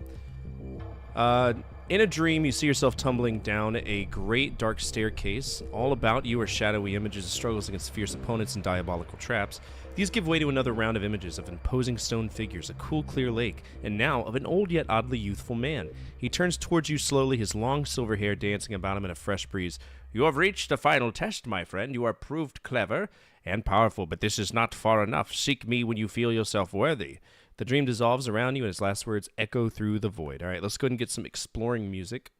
In a dream, you see yourself tumbling down a great dark staircase. All about you are shadowy images of struggles against fierce opponents and diabolical traps. These give way to another round of images of imposing stone figures, a cool, clear lake, and now of an old yet oddly youthful man. He turns towards you slowly, his long silver hair dancing about him in a fresh breeze. You have reached the final test, my friend. You are proved clever and powerful, but this is not far enough. Seek me when you feel yourself worthy. The dream dissolves around you, and his last words echo through the void. All right, let's go ahead and get some exploring music.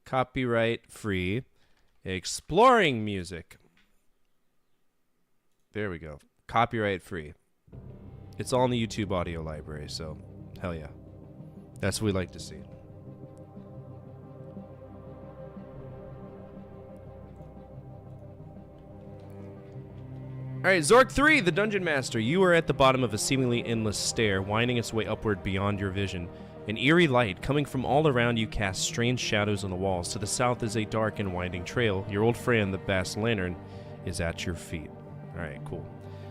Copyright free. Exploring music. There we go. Copyright free. It's all in the YouTube audio library, so hell yeah. That's what we like to see. Alright, Zork 3, the Dungeon Master. You are at the bottom of a seemingly endless stair, winding its way upward beyond your vision. An eerie light coming from all around you casts strange shadows on the walls. To the south is a dark and winding trail. Your old friend, the Bass Lantern, is at your feet. Alright, cool.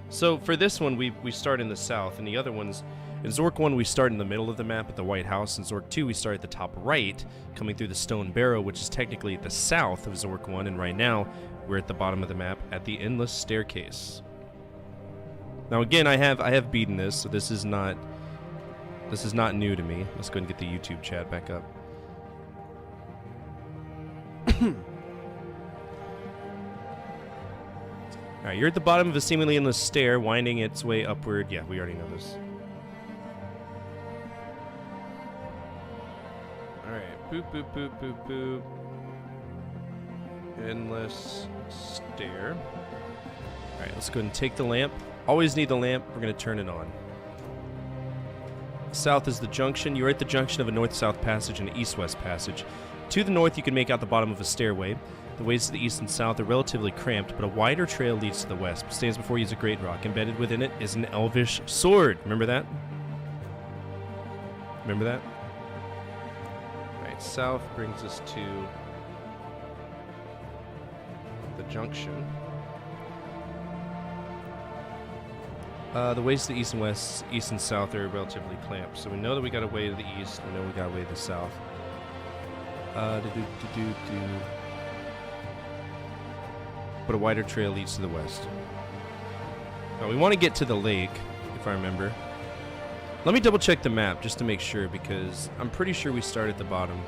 So for this one, we start in the south, and the other ones, in Zork 1, we start in the middle of the map at the White House. In Zork 2, we start at the top right, coming through the Stone Barrow, which is technically at the south of Zork 1, and right now, we're at the bottom of the map at the Endless Staircase. Now again, I have beaten this, so this is not new to me. Let's go ahead and get the YouTube chat back up. Alright, you're at the bottom of a seemingly endless stair, winding its way upward. Yeah, we already know this. Alright, boop, boop, boop, boop, boop. Endless stair. Alright, let's go ahead and take the lamp. Always need the lamp. We're going to turn it on. South is the junction. You're at the junction of a north-south passage and an east-west passage. To the north, you can make out the bottom of a stairway. The ways to the east and south are relatively cramped, but a wider trail leads to the west. What stands before you is a great rock. Embedded within it is an elvish sword. Remember that? Remember that? Alright, south brings us to the junction. The ways to the east and west, east and south are relatively clamped. So we know that we got a way to the east, we know we got a way to the south. But a wider trail leads to the west. Now we want to get to the lake, if I remember. Let me double check the map just to make sure, because I'm pretty sure we start at the bottom.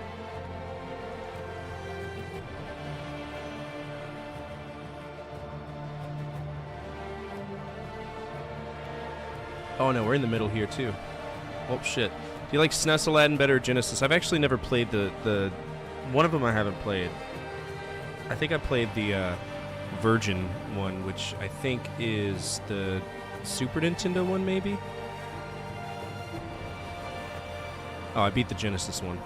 Oh no, we're in the middle here too. Oh shit. Do you like SNES Aladdin better or Genesis? I've actually never played the one of them I haven't played. I think I played the Virgin one, which I think is the Super Nintendo one, maybe? Oh, I beat the Genesis one.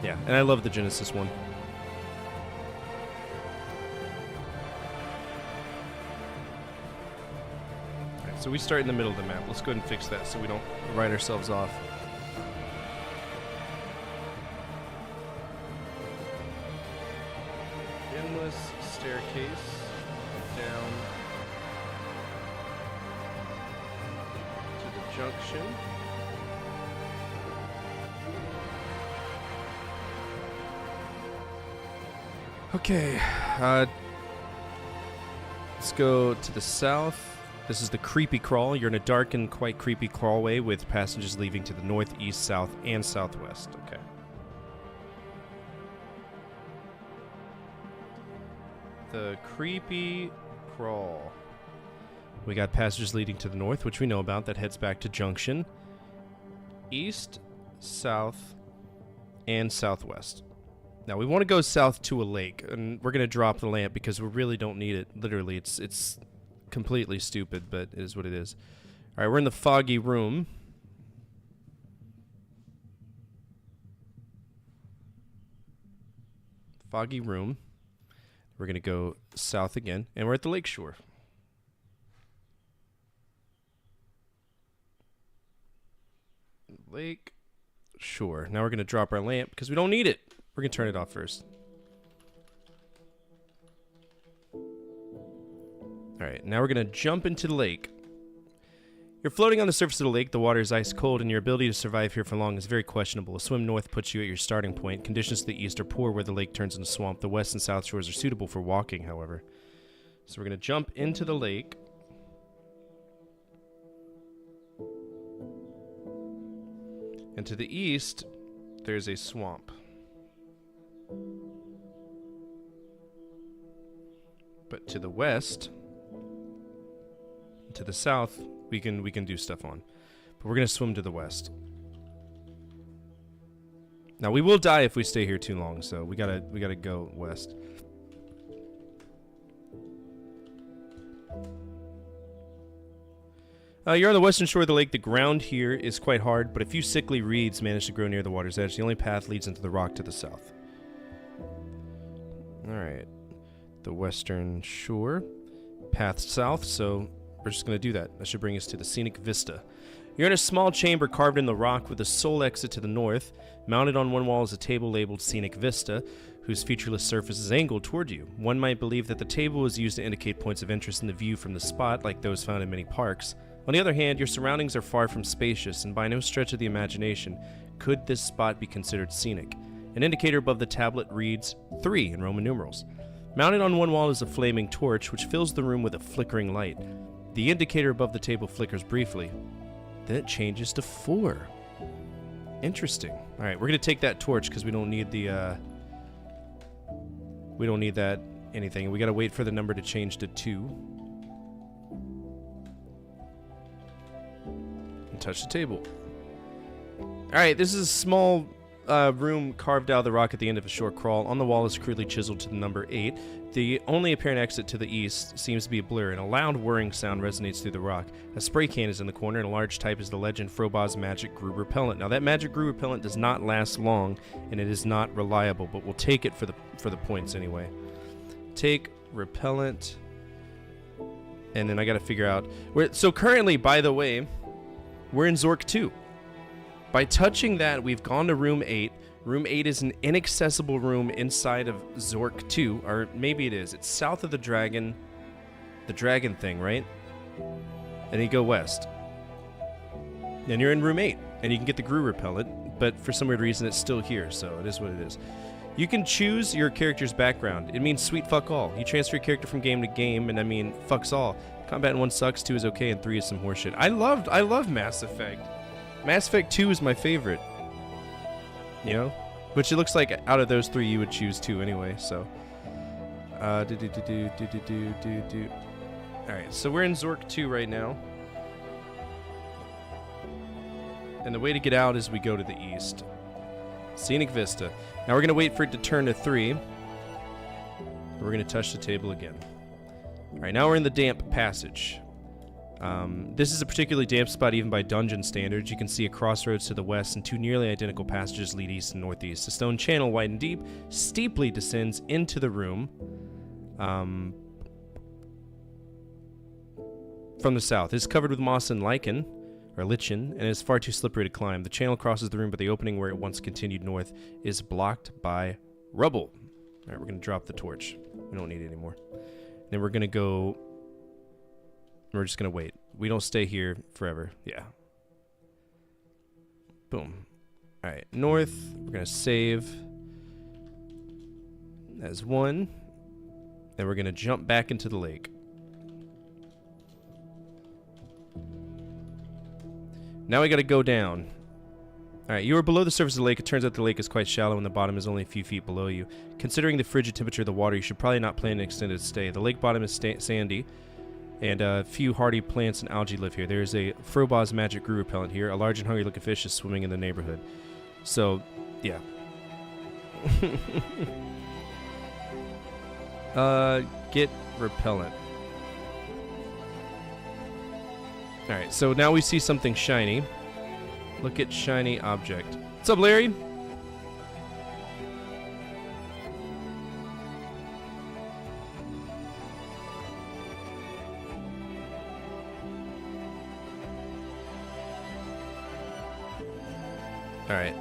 Yeah, and I love the Genesis one. So we start in the middle of the map. Let's go ahead and fix that so we don't write ourselves off. Endless staircase down to the junction. Okay, let's go to the south. This is the creepy crawl. You're in a dark and quite creepy crawlway with passages leading to the north, east, south, and southwest. Okay. The creepy crawl. We got passages leading to the north, which we know about. That heads back to junction. East, south, and southwest. Now, we want to go south to a lake, and we're going to drop the lamp because we really don't need it. Literally, it's completely stupid, but it is what it is. All right, we're in the foggy room. Foggy room. We're going to go south again, and we're at the lake shore. Lake shore. Now we're going to drop our lamp because we don't need it. We're going to turn it off first. Alright, now we're going to jump into the lake. You're floating on the surface of the lake. The water is ice cold, and your ability to survive here for long is very questionable. A swim north puts you at your starting point. Conditions to the east are poor where the lake turns into swamp. The west and south shores are suitable for walking, however. So we're going to jump into the lake. And to the east, there's a swamp. But to the west, to the south, we can do stuff on. But we're gonna swim to the west. Now we will die if we stay here too long, so we gotta go west. You're on the western shore of the lake. The ground here is quite hard, but a few sickly reeds manage to grow near the water's edge. The only path leads into the rock to the south. Alright. The western shore. Path south, so we're just going to do that. That should bring us to the scenic vista. You're in a small chamber carved in the rock with a sole exit to the north. Mounted on one wall is a table labeled Scenic Vista, whose featureless surface is angled toward you. One might believe that the table was used to indicate points of interest in the view from the spot, like those found in many parks. On the other hand, your surroundings are far from spacious, and by no stretch of the imagination could this spot be considered scenic. An indicator above the tablet reads 3 in Roman numerals. Mounted on one wall is a flaming torch, which fills the room with a flickering light. The indicator above the table flickers briefly. Then it changes to 4. Interesting. Alright, we're going to take that torch because we don't need the, we don't need that anything. We got to wait for the number to change to 2. And touch the table. Alright, this is a small room carved out of the rock at the end of a short crawl. On the wall is crudely chiseled to the number 8. The only apparent exit to the east seems to be a blur, and a loud whirring sound resonates through the rock. A spray can is in the corner, and a large type is the legend Froboz's Magic Grue Repellent. Now, that Magic Grue Repellent does not last long, and it is not reliable, but we'll take it for the points anyway. Take Repellent, and then I gotta figure out where. So currently, by the way, we're in Zork 2. By touching that, we've gone to room 8. Room 8 is an inaccessible room inside of Zork 2, or maybe it is. It's south of the dragon thing, right? And you go west. And you're in room 8, and you can get the Grue Repellent, but for some weird reason it's still here, so it is what it is. You can choose your character's background. It means sweet fuck all. You transfer your character from game to game, and I mean, fucks all. Combat in 1 sucks, 2 is okay, and 3 is some horseshit. I love Mass Effect. Mass Effect 2 is my favorite. You know? Which it looks like out of those 3 you would choose 2 anyway, so. Alright, so we're in Zork 2 right now. And the way to get out is we go to the east. Scenic Vista. Now we're going to wait for it to turn to 3. We're going to touch the table again. Alright, now we're in the damp passage. This is a particularly damp spot even by dungeon standards. You can see a crossroads to the west and 2 nearly identical passages lead east and northeast. A stone channel, wide and deep, steeply descends from the south. It's covered with moss and lichen, or lichen, and is far too slippery to climb. The channel crosses the room, but the opening where it once continued north is blocked by rubble. All right, we're going to drop the torch. We don't need it anymore. Then we're going to go... We're just going to wait. We don't stay here forever. Yeah. Boom. All right, north. We're going to save as 1. Then we're going to jump back into the lake. Now we got to go down. Alright, you are below the surface of the lake. It turns out the lake is quite shallow and the bottom is only a few feet below you. Considering the frigid temperature of the water, you should probably not plan an extended stay. The lake bottom is sandy, and a few hardy plants and algae live here. There is a Froboz's magic grew repellent here. A large and hungry looking fish is swimming in the neighborhood. So, yeah. Get repellent. Alright, so now we see something shiny. Look at shiny object. What's up, Larry? Alright.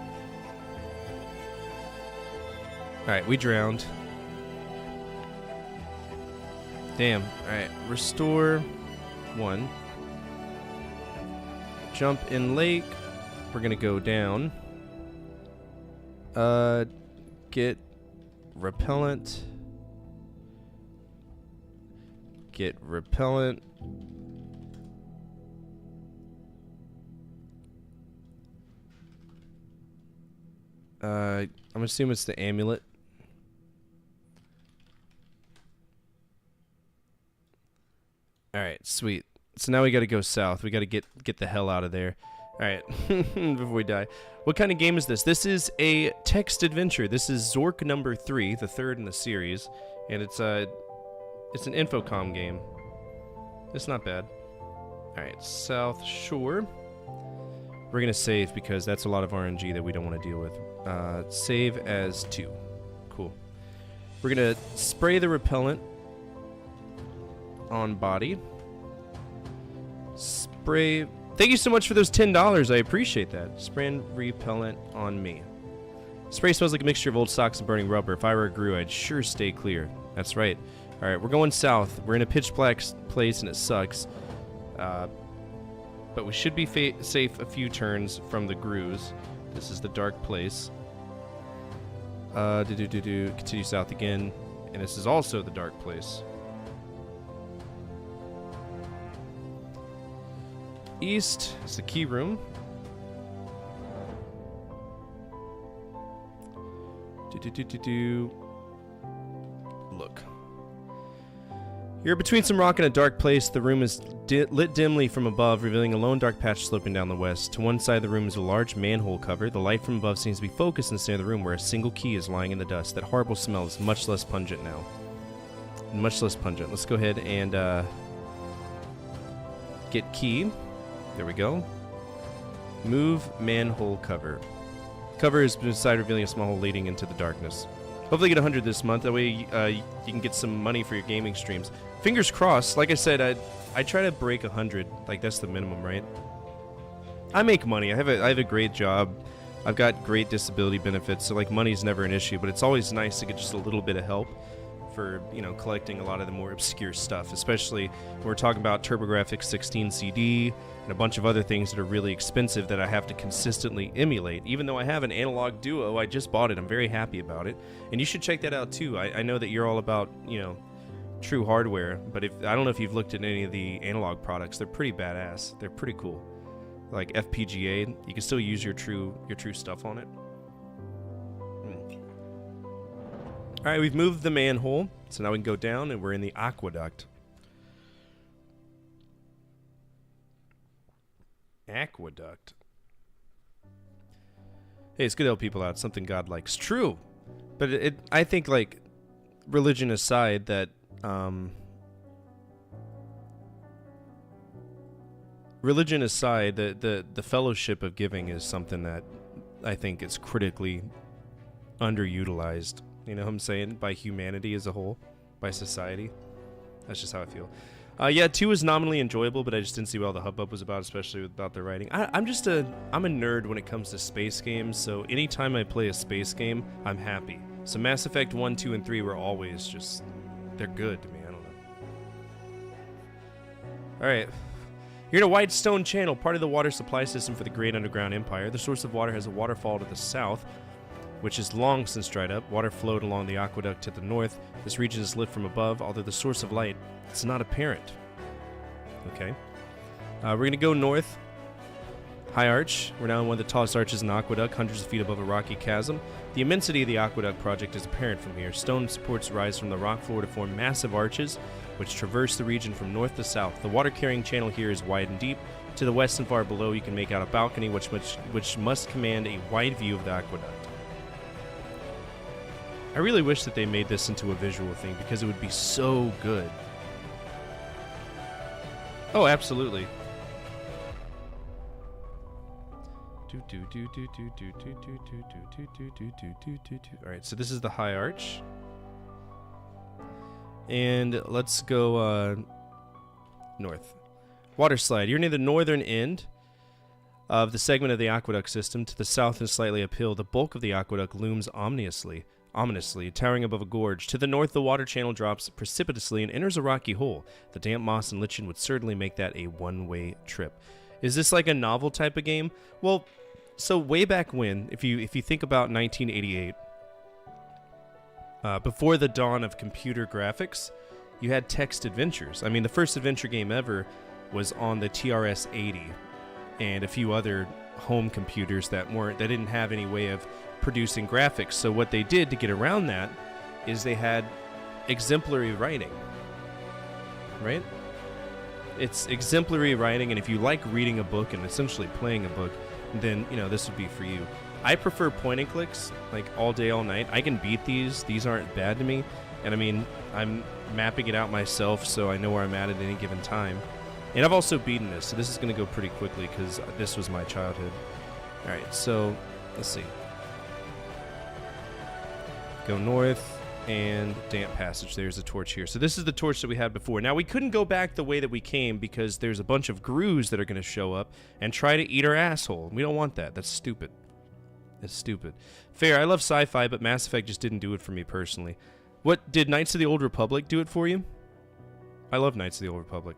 Alright, we drowned. Damn. Alright, restore 1. Jump in lake. We're gonna go down. Get repellent. Get repellent. I'm assuming it's the amulet. Alright, sweet. So now we gotta go south. We gotta get the hell out of there. Alright, before we die. What kind of game is this? This is a text adventure. This is Zork number 3, the 3rd in the series. And it's an Infocom game. It's not bad. Alright, South Shore. We're gonna save because that's a lot of RNG that we don't want to deal with. Save as 2. Cool. We're gonna spray the repellent on body. Spray... Thank you so much for those $10. I appreciate that. Spray and repellent on me. Spray smells like a mixture of old socks and burning rubber. If I were a Gru, I'd sure stay clear. That's right. Alright, we're going south. We're in a pitch black place and it sucks. But we should be safe a few turns from the Grus. This is the dark place. Continue south again. And this is also the dark place. East is the key room. Look. You're between some rock and a dark place. The room is lit dimly from above, revealing a lone dark patch sloping down the west. To one side of the room is a large manhole cover. The light from above seems to be focused in the center of the room, where a single key is lying in the dust. That horrible smell is much less pungent now. Much less pungent. Let's go ahead and get key. There we go. Move manhole cover. Cover is beside, revealing a small hole leading into the darkness. Hopefully get 100 this month. That way you can get some money for your gaming streams. Fingers crossed. Like I said, I try to break 100. Like, that's the minimum, right? I make money. I have a great job. I've got great disability benefits, so like money's never an issue. But it's always nice to get just a little bit of help for, you know, collecting a lot of the more obscure stuff, especially when we're talking about TurboGrafx 16 CD and a bunch of other things that are really expensive that I have to consistently emulate. Even though I have an Analog Duo, I just bought it. I'm very happy about it. And you should check that out too. I know that you're all about, you know, true hardware, but I don't know if you've looked at any of the analog products. They're pretty badass. They're pretty cool. Like FPGA, you can still use your true stuff on it. Alright, we've moved the manhole, so now we can go down and we're in the aqueduct. Aqueduct. Hey, it's good to help people out. It's something God likes. True. But I think, like, religion aside, that, religion aside, the fellowship of giving is something that I think is critically underutilized. You know what I'm saying? By humanity as a whole. By society. That's just how I feel. Yeah, 2 is nominally enjoyable, but I just didn't see what all the hubbub was about, especially about the writing. I'm a nerd when it comes to space games, so anytime I play a space game, I'm happy. So Mass Effect 1, 2, and 3 were always just, they're good to me, I don't know. Alright. You're in a white stone channel, part of the water supply system for the Great Underground Empire. The source of water has a waterfall to the south, which is long since dried up. Water flowed along the aqueduct to the north. This region is lit from above, although the source of light, it's not apparent. Okay. We're going to go north. High Arch. We're now in one of the tallest arches in the aqueduct, hundreds of feet above a rocky chasm. The immensity of the aqueduct project is apparent from here. Stone supports rise from the rock floor to form massive arches, which traverse the region from north to south. The water-carrying channel here is wide and deep. To the west and far below, you can make out a balcony, which must command a wide view of the aqueduct. I really wish that they made this into a visual thing, because it would be so good. Oh, absolutely. Alright, so this is the High Arch. And let's go north. Water slide. You're near the northern end of the segment of the aqueduct system. To the south and slightly uphill, the bulk of the aqueduct looms ominously, towering above a gorge. To the north, the water channel drops precipitously and enters a rocky hole. The damp moss and lichen would certainly make that a one-way trip. Is this like a novel type of game? Well, so way back when, if you think about 1988, before the dawn of computer graphics, you had text adventures. I mean, the first adventure game ever was on the TRS-80 and a few other home computers that didn't have any way of producing graphics. So what they did to get around that is they had exemplary writing, right? It's exemplary writing, and if you like reading a book and essentially playing a book, then, you know, this would be for you. I prefer point and clicks, like all day, all night. I can beat these. These aren't bad to me. And I mean, I'm mapping it out myself, so I know where I'm at any given time. And I've also beaten this, so this is going to go pretty quickly because this was my childhood. Alright, so let's see. Go north and damp passage. There's a torch here. So this is the torch that we had before. Now, we couldn't go back the way that we came because there's a bunch of grooves that are going to show up and try to eat our asshole. We don't want that. That's stupid. It's stupid. Fair, I love sci-fi, but Mass Effect just didn't do it for me personally. What, did Knights of the Old Republic do it for you? I love Knights of the Old Republic.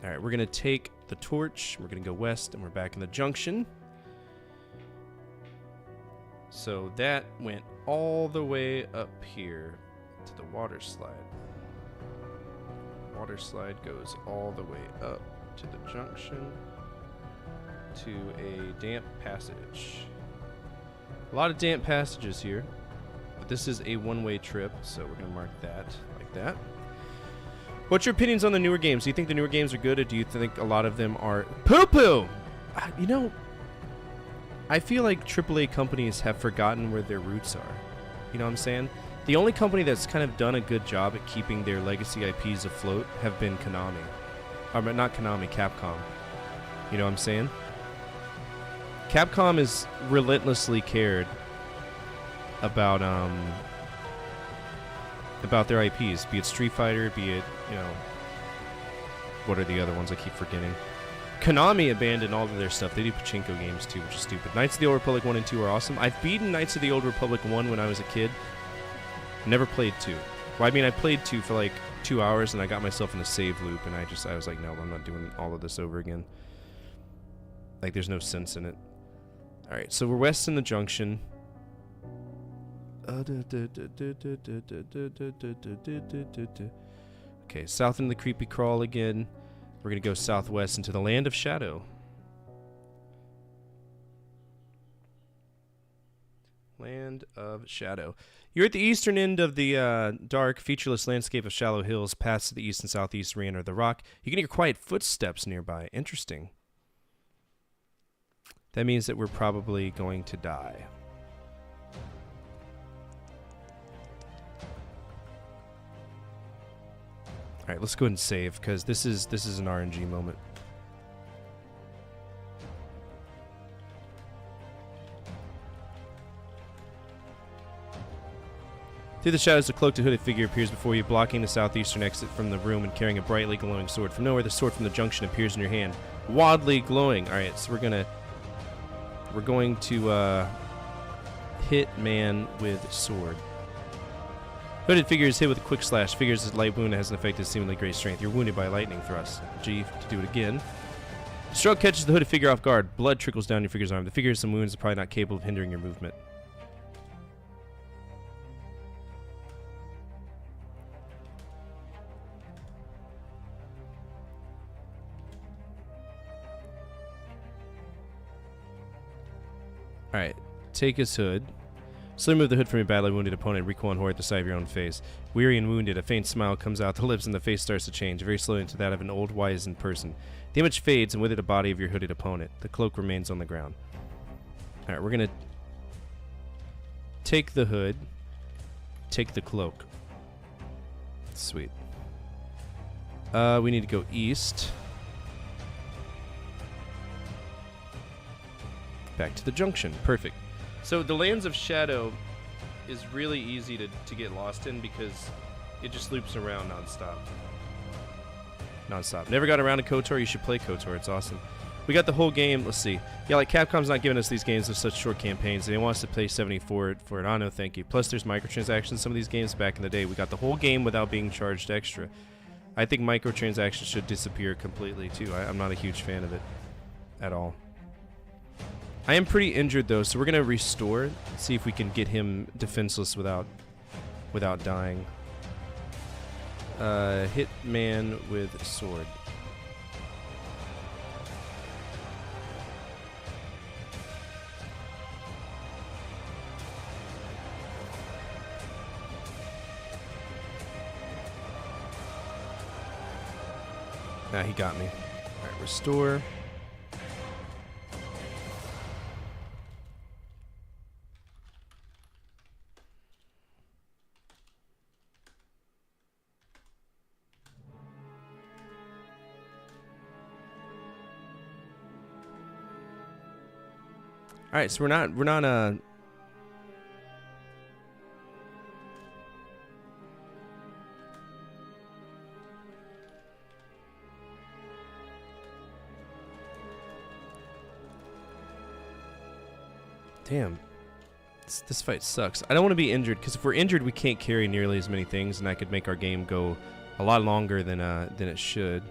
Alright, we're going to take the torch. We're going to go west, and we're back in the junction. So that went all the way up here to the water slide. Water slide goes all the way up to the junction to a damp passage. A lot of damp passages here, but this is a one-way trip, so we're going to mark that like that. What's your opinions on the newer games? Do you think the newer games are good, or do you think a lot of them are poo-poo? You know, I feel like AAA companies have forgotten where their roots are. You know what I'm saying? The only company that's kind of done a good job at keeping their legacy IPs afloat have been Konami. Or not Konami, Capcom. You know what I'm saying? Capcom is relentlessly cared about their IPs, be it Street Fighter, be it, you know, what are the other ones I keep forgetting? Konami abandoned all of their stuff. They do pachinko games too, which is stupid. Knights of the Old Republic 1 and 2 are awesome. I've beaten Knights of the Old Republic 1 when I was a kid. Never played 2. Well, I mean, I played 2 for like 2 hours, and I got myself in a save loop, and I was like, no, I'm not doing all of this over again. Like, there's no sense in it. Alright, so we're west in the junction. Okay, south into the creepy crawl again. We're going to go southwest into the Land of Shadow. Land of Shadow. You're at the eastern end of the dark, featureless landscape of shallow hills. Past to the east and southeast re-enter the rock. You can hear quiet footsteps nearby. Interesting. That means that we're probably going to die. Alright, let's go ahead and save, because this is an RNG moment. Through the shadows, a cloaked and hooded figure appears before you, blocking the southeastern exit from the room and carrying a brightly glowing sword. From nowhere, the sword from the junction appears in your hand, wildly glowing. All right, so we're going to hit man with sword. Hooded figure is hit with a quick slash. Figure's light wound has an effect of seemingly great strength. You're wounded by a lightning thrust. G to do it again. Stroke catches the hooded figure off guard. Blood trickles down your figure's arm. The figure has some wounds, probably not capable of hindering your movement. Alright, take his hood. Slowly move the hood from your badly wounded opponent and recoil in horror at the sight of your own face. Weary and wounded, a faint smile comes out the lips and the face starts to change, very slowly into that of an old, wizened person. The image fades and with it a body of your hooded opponent. The cloak remains on the ground. Alright, we're gonna take the hood, take the cloak. Sweet. We need to go east. Back to the junction. Perfect. So the Lands of Shadow is really easy to get lost in because it just loops around non-stop. Never got around to KOTOR. You should play KOTOR. It's awesome. We got the whole game. Let's see. Yeah, like Capcom's not giving us these games with such short campaigns. They want us to pay $70 for it. Oh, no, thank you. Plus, there's microtransactions. Some of these games back in the day, we got the whole game without being charged extra. I think microtransactions should disappear completely, too. I'm not a huge fan of it at all. I am pretty injured though, so we're gonna restore. See if we can get him defenseless without dying. Hit man with sword. Nah, he got me. Alright, restore. All right, so we're not Damn. This fight sucks. I don't want to be injured because if we're injured, we can't carry nearly as many things, and that could make our game go a lot longer than it should.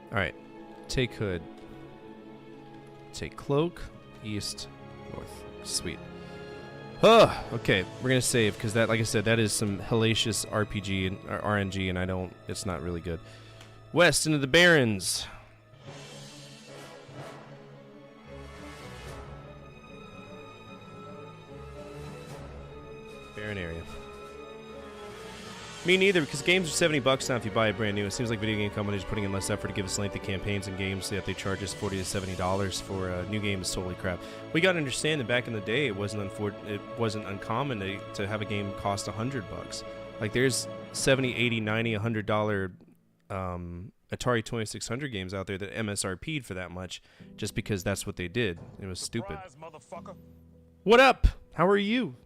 Alright, take hood. Take cloak, east, north. Sweet. Okay, we're gonna save, because that, like I said, that is some hellacious RPG and RNG, and it's not really good. West into the Barrens. Barren area. Me neither, because games are $70 now if you buy it brand new. It seems like video game companies are putting in less effort to give us lengthy campaigns and games, yet they charge us $40 to $70 for a new game is totally crap. We got to understand that back in the day, it wasn't uncommon to have a game cost $100. Like there's $70, $80, $90, $100 Atari 2600 games out there that MSRP'd for that much, just because that's what they did. It was stupid. Surprise, what up? How are you?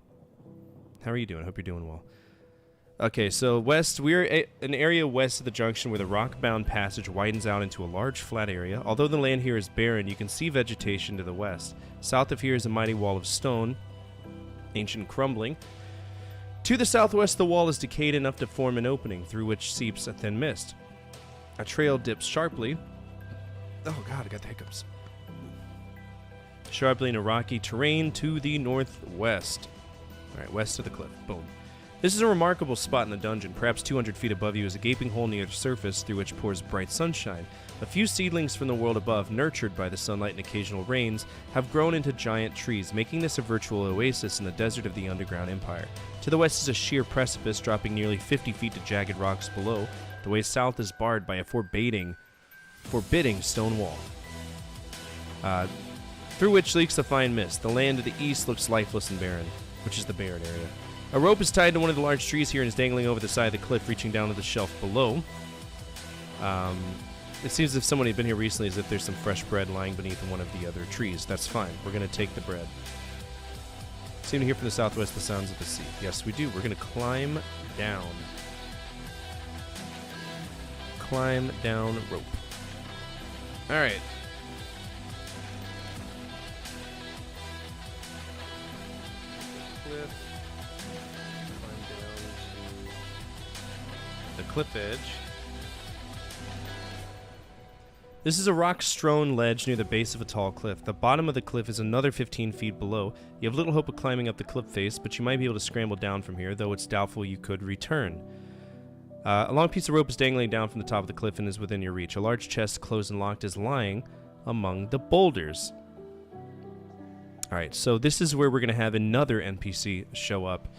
How are you doing? I hope you're doing well. Okay, so west, we're an area west of the junction where the rock-bound passage widens out into a large flat area. Although the land here is barren, you can see vegetation to the west. South of here is a mighty wall of stone, ancient crumbling. To the southwest, the wall is decayed enough to form an opening through which seeps a thin mist. A trail dips sharply. Oh god, I got the hiccups. Sharply in a rocky terrain to the northwest. Alright, west of the cliff. Boom. This is a remarkable spot in the dungeon. Perhaps 200 feet above you is a gaping hole near the surface through which pours bright sunshine. A few seedlings from the world above, nurtured by the sunlight and occasional rains, have grown into giant trees, making this a virtual oasis in the desert of the underground empire. To the west is a sheer precipice dropping nearly 50 feet to jagged rocks below. The way south is barred by a forbidding stone wall. through which leaks a fine mist. The land to the east looks lifeless and barren, which is the barren area. A rope is tied to one of the large trees here and is dangling over the side of the cliff, reaching down to the shelf below. It seems as if someone had been here recently, as if there's some fresh bread lying beneath one of the other trees. That's fine. We're going to take the bread. Seem to hear from the southwest the sounds of the sea. Yes, we do. We're going to climb down. Climb down rope. All right. Cliff. Climb down to the cliff edge. This is a rock-strewn ledge near the base of a tall cliff. The bottom of the cliff is another 15 feet below. You have little hope of climbing up the cliff face, but you might be able to scramble down from here, though it's doubtful you could return. A long piece of rope is dangling down from the top of the cliff and is within your reach. A large chest, closed and locked, is lying among the boulders. Alright, so this is where we're going to have another NPC show up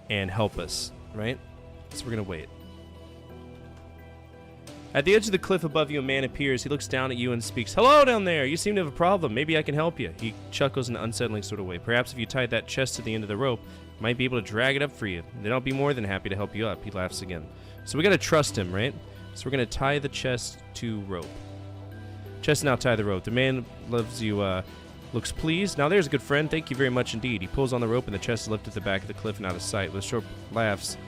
and help us, right? So we're going to wait. At the edge of the cliff above you, a man appears. He looks down at you and speaks. Hello down there! You seem to have a problem. Maybe I can help you. He chuckles in an unsettling sort of way. Perhaps if you tied that chest to the end of the rope, I might be able to drag it up for you. Then I'll be more than happy to help you up. He laughs again. So we gotta trust him, right? So we're gonna tie the chest to rope. Chest now tie the rope. The man loves you, looks pleased. Now there's a good friend. Thank you very much indeed. He pulls on the rope and the chest is lifted to the back of the cliff and out of sight. With a short laughs,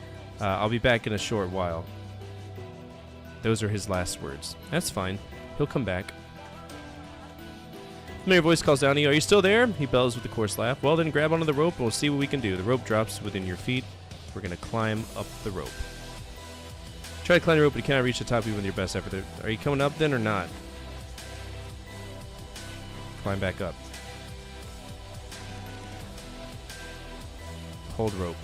I'll be back in a short while. Those are his last words. That's fine. He'll come back. A familiar voice calls down to you. Are you still there? He bellows with a coarse laugh. Well, then grab onto the rope and we'll see what we can do. The rope drops within your feet. We're going to climb up the rope. Try to climb the rope, but you cannot reach the top even with your best effort. Are you coming up then or not? Climb back up. Hold rope.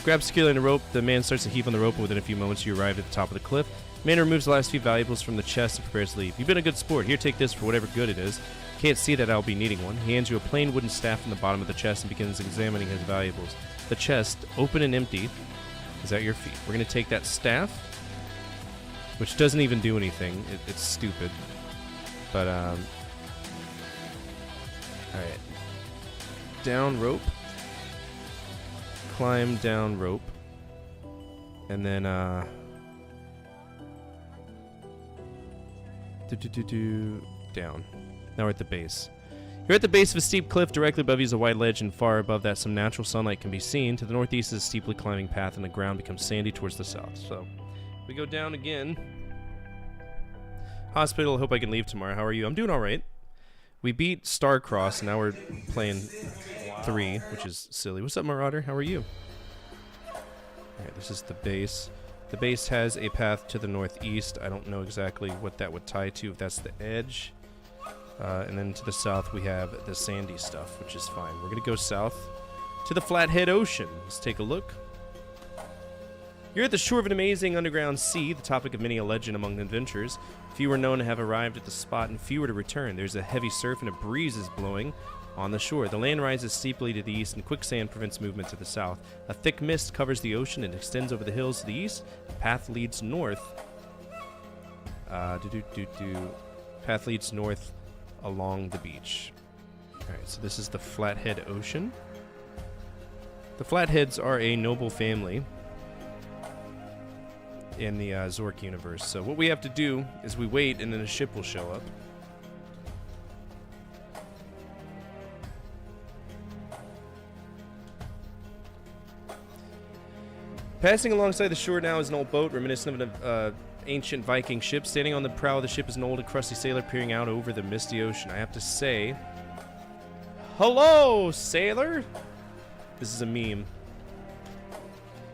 Grab securely on the rope. The man starts to heave on the rope, and within a few moments you arrive at the top of the cliff. The man removes the last few valuables from the chest and prepares to leave. You've been a good sport. Here, take this for whatever good it is. Can't see that I'll be needing one. He hands you a plain wooden staff from the bottom of the chest and begins examining his valuables. The chest, open and empty, is at your feet. We're going to take that staff, which doesn't even do anything. It's stupid. But, alright. Down rope. Climb down rope. And then, down. Now we're at the base. You're at the base of a steep cliff. Directly above you is a wide ledge, and far above that some natural sunlight can be seen. To the northeast is a steeply climbing path, and the ground becomes sandy towards the south. So, we go down again. Hospital, hope I can leave tomorrow. How are you? I'm doing alright. We beat Starcross, and now we're playing 3, which is silly. What's up, Marauder? How are you? Alright, this is the base. The base has a path to the northeast. I don't know exactly what that would tie to, if that's the edge. And then to the south we have the sandy stuff, which is fine. We're going to go south to the Flathead Ocean. Let's take a look. You're at the shore of an amazing underground sea, the topic of many a legend among adventurers. Few are known to have arrived at the spot, and few are to return. There's a heavy surf and a breeze is blowing on the shore. The land rises steeply to the east, and quicksand prevents movement to the south. A thick mist covers the ocean and extends over the hills to the east. The path leads north. Path leads north along the beach. Alright, so this is the Flathead Ocean. The Flatheads are a noble family in the Zork universe. So what we have to do is we wait, and then a ship will show up. Passing alongside the shore now is an old boat reminiscent of an ancient Viking ship. Standing on the prow of the ship is an old and crusty sailor peering out over the misty ocean. I have to say, hello, sailor! This is a meme.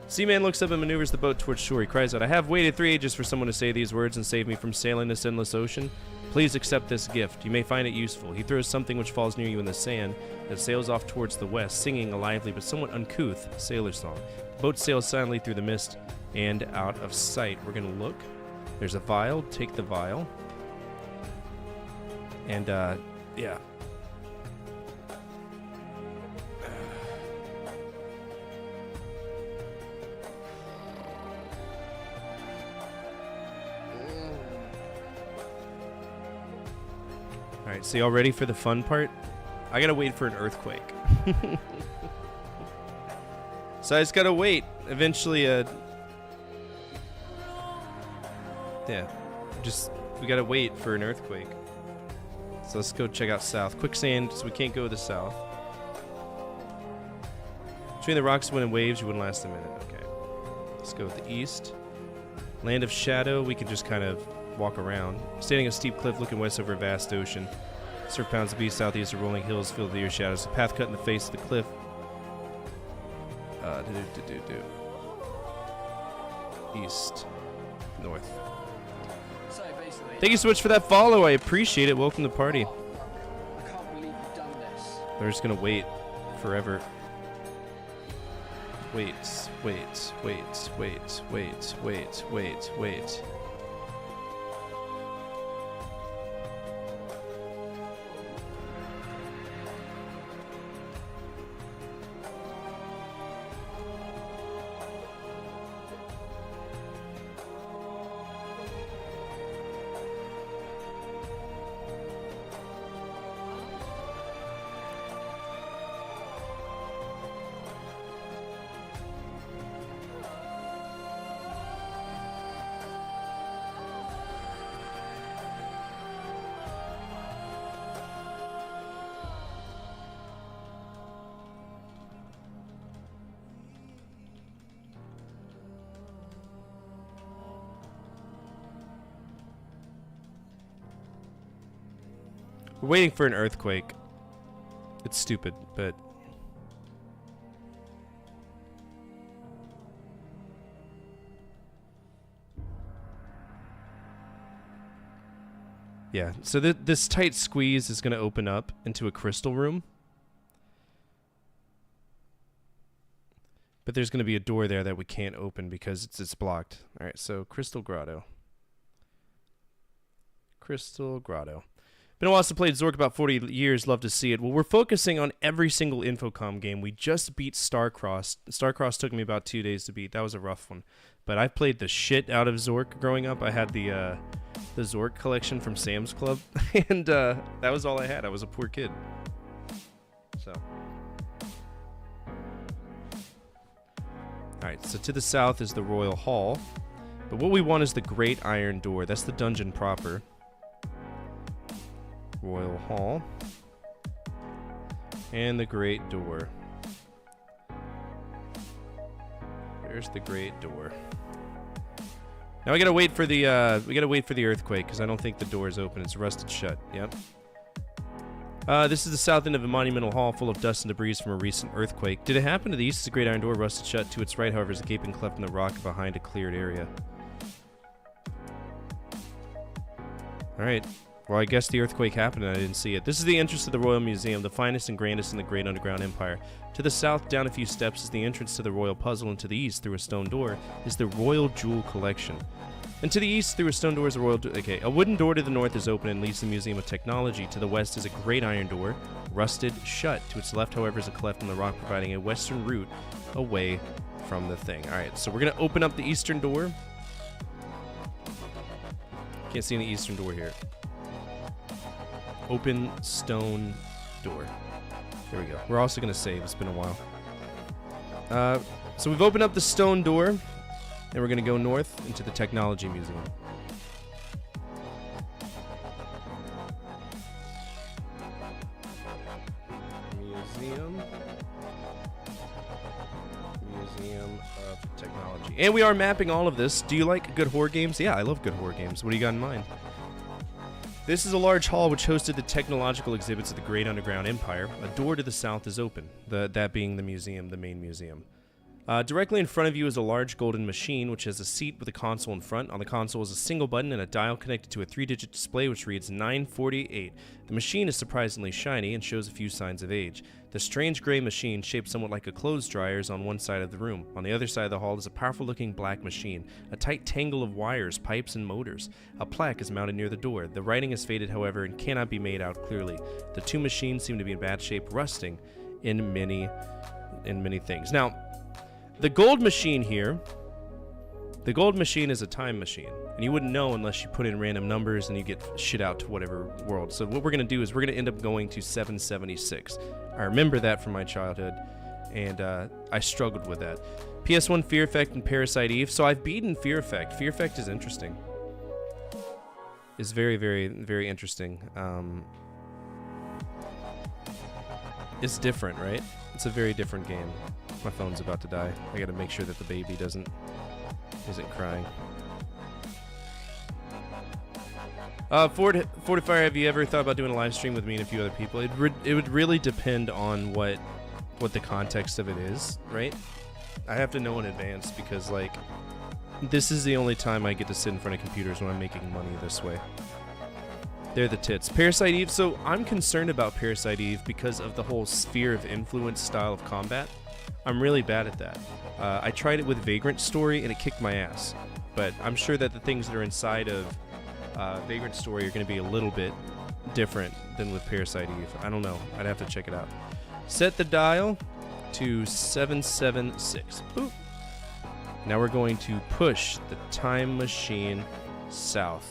Seaman looks up and maneuvers the boat towards shore. He cries out, I have waited 3 ages for someone to say these words and save me from sailing this endless ocean. Please accept this gift. You may find it useful. He throws something which falls near you in the sand that sails off towards the west, singing a lively but somewhat uncouth sailor song. The boat sails silently through the mist and out of sight. We're going to look. There's a vial. Take the vial. And, yeah. Alright, so y'all ready for the fun part? I gotta wait for an earthquake. So I just gotta wait. Eventually, yeah. We gotta wait for an earthquake. So let's go check out south. Quicksand, so we can't go to the south. Between the rocks, wind, and waves, you wouldn't last a minute. Okay. Let's go with the east. Land of Shadow, we can just kind of walk around. Standing on a steep cliff, looking west over a vast ocean. Surf pounds the beach, southeast of rolling hills filled with your shadows. A path cut in the face of the cliff. East. North. Thank you so much for that follow. I appreciate it. Welcome to the party. I can't believe you've done this. They're just gonna wait forever. Wait. We're waiting for an earthquake. It's stupid, but... Yeah, so this tight squeeze is going to open up into a crystal room. But there's going to be a door there that we can't open because it's blocked. Alright, so Crystal Grotto. Crystal Grotto. Been a while since I played Zork, about 40 years, love to see it. Well, we're focusing on every single Infocom game. We just beat Starcross. Starcross took me about 2 days to beat. That was a rough one. But I played the shit out of Zork growing up. I had the Zork collection from Sam's Club, and that was all I had. I was a poor kid. So. Alright, so to the south is the Royal Hall. But what we want is the Great Iron Door. That's the dungeon proper. Royal Hall. And the Great Door. There's the Great Door. Now we gotta wait for the earthquake because I don't think the door is open. It's rusted shut. Yep. This is the south end of a monumental hall full of dust and debris from a recent earthquake. Did it happen to the east? Is a great iron door rusted shut. To its right, however, is a gaping cleft in the rock behind a cleared area. All right. Well, I guess the earthquake happened and I didn't see it. This is the entrance to the Royal Museum, the finest and grandest in the Great Underground Empire. To the south, down a few steps, is the entrance to the Royal Puzzle, and to the east, through a stone door, is the Royal Jewel Collection. And to the east, through a stone door, is a Royal... Okay, a wooden door to the north is open and leads to the Museum of Technology. To the west is a great iron door, rusted shut. To its left, however, is a cleft in the rock, providing a western route away from the thing. Alright, so we're going to open up the eastern door. Can't see any eastern door here. Open stone door. There we go. We're also going to save. It's been a while. So we've opened up the stone door, and we're going to go north into the Technology Museum. Museum of Technology. And we are mapping all of this. Do you like good horror games? Yeah, I love good horror games. What do you got in mind? This is a large hall which hosted the technological exhibits of the Great Underground Empire. A door to the south is open, that being the museum, the main museum. Directly in front of you is a large golden machine which has a seat with a console in front. On the console is a single button and a dial connected to a 3-digit display which reads 948. The machine is surprisingly shiny and shows a few signs of age. The strange gray machine, shaped somewhat like a clothes dryer, is on one side of the room. On the other side of the hall is a powerful-looking black machine, a tight tangle of wires, pipes, and motors. A plaque is mounted near the door. The writing is faded, however, and cannot be made out clearly. The two machines seem to be in bad shape, rusting in many things. Now, the gold machine here, the gold machine is a time machine. And you wouldn't know unless you put in random numbers and you get shit out to whatever world. So what we're going to do is we're going to end up going to 776. I remember that from my childhood, and I struggled with that. PS1 Fear Effect and Parasite Eve. So I've beaten Fear Effect. Fear Effect is interesting. It's very, very, very interesting. It's different, right? It's a very different game. My phone's about to die. I gotta make sure that the baby isn't crying. Fortifier, have you ever thought about doing a live stream with me and a few other people? It would really depend on what the context of it is, right? I have to know in advance because, like, this is the only time I get to sit in front of computers when I'm making money this way. They're the tits. Parasite Eve. So I'm concerned about Parasite Eve because of the whole sphere of influence style of combat. I'm really bad at that. I tried it with Vagrant Story and it kicked my ass. But I'm sure that the things that are inside of Vagrant Story are going to be a little bit different than with Parasite Eve. I don't know. I'd have to check it out. Set the dial to 776. Boop. Now we're going to push the time machine south.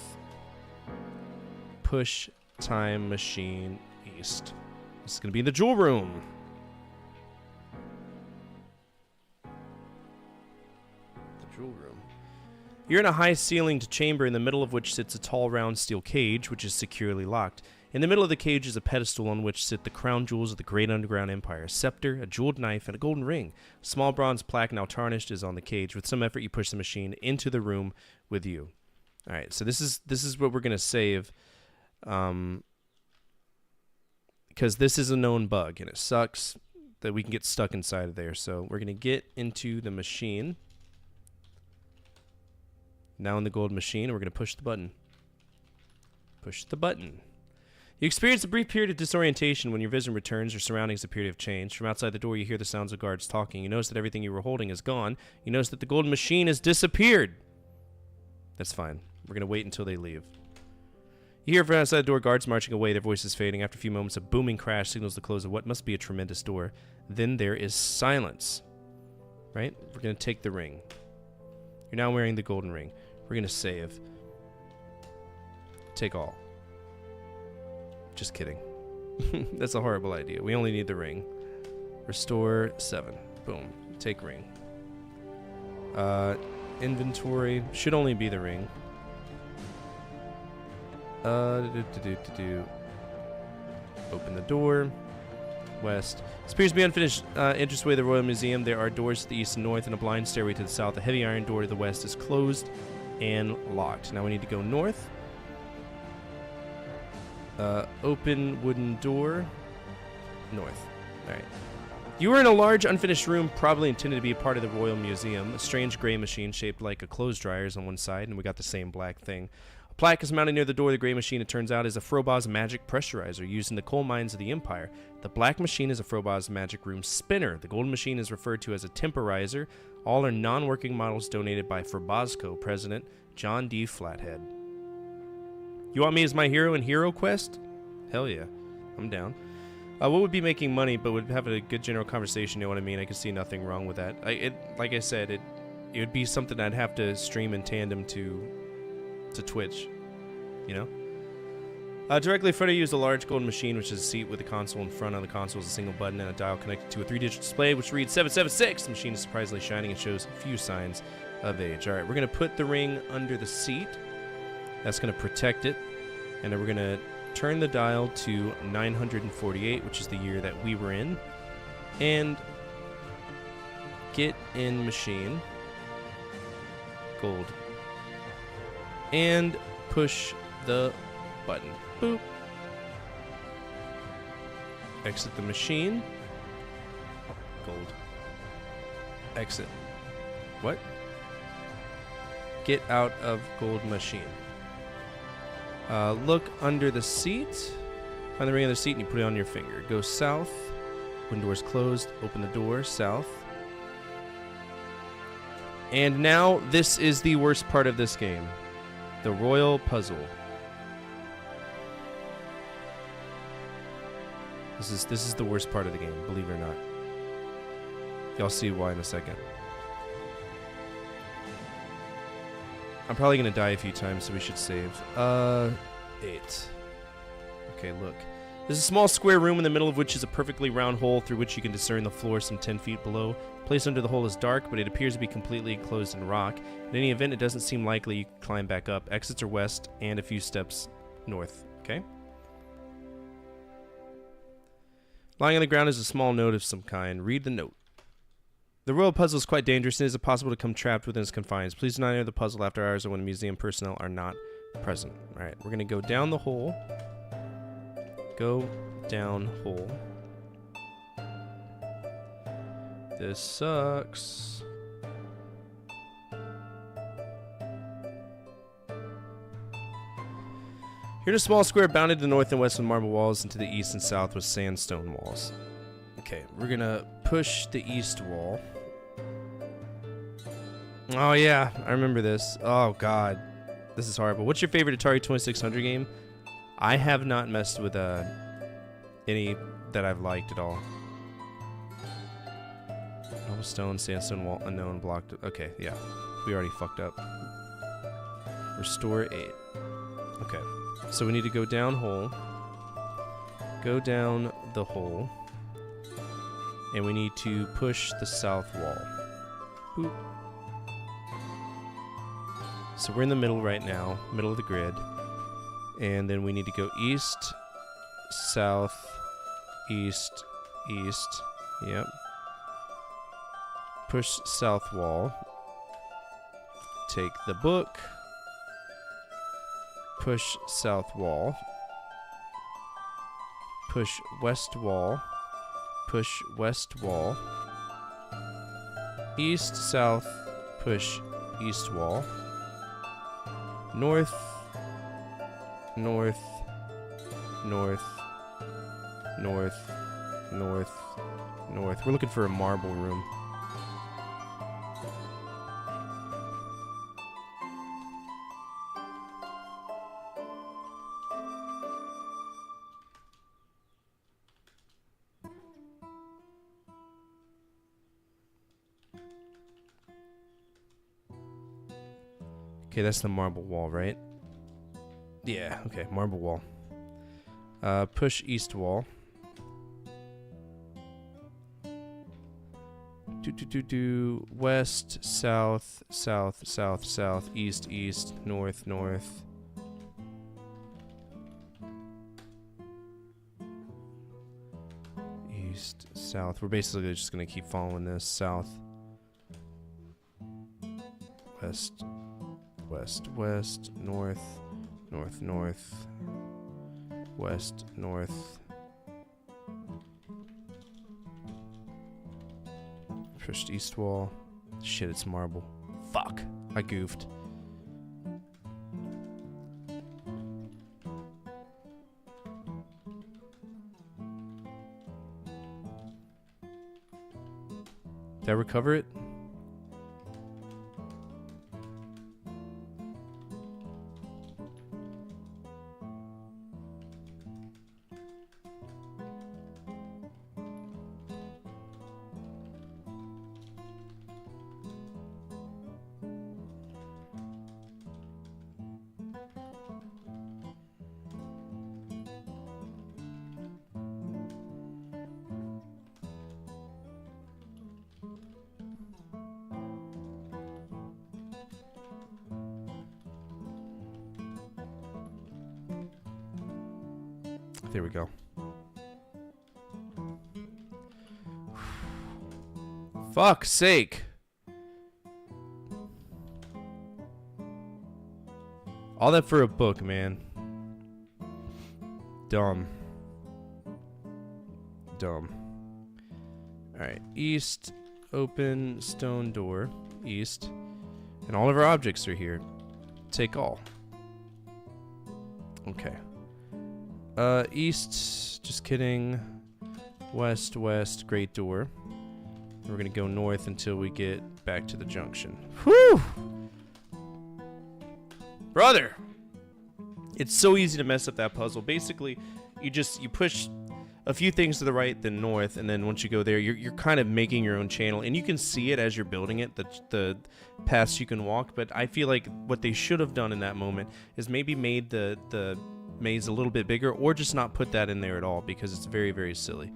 Push time machine east. This is going to be in the jewel room. The jewel room. You're in a high-ceilinged chamber in the middle of which sits a tall round steel cage, which is securely locked. In the middle of the cage is a pedestal on which sit the crown jewels of the great underground empire, a scepter, a jeweled knife, and a golden ring. A small bronze plaque, now tarnished, is on the cage. With some effort, you push the machine into the room with you. All right, so this is what we're going to save, because this is a known bug, and it sucks that we can get stuck inside of there. So we're going to get into the machine. Now in the gold machine, and we're going to push the button. Push the button. You experience a brief period of disorientation when your vision returns. Your surroundings appear to have changed. From outside the door, you hear the sounds of guards talking. You notice that everything you were holding is gone. You notice that the golden machine has disappeared. That's fine. We're going to wait until they leave. You hear from outside the door guards marching away, their voices fading. After a few moments, a booming crash signals the close of what must be a tremendous door. Then there is silence. Right? We're going to take the ring. You're now wearing the golden ring. We're going to save. Take all. Just kidding. That's a horrible idea. We only need the ring. Restore 7. Boom. Take ring. Inventory. Should only be the ring. Open the door. West. This appears to be unfinished entranceway of the Royal Museum. There are doors to the east and north and a blind stairway to the south. The heavy iron door to the west is closed and locked. Now we need to go north. Open wooden door. North. Alright. You are in a large unfinished room probably intended to be a part of the Royal Museum. A strange gray machine shaped like a clothes dryer is on one side, and we got the same black thing. A plaque is mounted near the door of the gray machine. It turns out is a Froboz's magic pressurizer used in the coal mines of the Empire. The black machine is a Froboz's magic room spinner. The golden machine is referred to as a temporizer. All are non-working models donated by Frobozco President John D. Flathead. You want me as my hero in Hero Quest? Hell yeah. I'm down. What would be making money but would have a good general conversation, you know what I mean? I can see nothing wrong with that. Like I said, it would be something I'd have to stream in tandem to Twitch, you know? Directly in front of you is a large golden machine, which is a seat with a console in front. On the console is a single button and a dial connected to a 3-digit display, which reads 776. The machine is surprisingly shining and shows a few signs of age. All right, we're going to put the ring under the seat. That's going to protect it. And then we're going to turn the dial to 948, which is the year that we were in. And get in machine. Gold. And push the button. Boop. Exit the machine. Gold. Exit. What? Get out of gold machine. Look under the seat. Find the ring on the seat and you put it on your finger. Go south. When door's closed, open the door. South. And now this is the worst part of this game. The Royal Puzzle. This is the worst part of the game, believe it or not. Y'all see why in a second. I'm probably gonna die a few times, so we should save. 8. Okay, look. There's a small square room in the middle of which is a perfectly round hole through which you can discern the floor some 10 feet below. The place under the hole is dark, but it appears to be completely enclosed in rock. In any event, it doesn't seem likely you can climb back up. Exits are west and a few steps north. Okay? Lying on the ground is a small note of some kind. Read the note. The royal puzzle is quite dangerous and it is impossible to become trapped within its confines. Please do not enter the puzzle after hours or when museum personnel are not present. Alright, we're going to go down the hole. Go down hole. This sucks. You're in a small square bounded to the north and west with marble walls and to the east and south with sandstone walls. Okay, we're gonna push the east wall. Oh yeah, I remember this. Oh god, this is horrible. What's your favorite Atari 2600 game? I have not messed with any that I've liked at all. Cobblestone, sandstone wall, unknown, blocked. Okay, yeah, we already fucked up. Restore 8. Okay, so we need to go down hole. Go down the hole. And we need to push the south wall. Boop. So we're in the middle right now, middle of the grid. And then we need to go east, south, east, east. Yep. Push south wall. Take the book. Push south wall. Push west wall. Push west wall. East, south, push east wall. North, north, north, north, north, north. We're looking for a marble room. Okay, that's the marble wall, right? Yeah, okay, marble wall. Push east wall. West, south, south, south, south, east, east, north, north. East, south. We're basically just gonna keep following this. South. West. West, west, north, north, north, west, north. Pushed east wall. Shit, it's marble. Fuck, I goofed. Did I recover it? There we go. Fuck's sake. All that for a book, man. Dumb. Dumb. Alright, east, open, stone door, east. And all of our objects are here. Take all. Okay. East, just kidding. West, west, great door. We're gonna go north until we get back to the junction. Whew! Brother! It's so easy to mess up that puzzle. Basically, you push a few things to the right, then north, and then once you go there, you're kind of making your own channel, and you can see it as you're building it, the paths you can walk. But I feel like what they should have done in that moment is maybe made the maze a little bit bigger, or just not put that in there at all, because it's very, very silly.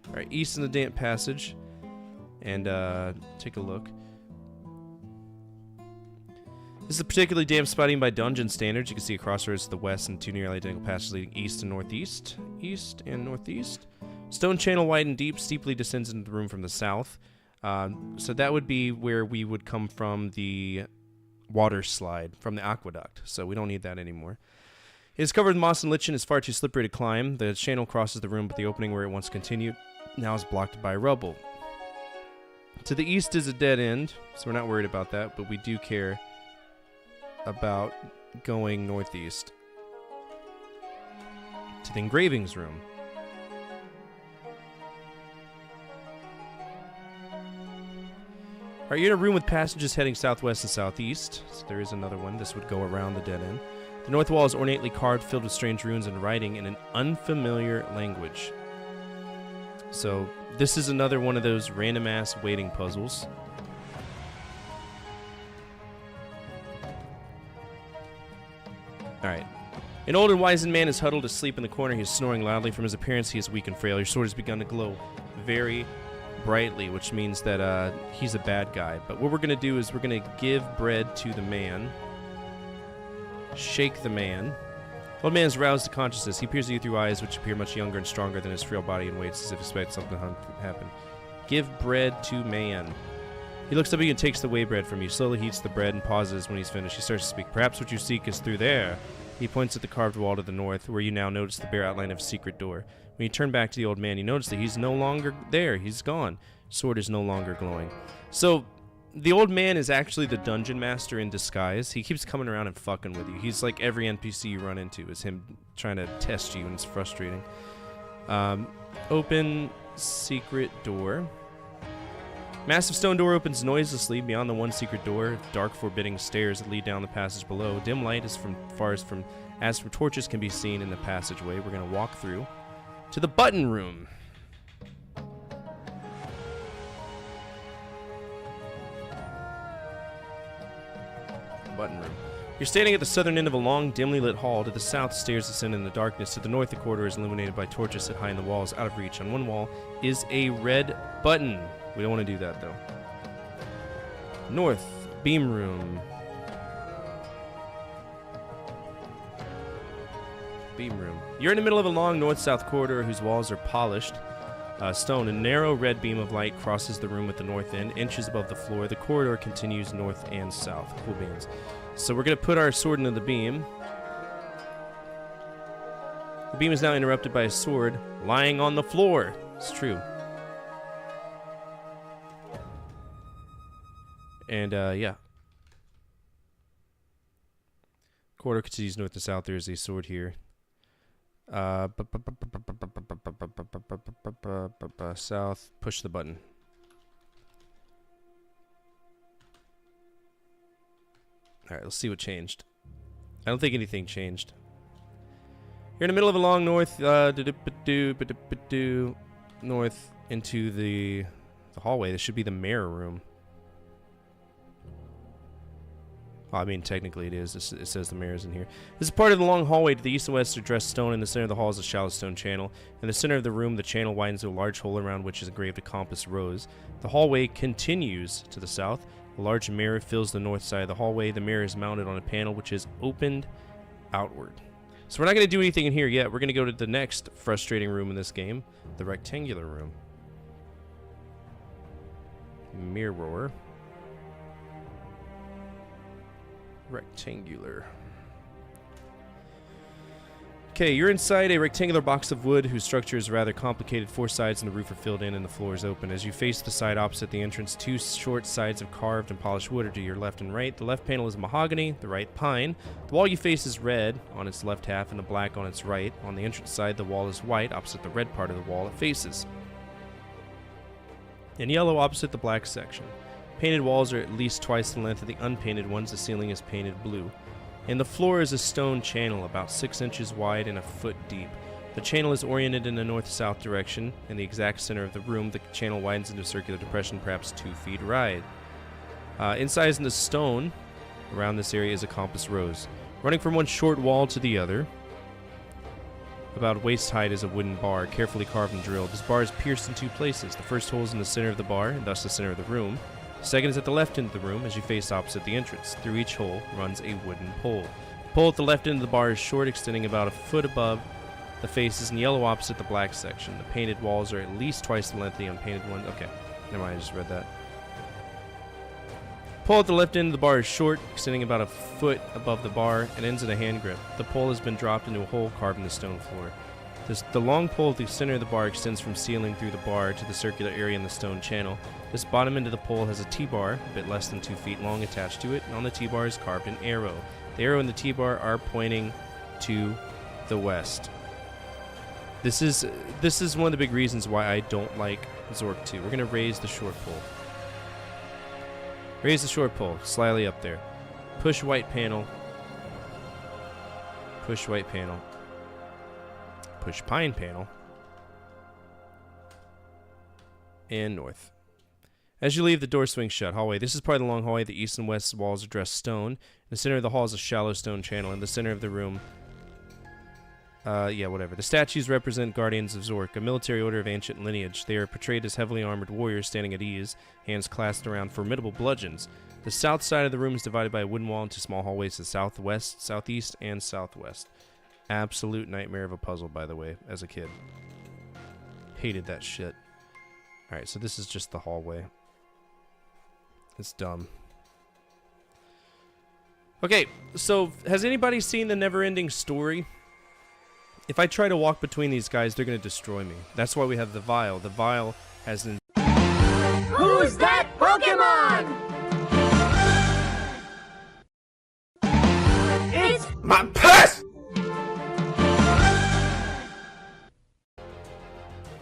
All right, east in the damp passage, and take a look. This is a particularly damp spot even by dungeon standards. You can see a crossroads to the west and two nearly identical passages leading east and northeast. East and northeast. Stone channel wide and deep, steeply descends into the room from the south. So that would be where we would come from the water slide, from the aqueduct. So we don't need that anymore. It is covered with moss and lichen. It's far too slippery to climb. The channel crosses the room, but the opening where it once continued now is blocked by rubble. To the east is a dead end, so we're not worried about that, but we do care about going northeast to the engravings room. Alright, you're in a room with passages heading southwest and southeast. So there is another one. This would go around the dead end. The north wall is ornately carved, filled with strange runes and writing in an unfamiliar language. So this is another one of those random ass waiting puzzles. Alright. An old and wizened man is huddled asleep in the corner. He is snoring loudly. From his appearance, he is weak and frail. Your sword has begun to glow very brightly, which means that he's a bad guy. But what we're going to do is we're going to give bread to the man. Shake the man. The old man is roused to consciousness. He peers at you through eyes which appear much younger and stronger than his frail body and waits as if he expects something to happen. Give bread to man. He looks up at you and takes the whey bread from you. Slowly heats the bread and pauses when he's finished. He starts to speak. Perhaps what you seek is through there. He points at the carved wall to the north, where you now notice the bare outline of a secret door. When you turn back to the old man, you notice that he's no longer there. He's gone. Sword is no longer glowing. So, the old man is actually the dungeon master in disguise. He keeps coming around and fucking with you. He's like every NPC you run into is him trying to test you, and it's frustrating. Open secret door. Massive stone door opens noiselessly beyond the one secret door. Dark, forbidding stairs that lead down the passage below. Dim light as from torches can be seen in the passageway. We're going to walk through to the button room. Button room. You're standing at the southern end of a long, dimly lit hall. To the south, stairs descend in the darkness. To the north, the corridor is illuminated by torches set high in the walls, out of reach. On one wall is a red button. We don't want to do that, though. North, beam room. Beam room. You're in the middle of a long north-south corridor whose walls are polished stone. A narrow red beam of light crosses the room at the north end, inches above the floor. The corridor continues north and south. Cool beans. So we're going to put our sword into the beam. The beam is now interrupted by a sword lying on the floor. It's true. And, yeah. Corridor continues north to south. There is a sword here. South. Push the button. Alright, let's see what changed. I don't think anything changed. You're in the middle of a long north, north into the hallway. This should be the mirror room. Well, I mean, technically it is. It says the mirror's in here. This is part of the long hallway to the east and west are dressed stone. In the center of the hall is a shallow stone channel. In the center of the room, the channel widens to a large hole around which is engraved a compass rose. The hallway continues to the south. A large mirror fills the north side of the hallway. The mirror is mounted on a panel which is opened outward. So we're not going to do anything in here yet. We're going to go to the next frustrating room in this game, the rectangular room. Mirror. Rectangular. Okay, you're inside a rectangular box of wood whose structure is rather complicated. 4 sides and the roof are filled in and the floor is open. As you face the side opposite the entrance, 2 short sides of carved and polished wood are to your left and right. The left panel is mahogany, the right pine. The wall you face is red on its left half and the black on its right. On the entrance side, the wall is white opposite the red part of the wall it faces, and yellow opposite the black section. Painted walls are at least twice the length of the unpainted ones. The ceiling is painted blue. And the floor is a stone channel about 6 inches wide and a foot deep. The channel is oriented in a north-south direction. In the exact center of the room, the channel widens into a circular depression, perhaps 2 feet wide. Incised in the stone around this area is a compass rose. Running from one short wall to the other, about waist height, is a wooden bar, carefully carved and drilled. This bar is pierced in 2 places. The first hole is in the center of the bar, and thus the center of the room. The second is at the left end of the room, as you face opposite the entrance. Through each hole runs a wooden pole. The pole at the left end of the bar is short, extending about a foot above the faces, and yellow opposite the black section. The painted walls are at least twice the length of the unpainted one. Okay, never mind, I just read that. Pole at the left end of the bar is short, extending about a foot above the bar, and ends in a hand grip. The pole has been dropped into a hole carved in the stone floor. The long pole at the center of the bar extends from ceiling through the bar to the circular area in the stone channel. This bottom end of the pole has a T-bar, a bit less than 2 feet long, attached to it, and on the T-bar is carved an arrow. The arrow and the T-bar are pointing to the west. This is one of the big reasons why I don't like Zork 2. We're going to raise the short pole. Raise the short pole, slightly up there. Push white panel. Push white panel. Push pine panel. And north. As you leave, the door swings shut. Hallway. This is part of the long hallway. The east and west walls are dressed stone. In the center of the hall is a shallow stone channel. In the center of the room... whatever. The statues represent guardians of Zork, a military order of ancient lineage. They are portrayed as heavily armored warriors standing at ease, hands clasped around formidable bludgeons. The south side of the room is divided by a wooden wall into small hallways to southwest, southeast, and southwest. Absolute nightmare of a puzzle, by the way, as a kid. Hated that shit. Alright, so this is just the hallway. It's dumb. Okay, so has anybody seen The Never-Ending Story? If I try to walk between these guys, they're going to destroy me. That's why we have the vial. The vial has an... Who's that Pokemon? It's my purse!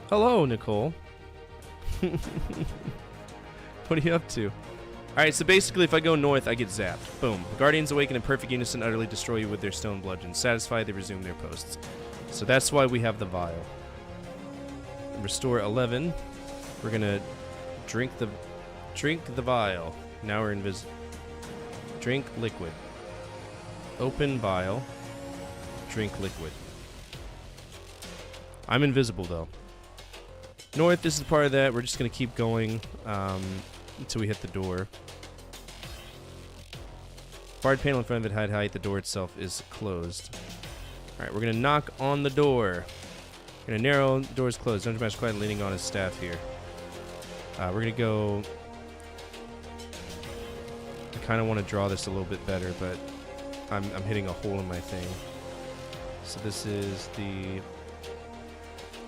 Hello, Nicole. What are you up to? Alright, so basically if I go north, I get zapped. Boom. The Guardians awaken in perfect unison, utterly destroy you with their stone bludgeons. Satisfied, they resume their posts. So that's why we have the vial. Restore 11. We're gonna drink the vial. Now we're invisible. Drink liquid. Open vial. Drink liquid. I'm invisible though. North, this is part of that. We're just gonna keep going until we hit the door. Barred panel in front of it, hide height. The door itself is closed. Alright, we're going to knock on the door. We're going to narrow, the door's closed. Dungeon Master quietly leaning on his staff here. We're going to go... I kind of want to draw this a little bit better, but I'm hitting a hole in my thing. So this is the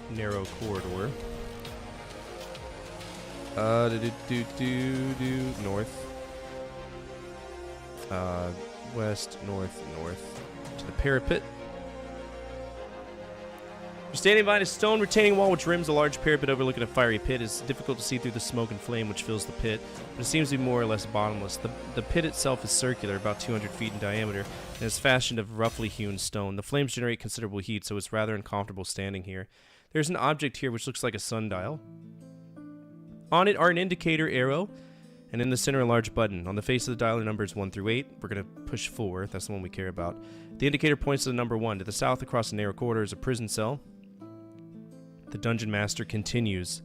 narrow corridor. North. West, north, north. To the parapet. You're standing behind a stone retaining wall which rims a large parapet overlooking a fiery pit. It's difficult to see through the smoke and flame which fills the pit, but it seems to be more or less bottomless. The pit itself is circular, about 200 feet in diameter, and is fashioned of roughly hewn stone. The flames generate considerable heat, so it's rather uncomfortable standing here. There's an object here which looks like a sundial. On it are an indicator arrow, and in the center a large button. On the face of the dial are numbers 1 through 8. We're going to push 4. That's the one we care about. The indicator points to the number 1. To the south, across a narrow corridor, is a prison cell. The Dungeon Master continues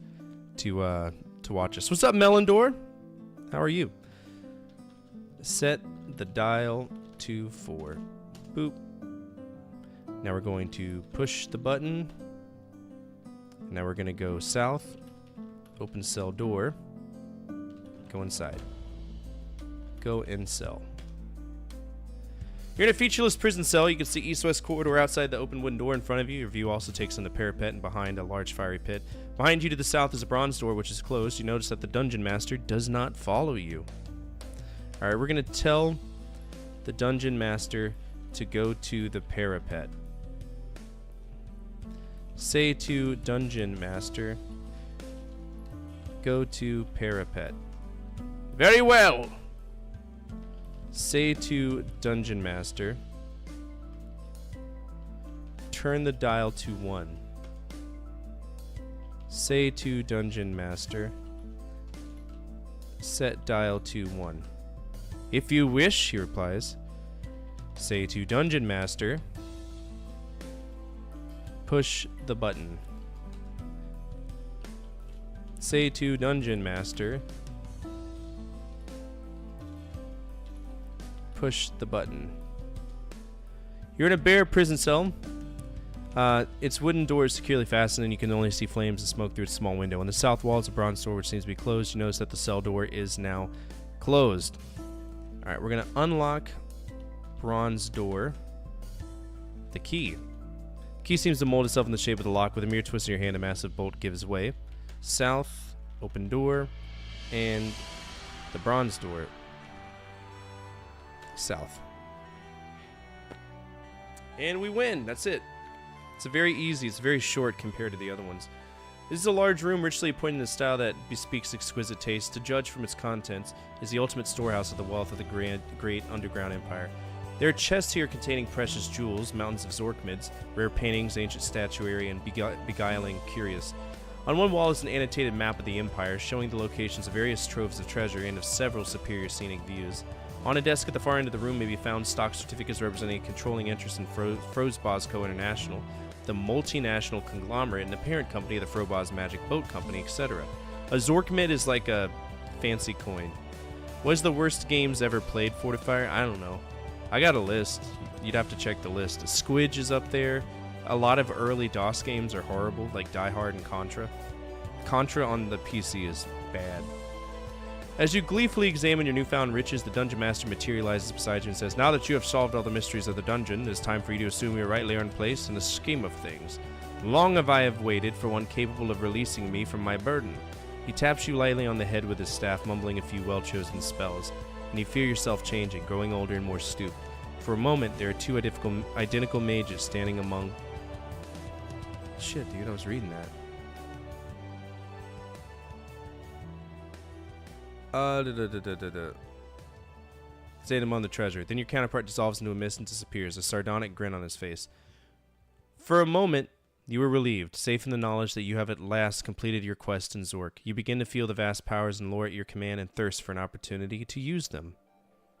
to watch us. What's up, Melendor? How are you? Set the dial to 4. Boop. Now we're going to push the button. Now we're going to go south. Open cell door. Go inside. Go in cell. You're in a featureless prison cell. You can see east-west corridor outside the open wooden door in front of you. Your view also takes in the parapet and behind a large fiery pit. Behind you to the south is a bronze door which is closed. You notice that the Dungeon Master does not follow you. Alright, we're going to tell the Dungeon Master to go to the parapet. Say to Dungeon Master, go to parapet. Very well! Say to Dungeon Master, turn the dial to 1. Say to Dungeon Master, set dial to 1. If you wish, he replies. Say to Dungeon Master, push the button. Say to Dungeon Master, push the button. You're in a bare prison cell. Its wooden door is securely fastened and you can only see flames and smoke through its small window. On the south wall is a bronze door which seems to be closed. You notice that the cell door is now closed. Alright, we're going to unlock bronze door. The key. Key seems to mold itself in the shape of the lock. With a mere twist of your hand, a massive bolt gives way. South, open door, and the bronze door. South. And we win. That's it. It's very easy. It's very short compared to the other ones. This is a large room richly appointed in a style that bespeaks exquisite taste. To judge from its contents, is the ultimate storehouse of the wealth of the great underground empire. There are chests here containing precious jewels, mountains of Zorkmids, rare paintings, ancient statuary, and beguiling curios. On one wall is an annotated map of the empire, showing the locations of various troves of treasure and of several superior scenic views. On a desk at the far end of the room may be found stock certificates representing a controlling interest in Frozbaz Co. International, the multinational conglomerate and the parent company of the Frobaz Magic Boat Company, etc. A Zorkmid is like a fancy coin. What is the worst games ever played, Fortifier? I don't know. I got a list. You'd have to check the list. Squidge is up there. A lot of early DOS games are horrible, like Die Hard and Contra. Contra on the PC is bad. As you gleefully examine your newfound riches, the Dungeon Master materializes beside you and says, now that you have solved all the mysteries of the dungeon, it is time for you to assume your rightly earned place in the scheme of things. Long have I waited for one capable of releasing me from my burden. He taps you lightly on the head with his staff, mumbling a few well-chosen spells, and you feel yourself changing, growing older and more stooped. For a moment, there are two identical mages standing among... Shit, dude, I was reading that. Standing among the treasure. Then your counterpart dissolves into a mist and disappears, a sardonic grin on his face. For a moment, you are relieved, safe in the knowledge that you have at last completed your quest in Zork. You begin to feel the vast powers and lore at your command and thirst for an opportunity to use them.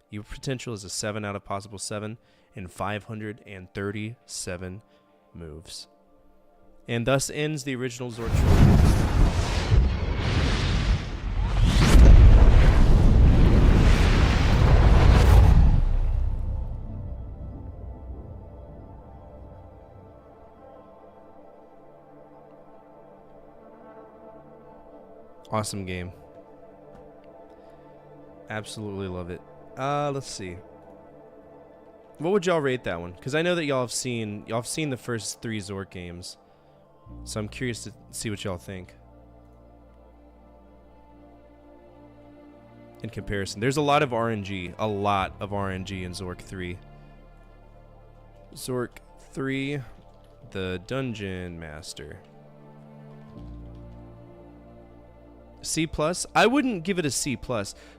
Your potential is a 7 out of possible 7 in 537 moves. And thus ends the original Zork trilogy. Awesome game. Absolutely love it. Let's see. What would y'all rate that one? Because I know that y'all have seen the first 3 Zork games. So I'm curious to see what y'all think. In comparison. There's a lot of RNG. A lot of RNG in Zork 3. Zork 3, the Dungeon Master. C+? I wouldn't give it a C+.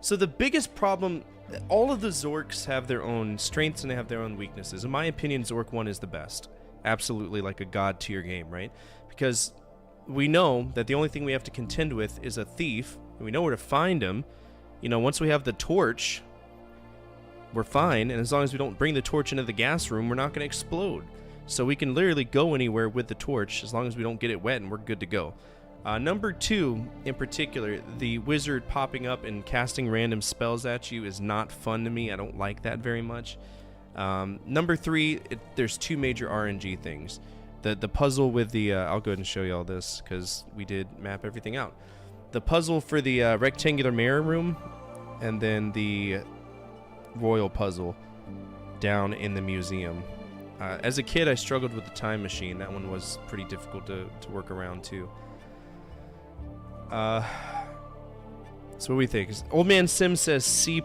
So the biggest problem, all of the Zorks have their own strengths and they have their own weaknesses. In my opinion, Zork 1 is the best. Absolutely like a god tier game, right? Because we know that the only thing we have to contend with is a thief. And we know where to find him. You know, once we have the torch, we're fine. And as long as we don't bring the torch into the gas room, we're not going to explode. So we can literally go anywhere with the torch as long as we don't get it wet and we're good to go. Number 2, in particular, the wizard popping up and casting random spells at you is not fun to me. I don't like that very much. Number 3, there's 2 major RNG things. The puzzle with the... I'll go ahead and show you all this because we did map everything out. The puzzle for the rectangular mirror room and then the royal puzzle down in the museum. As a kid, I struggled with the time machine. That one was pretty difficult to work around too. So what do we think? Old Man Sim says C+.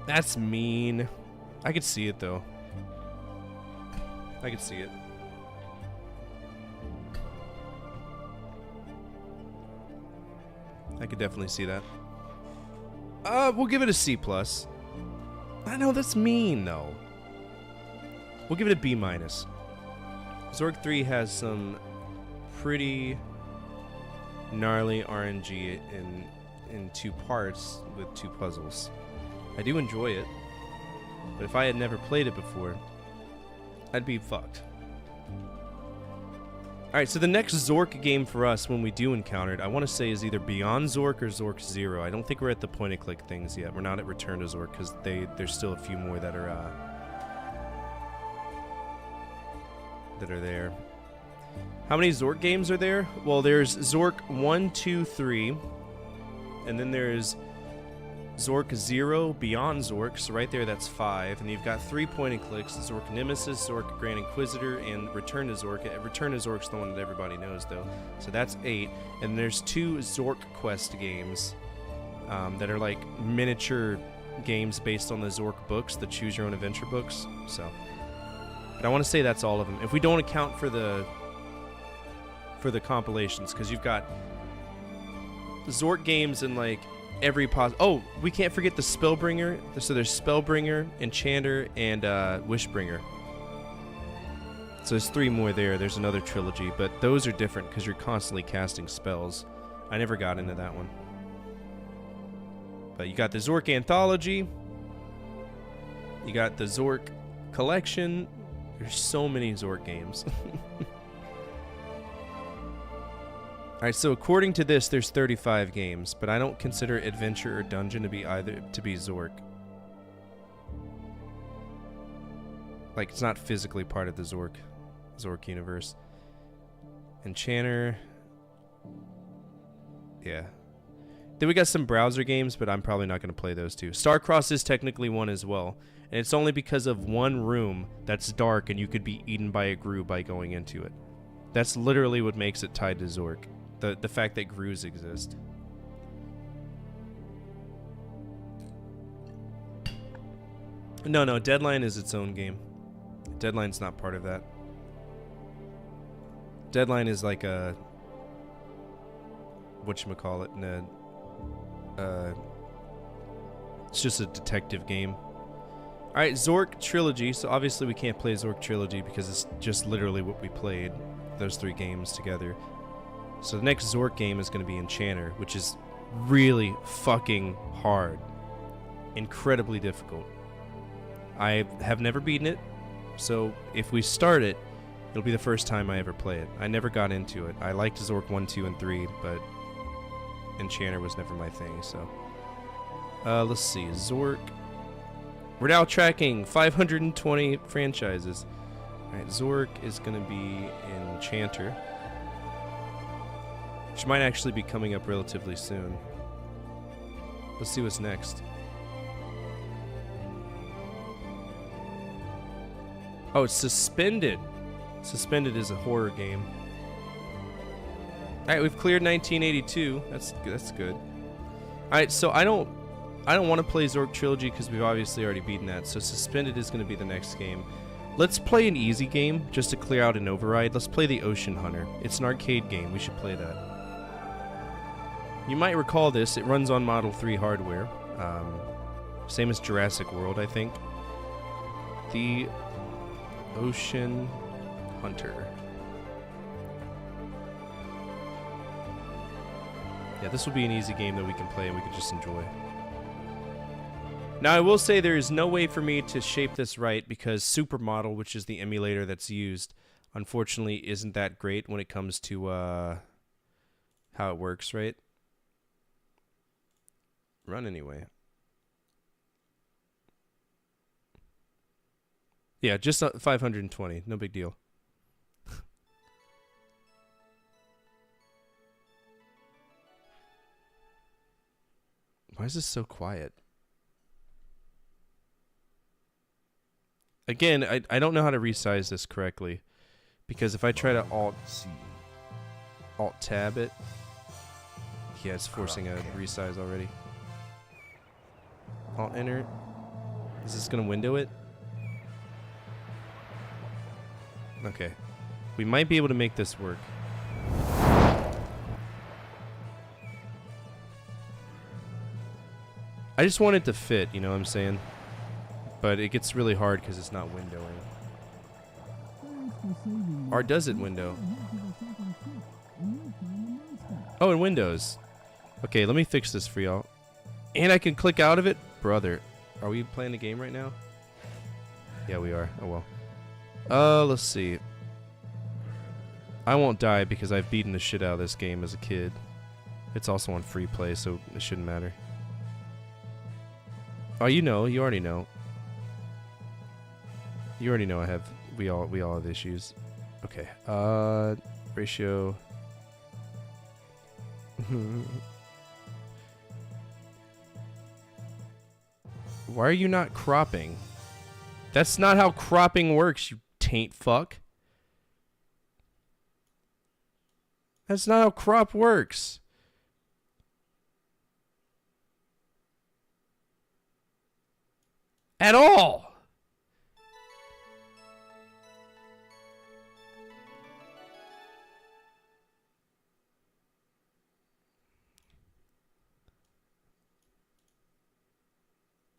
That's mean. I could see it though. I could see it. I could definitely see that. We'll give it a C+. I know that's mean though. We'll give it a B-. Zork 3 has some pretty gnarly RNG in 2 parts with 2 puzzles. I do enjoy it, but if I had never played it before, I'd be fucked. Alright, so the next Zork game for us when we do encounter it, I want to say is either Beyond Zork or Zork 0. I don't think we're at the point-and-click things yet. We're not at Return to Zork because there's still a few more that are there. How many Zork games are there? Well, there's Zork 1, 2, 3, and then there's Zork 0, Beyond Zork, so right there that's 5, and you've got 3 point-and-clicks, Zork Nemesis, Zork Grand Inquisitor, and Return to Zork. Return to Zork's the one that everybody knows, though, so that's 8, and there's 2 Zork Quest games that are like miniature games based on the Zork books, the Choose Your Own Adventure books, so. But I want to say that's all of them. If we don't account for the compilations, because you've got Zork games in like every oh, we can't forget the Spellbringer. So there's Spellbringer, Enchanter, and Wishbringer. So there's 3 more there. There's another trilogy, but those are different because you're constantly casting spells. I never got into that one. But you got the Zork Anthology. You got the Zork Collection. There's so many Zork games. Alright, so according to this, there's 35 games, but I don't consider Adventure or Dungeon to be Zork. Like, it's not physically part of the Zork universe. Enchanter. Yeah. Then we got some browser games, but I'm probably not going to play those too. Starcross is technically one as well. And it's only because of one room that's dark and you could be eaten by a grue by going into it. That's literally what makes it tied to Zork. The fact that grues exist. No, Deadline is its own game. Deadline's not part of that. Deadline is like a... whatchamacallit? It's just a detective game. Alright, Zork Trilogy. So obviously we can't play Zork Trilogy because it's just literally what we played. Those 3 games together. So the next Zork game is going to be Enchanter, which is really fucking hard. Incredibly difficult. I have never beaten it, so if we start it, it'll be the first time I ever play it. I never got into it. I liked Zork 1, 2, and 3, but Enchanter was never my thing, so. Let's see, Zork. We're now tracking 520 franchises. Alright, Zork is going to be Enchanter, which might actually be coming up relatively soon. Let's see what's next. Oh, it's Suspended. Suspended is a horror game. Alright, we've cleared 1982. That's good. Alright, so I don't want to play Zork Trilogy because we've obviously already beaten that. So Suspended is going to be the next game. Let's play an easy game just to clear out an override. Let's play the Ocean Hunter. It's an arcade game. We should play that. You might recall this. It runs on Model 3 hardware. Same as Jurassic World, I think. The Ocean Hunter. Yeah, this will be an easy game that we can play and we can just enjoy. Now, I will say there is no way for me to shape this right because Supermodel, which is the emulator that's used, unfortunately isn't that great when it comes to how it works, right? Run anyway. Yeah, just 520. No big deal. Why is this so quiet? Again, I don't know how to resize this correctly. Because if I try to Alt-Tab it... Yeah, it's forcing a resize already. Alt-Enter. Is this going to window it? Okay. We might be able to make this work. I just want it to fit, you know what I'm saying? But it gets really hard because it's not windowing. Or does it window? Oh, in Windows. Okay, let me fix this for y'all. And I can click out of it? Brother, are we playing the game right now? Yeah, we are. Oh, well. Let's see. I won't die because I've beaten the shit out of this game as a kid. It's also on free play, so it shouldn't matter. Oh, you know. You already know. You already know I have... We all have issues. Okay. Ratio... Why are you not cropping? That's not how cropping works, you taint fuck. That's not how crop works. At all.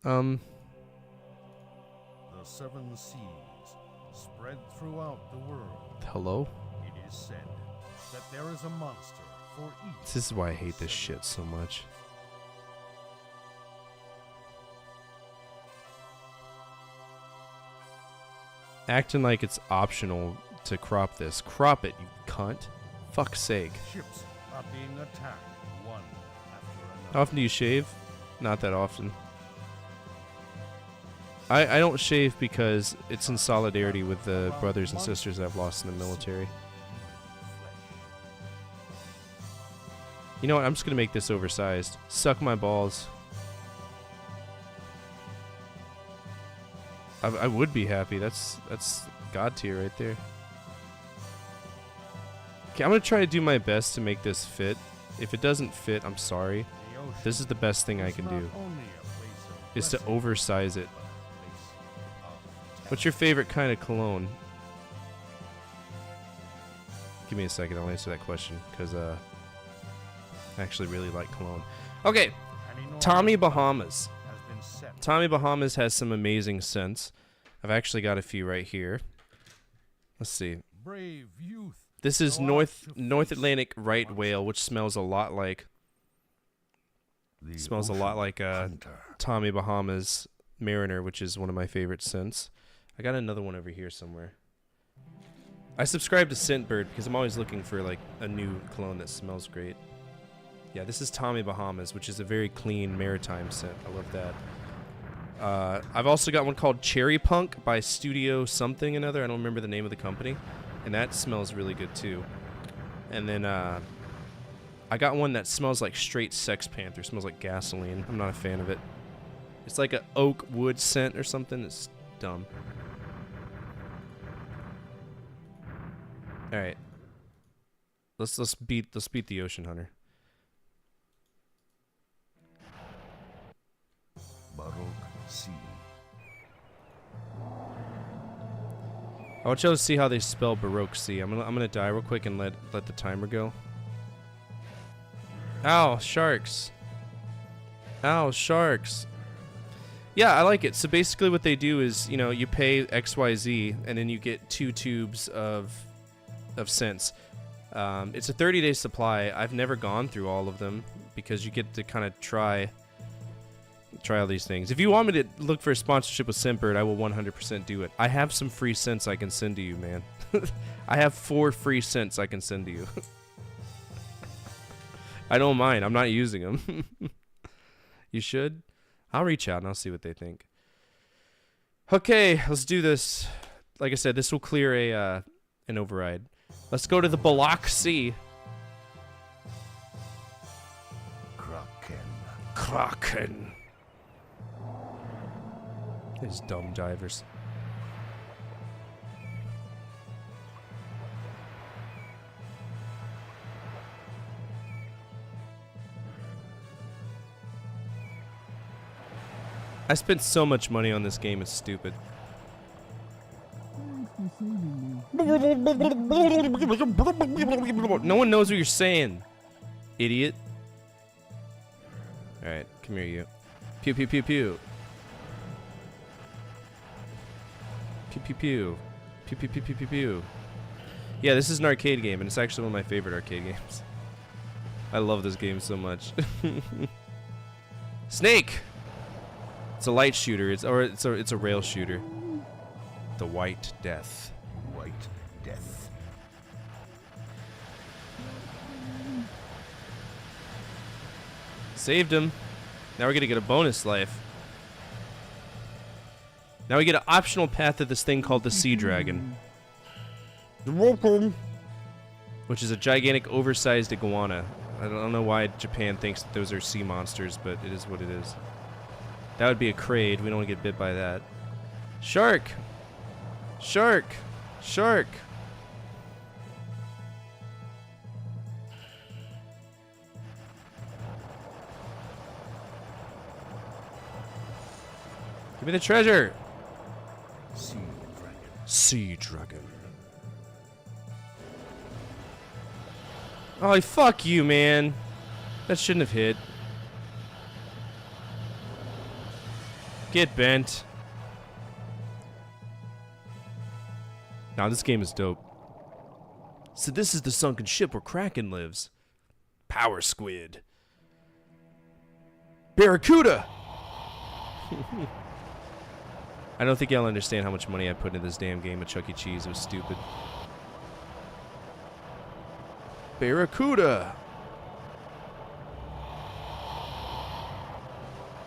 The 7 seas spread throughout the world. Hello? It is said that there is a monster for each. This is why I hate this shit so much. Acting like it's optional to crop this. Crop it, you cunt. Fuck's sake. Ships are being attacked one after another. How often do you shave? Not that often. I don't shave because it's in solidarity with the brothers and sisters I've lost in the military. You know what? I'm just going to make this oversized. Suck my balls. I would be happy. That's God tier right there. Okay, I'm going to try to do my best to make this fit. If it doesn't fit, I'm sorry. This is the best thing I can do. Is to oversize it. What's your favorite kind of cologne? Give me a second, I'll answer that question, because I actually really like cologne. Okay, Tommy Bahamas. Tommy Bahamas has some amazing scents. I've actually got a few right here. Let's see. This is North Atlantic right whale, which smells a lot like Tommy Bahamas Mariner, which is one of my favorite scents. I got another one over here somewhere. I subscribe to Scentbird because I'm always looking for like a new cologne that smells great. Yeah, this is Tommy Bahamas, which is a very clean maritime scent. I love that. I've also got one called Cherry Punk by Studio something another. I don't remember the name of the company. And that smells really good too. And then I got one that smells like straight Sex Panther. Smells like gasoline. I'm not a fan of it. It's like an oak wood scent or something. It's dumb. All right. Let's beat the Ocean Hunter. Baroque Sea. I want y'all to see how they spell Baroque Sea. I'm gonna die real quick and let the timer go. Ow, sharks. Ow, sharks. Yeah, I like it. So basically what they do is, you know, you pay XYZ and then you get 2 tubes of scents. It's a 30-day supply. I've never gone through all of them because you get to kind of try all these things. If you want me to look for a sponsorship with Scentbird, I will 100% do it. I have some free scents I can send to you, man. I have 4 free scents I can send to you. I don't mind. I'm not using them. You should? I'll reach out and I'll see what they think. Okay, let's do this. Like I said, this will clear an override. Let's go to the Baroque Sea. Kraken. These dumb divers. I spent so much money on this game, it's stupid. No one knows what you're saying, idiot. Alright, come here, you. Pew pew pew pew. Pew pew pew. Pew pew pew pew pew pew. Yeah, this is an arcade game, and it's actually one of my favorite arcade games. I love this game so much. Snake! It's a light shooter. It's a rail shooter. The White Death. White Death. Saved him. Now we're gonna get a bonus life. Now we get an optional path to this thing called the Sea Dragon. Which is a gigantic, oversized iguana. I don't know why Japan thinks that those are sea monsters, but it is what it is. That would be a Kraid. We don't want to get bit by that. Shark! Shark! Shark! Give me the treasure! Sea Dragon. Sea Dragon. Oh, fuck you, man. That shouldn't have hit. Get bent. Now this game is dope. So this is the sunken ship where Kraken lives. Power Squid. Barracuda! I don't think y'all understand how much money I put into this damn game at Chuck E. Cheese. It was stupid. Barracuda!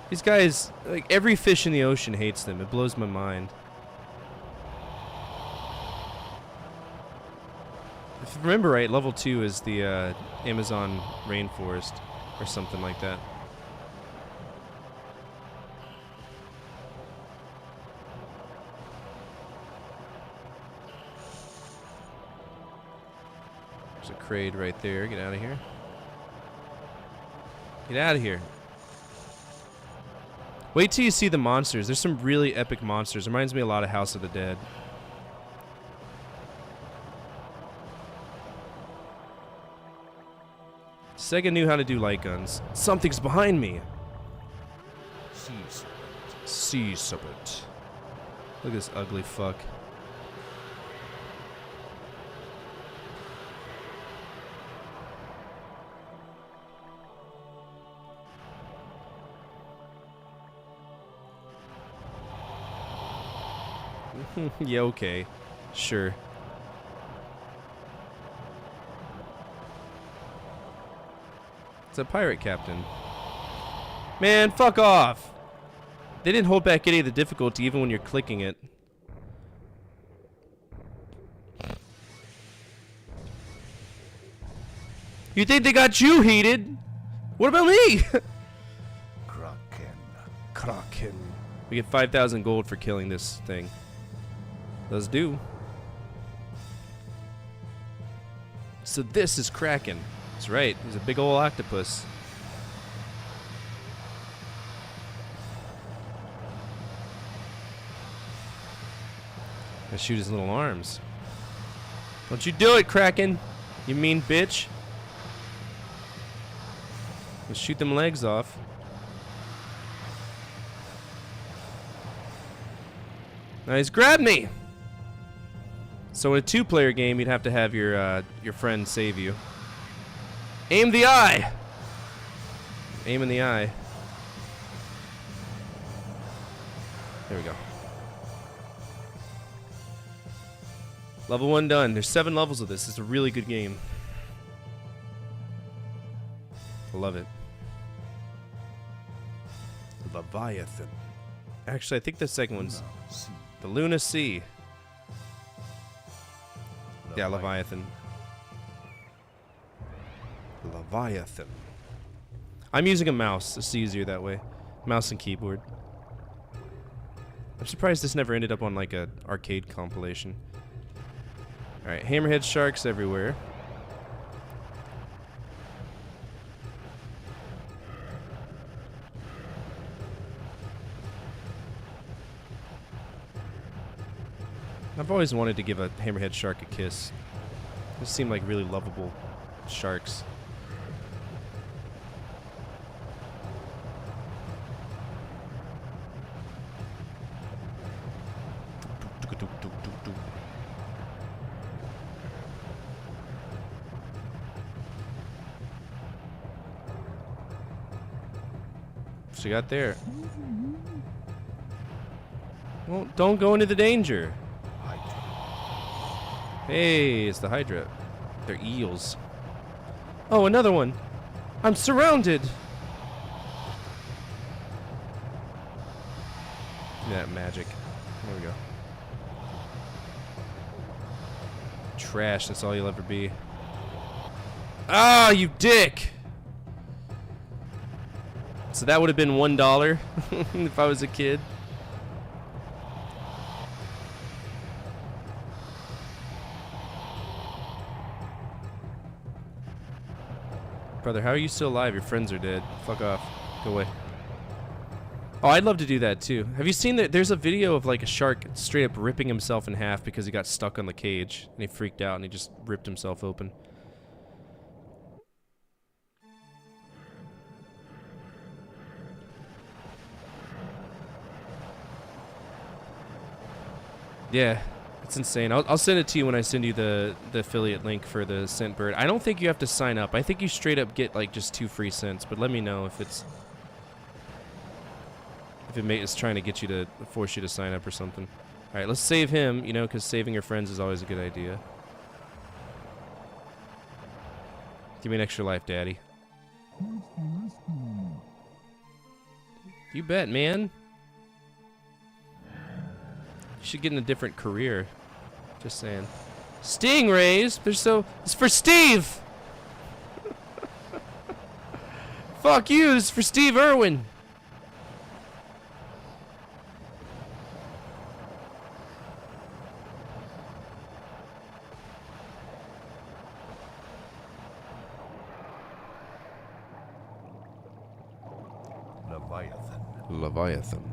These guys, like, every fish in the ocean hates them. It blows my mind. If you remember right, level 2 is the Amazon rainforest or something like that. There's a Kraid right there. Get out of here. Get out of here. Wait till you see the monsters. There's some really epic monsters. It reminds me a lot of House of the Dead. Sega knew how to do light guns. Something's behind me. Sea Serpent. Sea Serpent. Look at this ugly fuck. Yeah, okay. Sure. It's a pirate captain. Man, fuck off! They didn't hold back any of the difficulty even when you're clicking it. You think they got you heated? What about me? Kraken. Kraken. We get 5,000 gold for killing this thing. Let's do. So this is Kraken. That's right. He's a big old octopus. I shoot his little arms. Don't you do it, Kraken! You mean bitch. Let's shoot them legs off. Now he's grabbed me! So in a two-player game, you'd have to have your friend save you. Aim the eye! Aim in the eye. There we go. Level 1 done. There's 7 levels of this. It's a really good game. I love it. Leviathan. Actually, I think the second one's the Luna Sea. Yeah, Leviathan. Leviathan. I'm using a mouse. It's easier that way. Mouse and keyboard. I'm surprised this never ended up on like a arcade compilation. Alright, hammerhead sharks everywhere. I've always wanted to give a hammerhead shark a kiss. Those seem like really lovable sharks. What you got there? Well, don't go into the danger. Hey, it's the Hydra. They're eels. Oh, another one. I'm surrounded. That magic. There we go. Trash, that's all you'll ever be. Ah, you dick! So that would have been $1 if I was a kid. Brother, how are you still alive? Your friends are dead. Fuck off. Go away. Oh, I'd love to do that too. Have you seen that? There's a video of like a shark straight up ripping himself in half because he got stuck on the cage and he freaked out and he just ripped himself open. Yeah, it's insane. I'll send it to you when I send you the affiliate link for the scent bird. I don't think you have to sign up. I think you straight up get like just 2 free scents, but let me know if it's it's trying to get you to force you to sign up or something. All right, let's save him, you know, because saving your friends is always a good idea. Give me an extra life, Daddy. You bet, man. You should get in a different career. Just saying. Stingrays? They're so... It's for Steve! Fuck you, it's for Steve Irwin. Leviathan.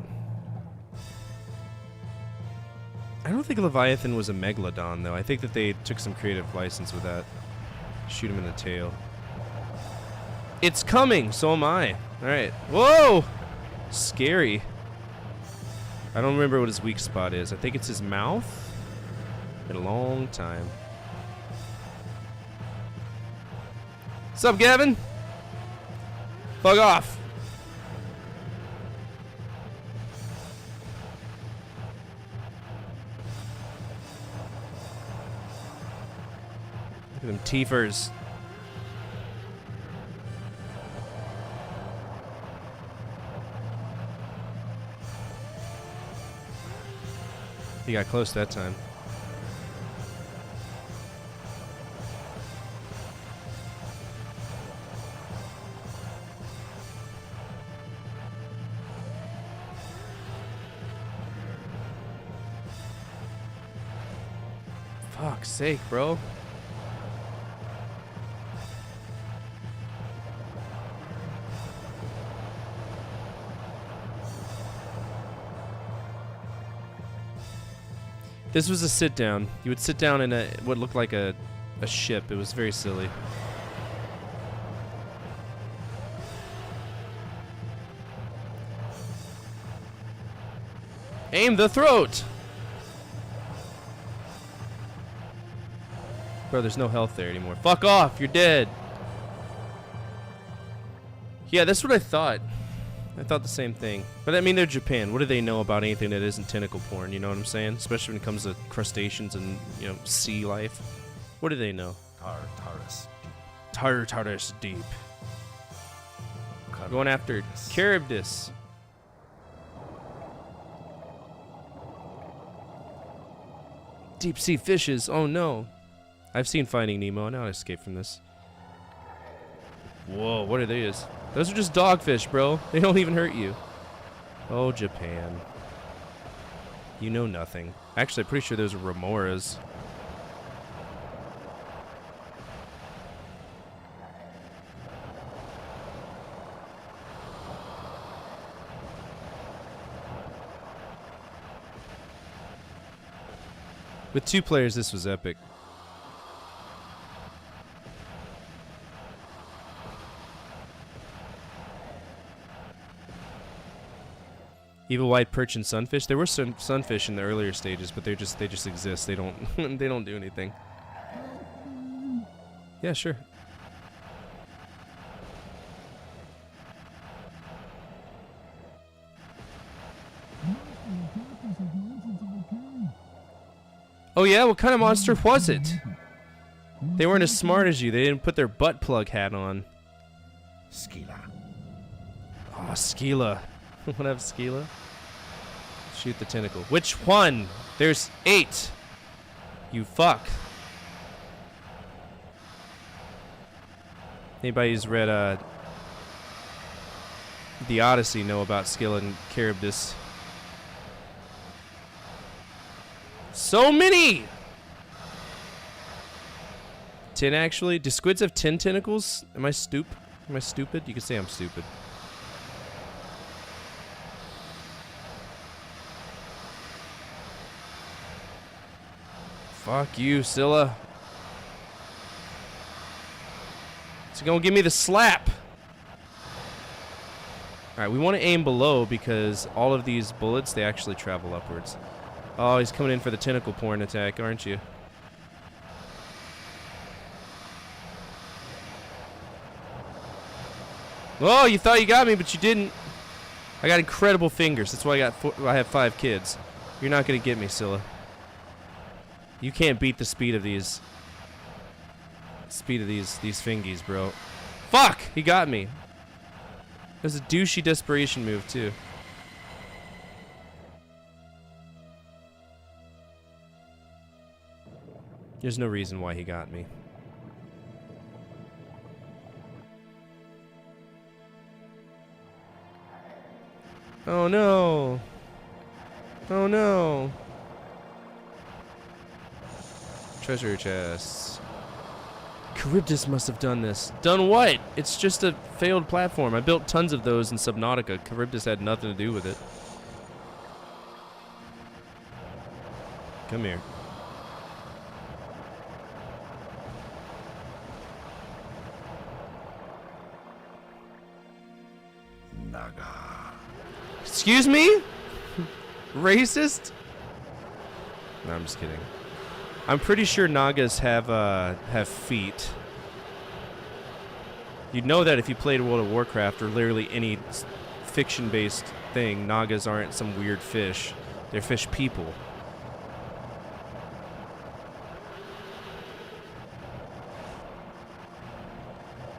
I don't think Leviathan was a megalodon, though. I think that they took some creative license with that. Shoot him in the tail. It's coming! So am I. Alright. Whoa! Scary. I don't remember what his weak spot is. I think it's his mouth. Been a long time. What's up, Gavin? Fuck off. Look at them teefers. He got close that time. Fuck's sake, bro. This was a sit down. You would sit down in what looked like a ship. It was very silly. Aim the throat! Bro, there's no health there anymore. Fuck off, you're dead. Yeah, that's what I thought. I thought the same thing. But I mean, they're Japan. What do they know about anything that isn't tentacle porn? You know what I'm saying? Especially when it comes to crustaceans and, you know, sea life. What do they know? Tartarus deep. Going after Charybdis. Deep sea fishes. Oh no. I've seen Finding Nemo. Now I escape from this. Whoa, what are these? Those are just dogfish, bro. They don't even hurt you. Oh, Japan. You know nothing. Actually, I'm pretty sure those are remoras. With 2 players, this was epic. Evil white perch and sunfish. There were some sunfish in the earlier stages, but they just exist. They don't they don't do anything. Yeah, sure. Oh yeah? What kind of monster was it? They weren't as smart as you. They didn't put their butt plug hat on. Skila. Oh, Skila. What up, Skila? Shoot the tentacle. Which one? There's 8. You fuck. Anybody who's read The Odyssey know about Skila and Charybdis. So many! 10 actually? Do squids have 10 tentacles? Am I stupid? You can say I'm stupid. Fuck you, Scylla. It's gonna give me the slap. Alright, we want to aim below because all of these bullets, they actually travel upwards. Oh, he's coming in for the tentacle porn attack, aren't you? Oh, you thought you got me, but you didn't. I got incredible fingers. That's why I have 5 kids. You're not gonna get me, Scylla. You can't beat the speed of these fingies, bro. Fuck! He got me. It was a douchey desperation move, too. There's no reason why he got me. Oh no! Oh no! Treasure chests. Charybdis must have done this. Done what? It's just a failed platform. I built tons of those in Subnautica. Charybdis had nothing to do with it. Come here. Naga. Excuse me? Racist? No, I'm just kidding. I'm pretty sure Nagas have feet. You'd know that if you played World of Warcraft or literally any fiction-based thing. Nagas aren't some weird fish. They're fish people.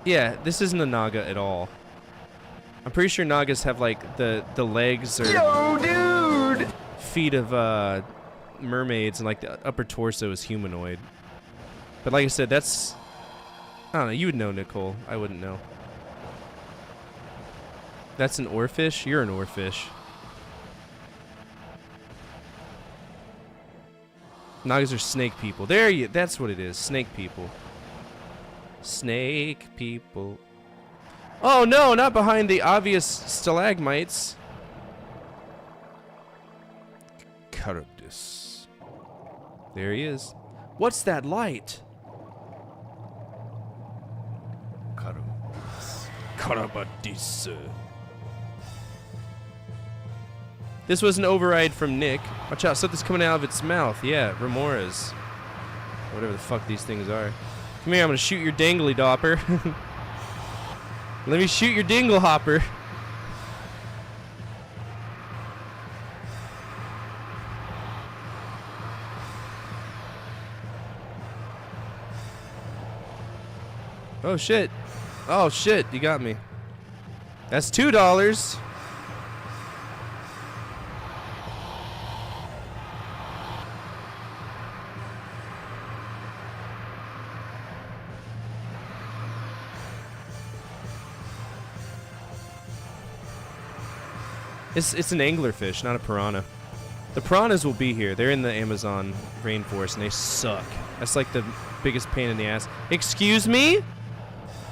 Yeah, this isn't a Naga at all. I'm pretty sure Nagas have like the legs or feet of mermaids, and like the upper torso is humanoid. But like I said, that's, I don't know, you would know, Nicole. I wouldn't know. That's an oarfish? You're an oarfish. Nagas are snake people. There you, that's what it is. Snake people. Snake people. Oh no, not behind the obvious stalagmites. Charybdis. There he is. What's that light? Charybdis. This was an override from Nick. Watch out, something's coming out of its mouth. Yeah, remoras. Whatever the fuck these things are. Come here, I'm gonna shoot your dangly dopper. Let me shoot your dingle hopper. Oh shit. Oh shit, you got me. That's $2. It's an anglerfish, not a piranha. The piranhas will be here. They're in the Amazon rainforest and they suck. That's like the biggest pain in the ass. Excuse me?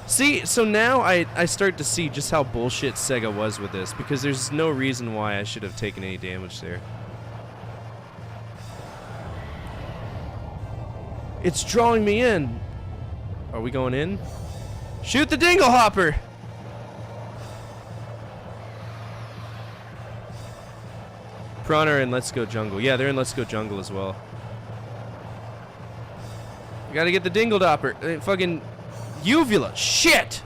See, so now I start to see just how bullshit Sega was with this, because there's no reason why I should have taken any damage there. It's drawing me in. Are we going in? Shoot the dingle hopper! Piranha are in Let's Go Jungle. Yeah, they're in Let's Go Jungle as well. We gotta get the dingle dopper. Fucking uvula. Shit!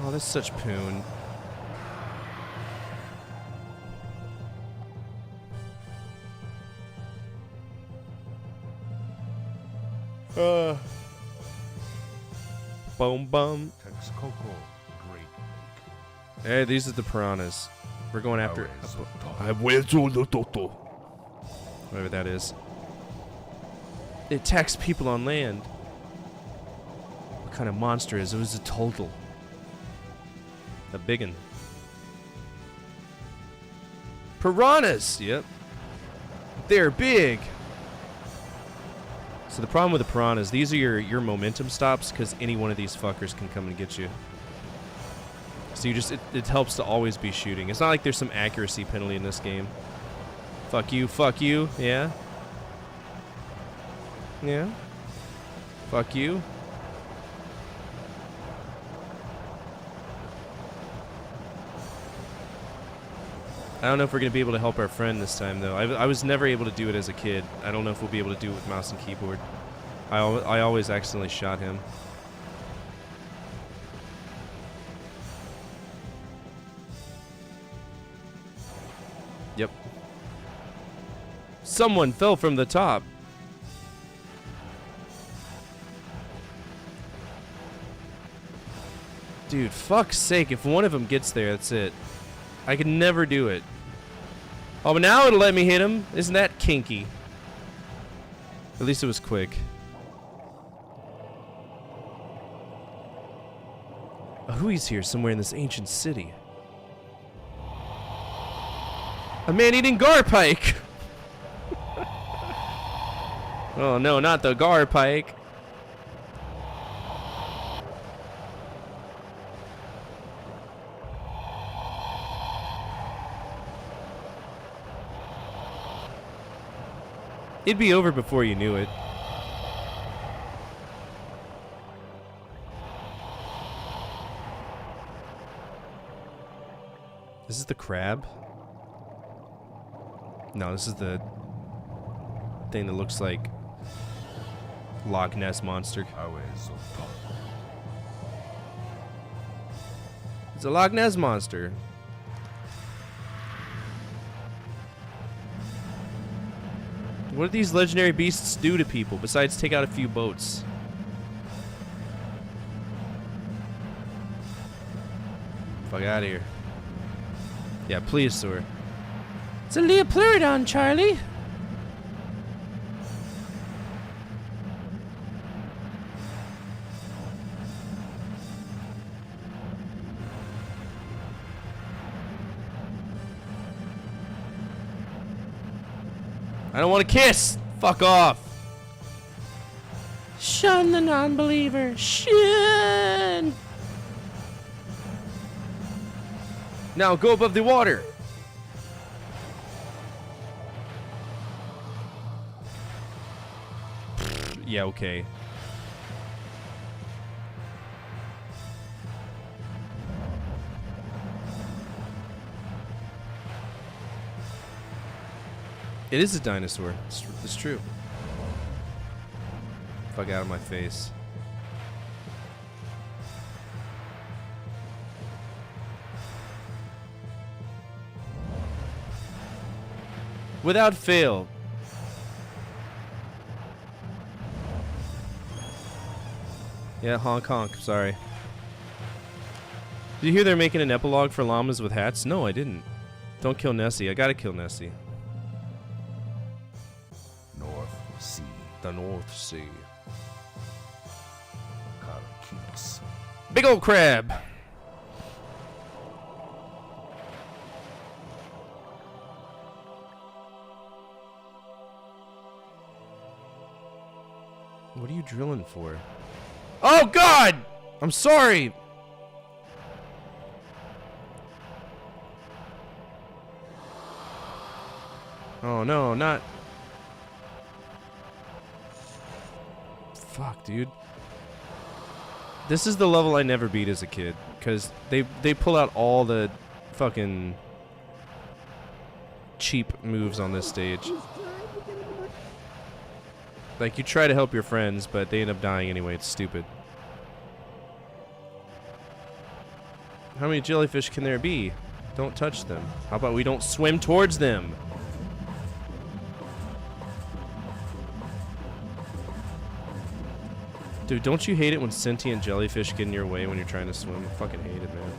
Oh, that's such poon. Boom, bum. Texcoco, great. Hey, these are the piranhas. We're going after. Whatever that is. It attacks people on land. What kind of monster is it? It was a total. A biggin. Piranhas! Yep. They're big! So the problem with the piranhas, these are your momentum stops, because any one of these fuckers can come and get you. So you just, it helps to always be shooting. It's not like there's some accuracy penalty in this game. Fuck you, yeah? Yeah? Fuck you. I don't know if we're going to be able to help our friend this time, though. I was never able to do it as a kid. I don't know if we'll be able to do it with mouse and keyboard. I always accidentally shot him. Yep. Someone fell from the top. Dude, fuck's sake, if one of them gets there, that's it. I could never do it. Oh, but now it'll let me hit him. Isn't that kinky? At least it was quick. Who's here somewhere in this ancient city? A man-eating garpike! Oh no, not the garpike. It'd be over before you knew it. This is the crab? No, this is the thing that looks like Loch Ness Monster. It's a Loch Ness Monster. What do these legendary beasts do to people besides take out a few boats? Fuck out of here. Yeah, plesiosaur. It's a Leopleurodon, Charlie. I don't want to kiss. Fuck off. Shun the non-believer. Shun. Now go above the water. Yeah, okay. It is a dinosaur. It's true. Fuck out of my face. Without fail. Yeah, honk honk. Sorry. Did you hear they're making an epilogue for llamas with hats? No, I didn't. Don't kill Nessie. I gotta kill Nessie. North Sea. The North Sea. Carquinhos. Big old crab. What are you drilling for? Oh God! I'm sorry. Oh no, not. Fuck, dude. This is the level I never beat as a kid, because they pull out all the fucking cheap moves on this stage. Like, you try to help your friends, but they end up dying anyway. It's stupid. How many jellyfish can there be? Don't touch them. How about we don't swim towards them? Dude, don't you hate it when sentient jellyfish get in your way when you're trying to swim? I fucking hate it, man.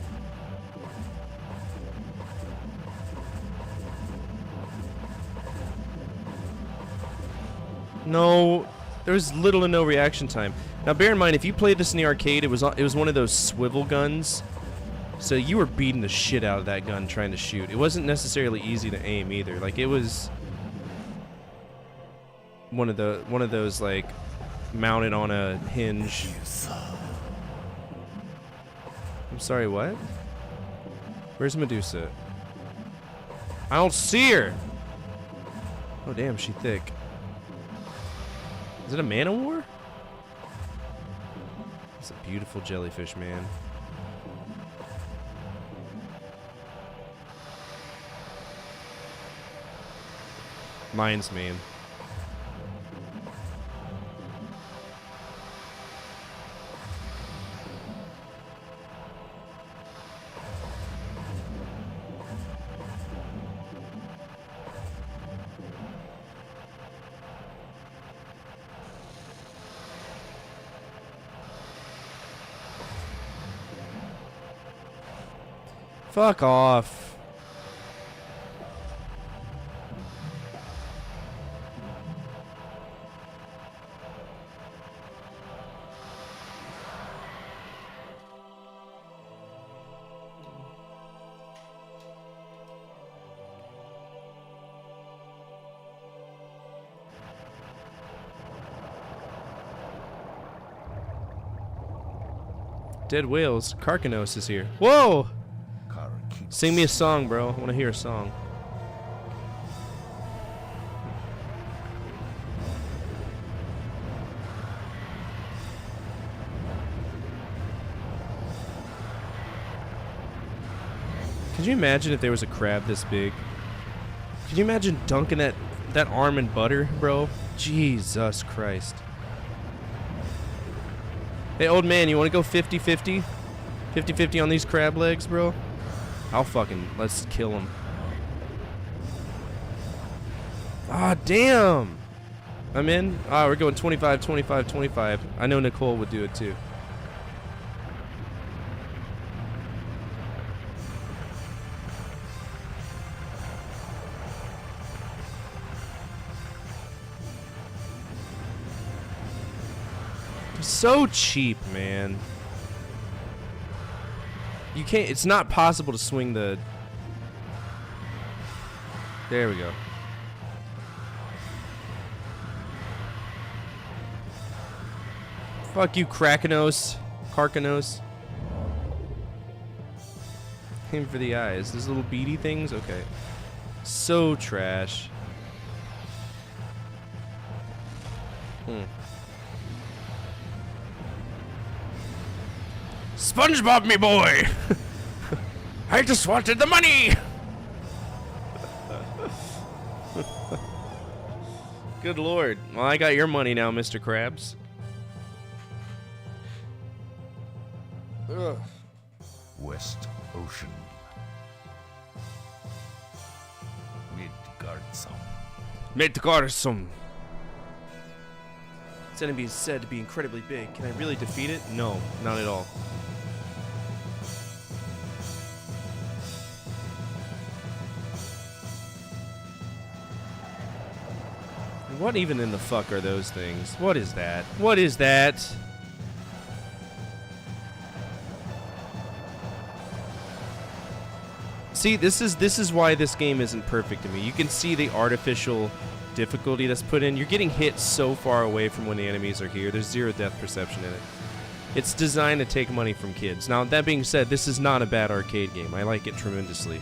No, there was little to no reaction time. Now, bear in mind, if you played this in the arcade, it was one of those swivel guns. So you were beating the shit out of that gun trying to shoot. It wasn't necessarily easy to aim either. Like, it was one of those like mounted on a hinge. I'm sorry, what? Where's Medusa? I don't see her. Oh damn, she thick. Is it a man-o-war? It's a beautiful jellyfish, man. Lion's mane. Fuck off. Dead whales. Karkanos is here. Whoa! Sing me a song, bro. I want to hear a song. Could you imagine if there was a crab this big? Could you imagine dunking that arm in butter, bro? Jesus Christ. Hey, old man, you want to go 50-50? 50-50 on these crab legs, bro? Let's kill him. Ah, damn. I'm in. Ah, we're going 25, 25, 25. I know Nicole would do it too. So cheap, man. You can't, it's not possible to swing the... There we go. Fuck you, Karkanos. Aim for the eyes. Those little beady things? Okay. So trash. SpongeBob, me boy! I just wanted the money! Good lord. Well, I got your money now, Mr. Krabs. Ugh. West Ocean. Midgardsum. This enemy is said to be incredibly big. Can I really defeat it? No, not at all. What even in the fuck are those things? What is that? What is that? See, this is why this game isn't perfect to me. You can see the artificial difficulty that's put in. You're getting hit so far away from when the enemies are here. There's zero depth perception in it. It's designed to take money from kids. Now, that being said, this is not a bad arcade game. I like it tremendously.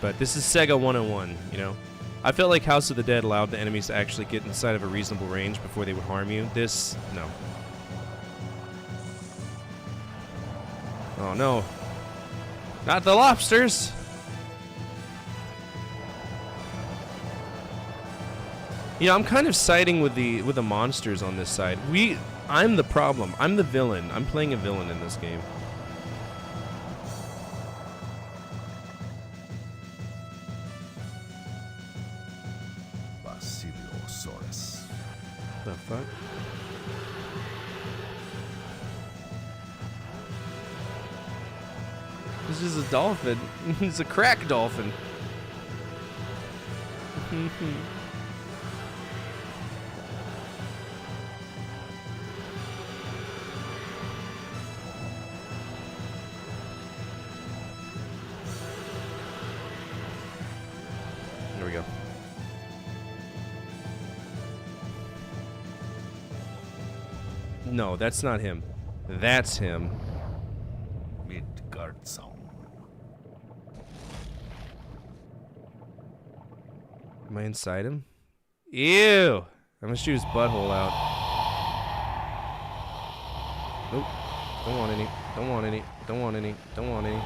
But this is Sega 101, you know? I felt like House of the Dead allowed the enemies to actually get inside of a reasonable range before they would harm you. This, no. Oh no. Not the lobsters! You know, I'm kind of siding with the monsters on this side. I'm the problem. I'm the villain. I'm playing a villain in this game. The fuck? This is a dolphin. It's a crack dolphin. There we go. No, that's not him. That's him. Midgard song. Am I inside him? Ew! I'm gonna shoot his butthole out. Nope. Don't want any. Don't want any. Don't want any. Don't want any.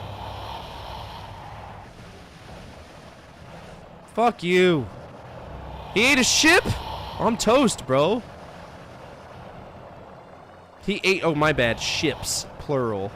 Fuck you! He ate a ship? I'm toast, bro. He ate, oh my bad, ships, plural.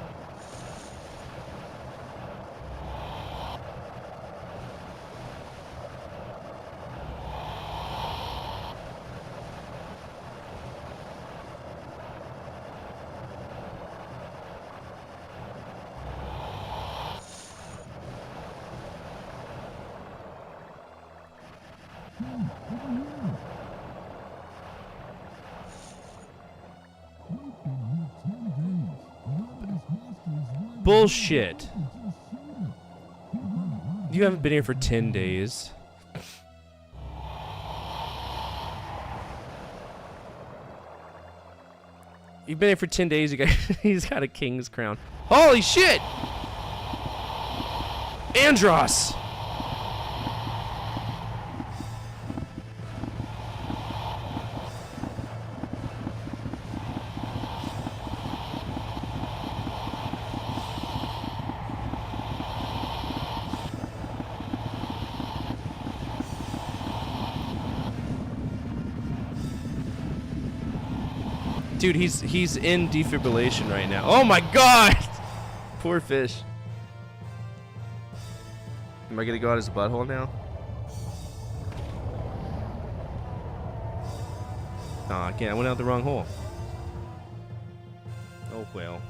Bullshit. You haven't been here for 10 days. You've been here for 10 days, you guys. He's got a king's crown. Holy shit! Andros! Dude, he's in defibrillation right now. Oh my god! Poor fish. Am I gonna go out his butthole now? Aw, again, I went out the wrong hole. Oh well.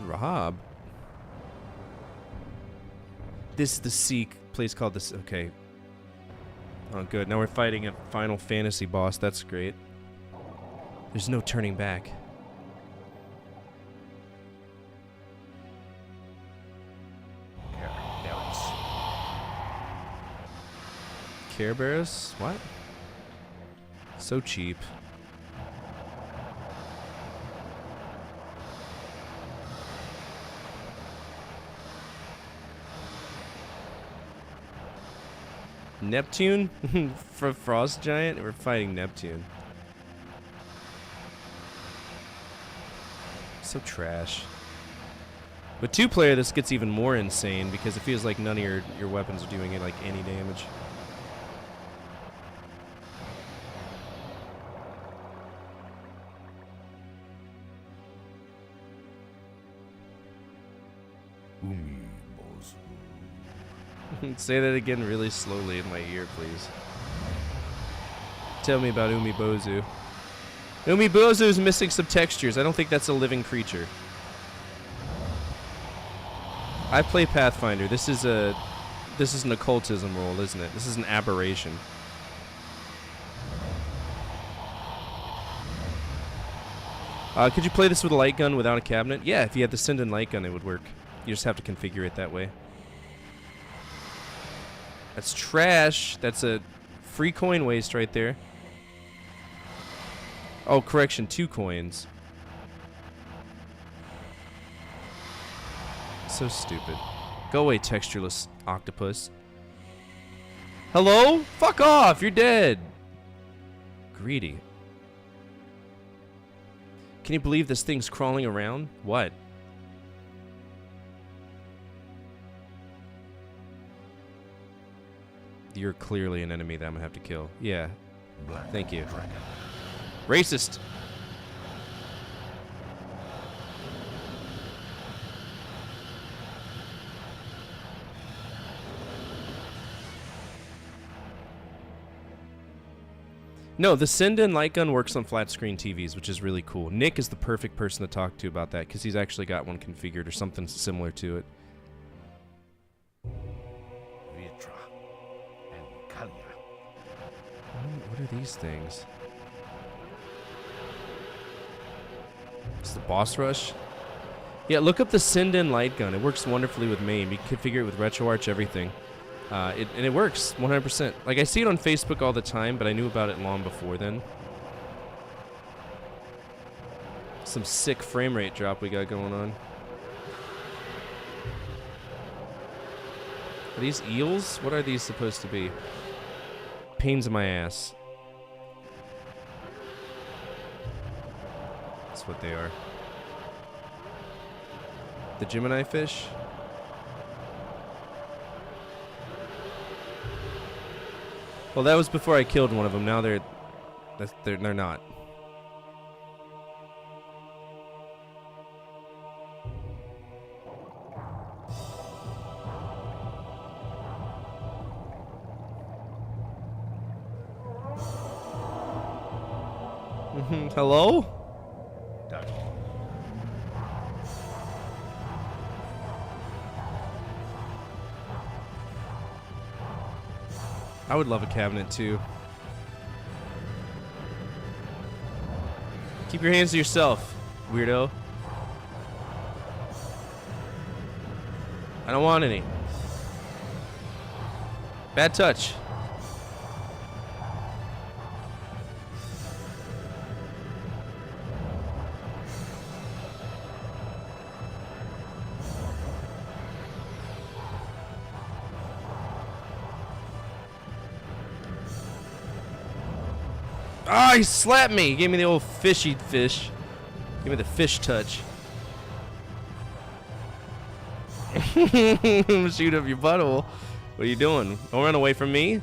Rahab? This is the sea place called this. Okay. Oh, good. Now we're fighting a Final Fantasy boss. That's great. There's no turning back. Care Bears? What? So cheap. Neptune? For Frost Giant? We're fighting Neptune. So trash. With 2-player, this gets even more insane because it feels like none of your weapons are doing like any damage. Say that again really slowly in my ear, please. Tell me about Umibozu. Umibozu is missing some textures. I don't think that's a living creature. I play Pathfinder. This is an occultism role, isn't it? This is an aberration. Could you play this with a light gun without a cabinet? Yeah, if you had the Sinden light gun, it would work. You just have to configure it that way. That's trash. That's a free coin waste right there. Oh, correction, 2 coins. So stupid. Go away, textureless octopus. Hello? Fuck off, you're dead. Greedy. Can you believe this thing's crawling around? What? You're clearly an enemy that I'm gonna have to kill. Yeah. Thank you. Racist. No, the send-in light gun works on flat screen TVs, which is really cool. Nick is the perfect person to talk to about that because he's actually got one configured or something similar to it. Vitra and Kalia. What are these things? It's the boss rush. Yeah, look up the send-in light gun. It works wonderfully with MAME. You can configure it with RetroArch, everything. And it works 100%. Like, I see it on Facebook all the time, but I knew about it long before then. Some sick frame rate drop we got going on. Are these eels? What are these supposed to be? Pains in my ass. That's what they are. The Gemini fish? Well, that was before I killed one of them. Now they're not. Hello? I would love a cabinet too. Keep your hands to yourself, weirdo. I don't want any. Bad touch. Ah, he slapped me. He gave me the old fishy fish. Give me the fish touch. Shoot up your butthole. What are you doing? Don't run away from me.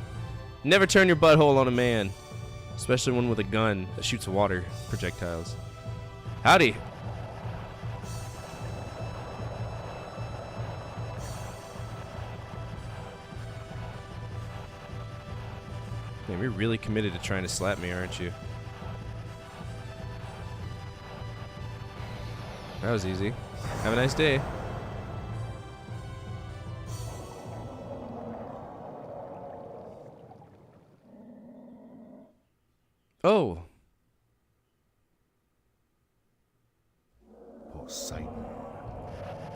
Never turn your butthole on a man. Especially one with a gun that shoots water projectiles. Howdy. Man, you're really committed to trying to slap me, aren't you? That was easy. Have a nice day. Oh. Poseidon.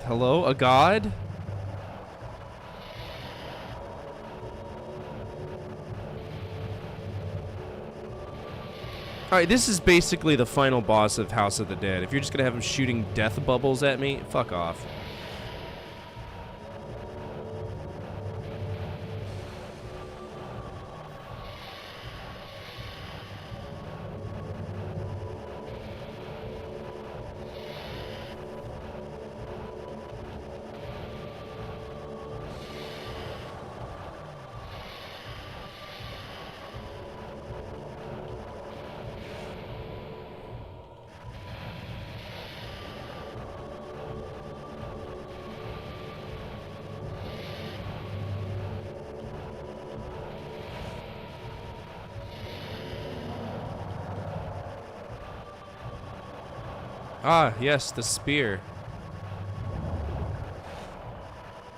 Hello, a god? Alright, this is basically the final boss of House of the Dead. If you're just gonna have him shooting death bubbles at me, fuck off. Ah, yes, the spear.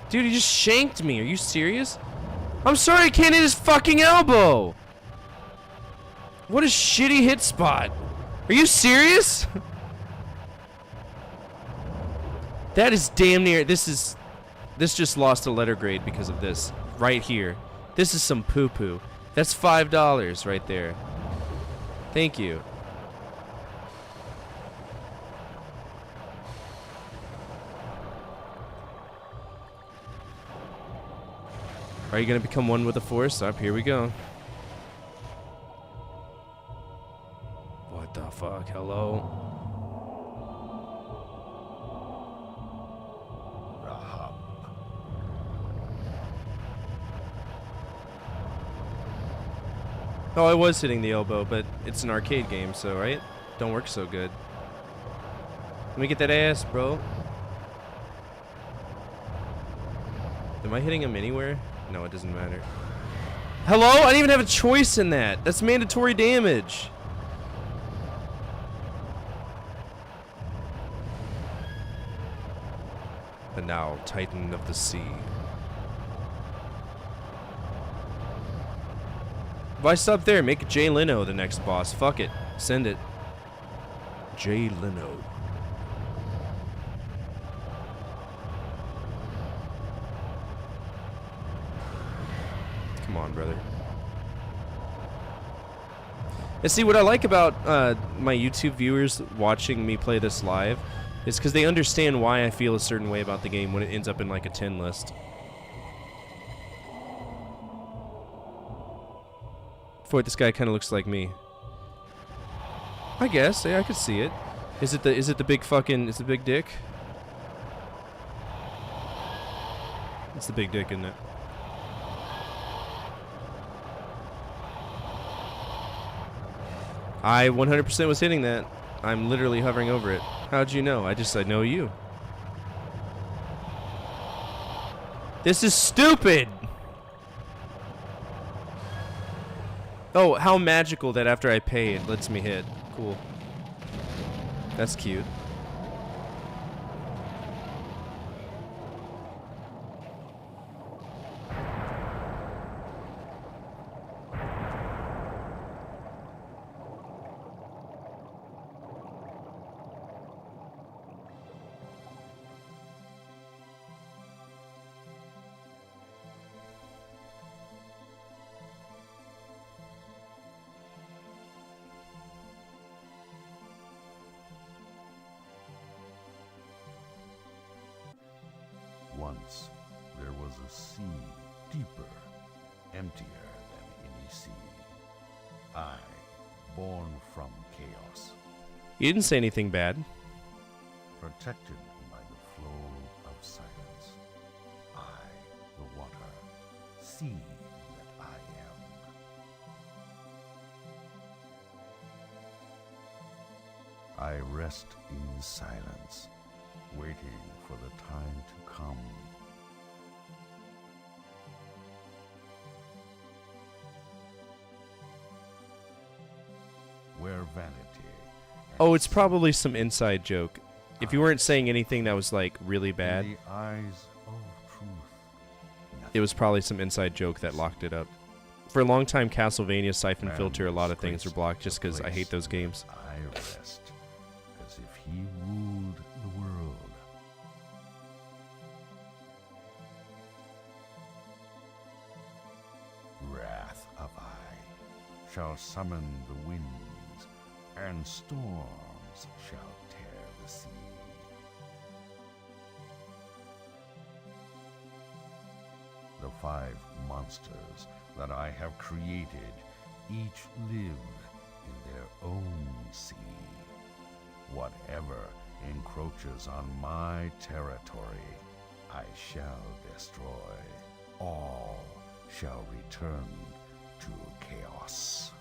Dude, he just shanked me. Are you serious? I'm sorry, I can't hit his fucking elbow. What a shitty hit spot. Are you serious? That is damn near. This just lost a letter grade because of this. Right here. This is some poo-poo. That's $5 right there. Thank you. Are you gonna become one with the Force? Up, here we go. What the fuck? Hello? Rahab. Oh, I was hitting the elbow, but it's an arcade game, so, right? Don't work so good. Let me get that ass, bro. Am I hitting him anywhere? No, it doesn't matter. Hello? I didn't even have a choice in that. That's mandatory damage. And now, Titan of the Sea. Why stop there? Make Jay Leno the next boss. Fuck it. Send it. Jay Leno. Come on, brother. And see, what I like about my YouTube viewers watching me play this live is because they understand why I feel a certain way about the game when it ends up in like a 10 list. Boy, this guy kind of looks like me. I guess. Yeah, I could see it. Is it the big fucking... Is the big dick? It's the big dick, isn't it? I 100% was hitting that. I'm literally hovering over it. How'd you know? I know you. This is stupid! Oh, how magical that after I pay, it lets me hit. Cool. That's cute. Once there was a sea deeper, emptier than any sea. I, born from chaos. You didn't say anything bad. Protected by the flow of silence. I, the water, sea that I am. I rest in silence, waiting for the time to come. Where vanity... Oh, it's probably some inside joke. If you weren't saying anything that was like really bad, in the eyes of truth, it was probably some inside joke that locked it up. For a long time, Castlevania, Siphon Filter, a lot of things were blocked just because I hate those games. I rest as if he ruled the world. Wrath of I shall summon the winds, and storms shall tear the sea. The 5 monsters that I have created each live in their own sea. Whatever encroaches on my territory, I shall destroy. All shall return to chaos.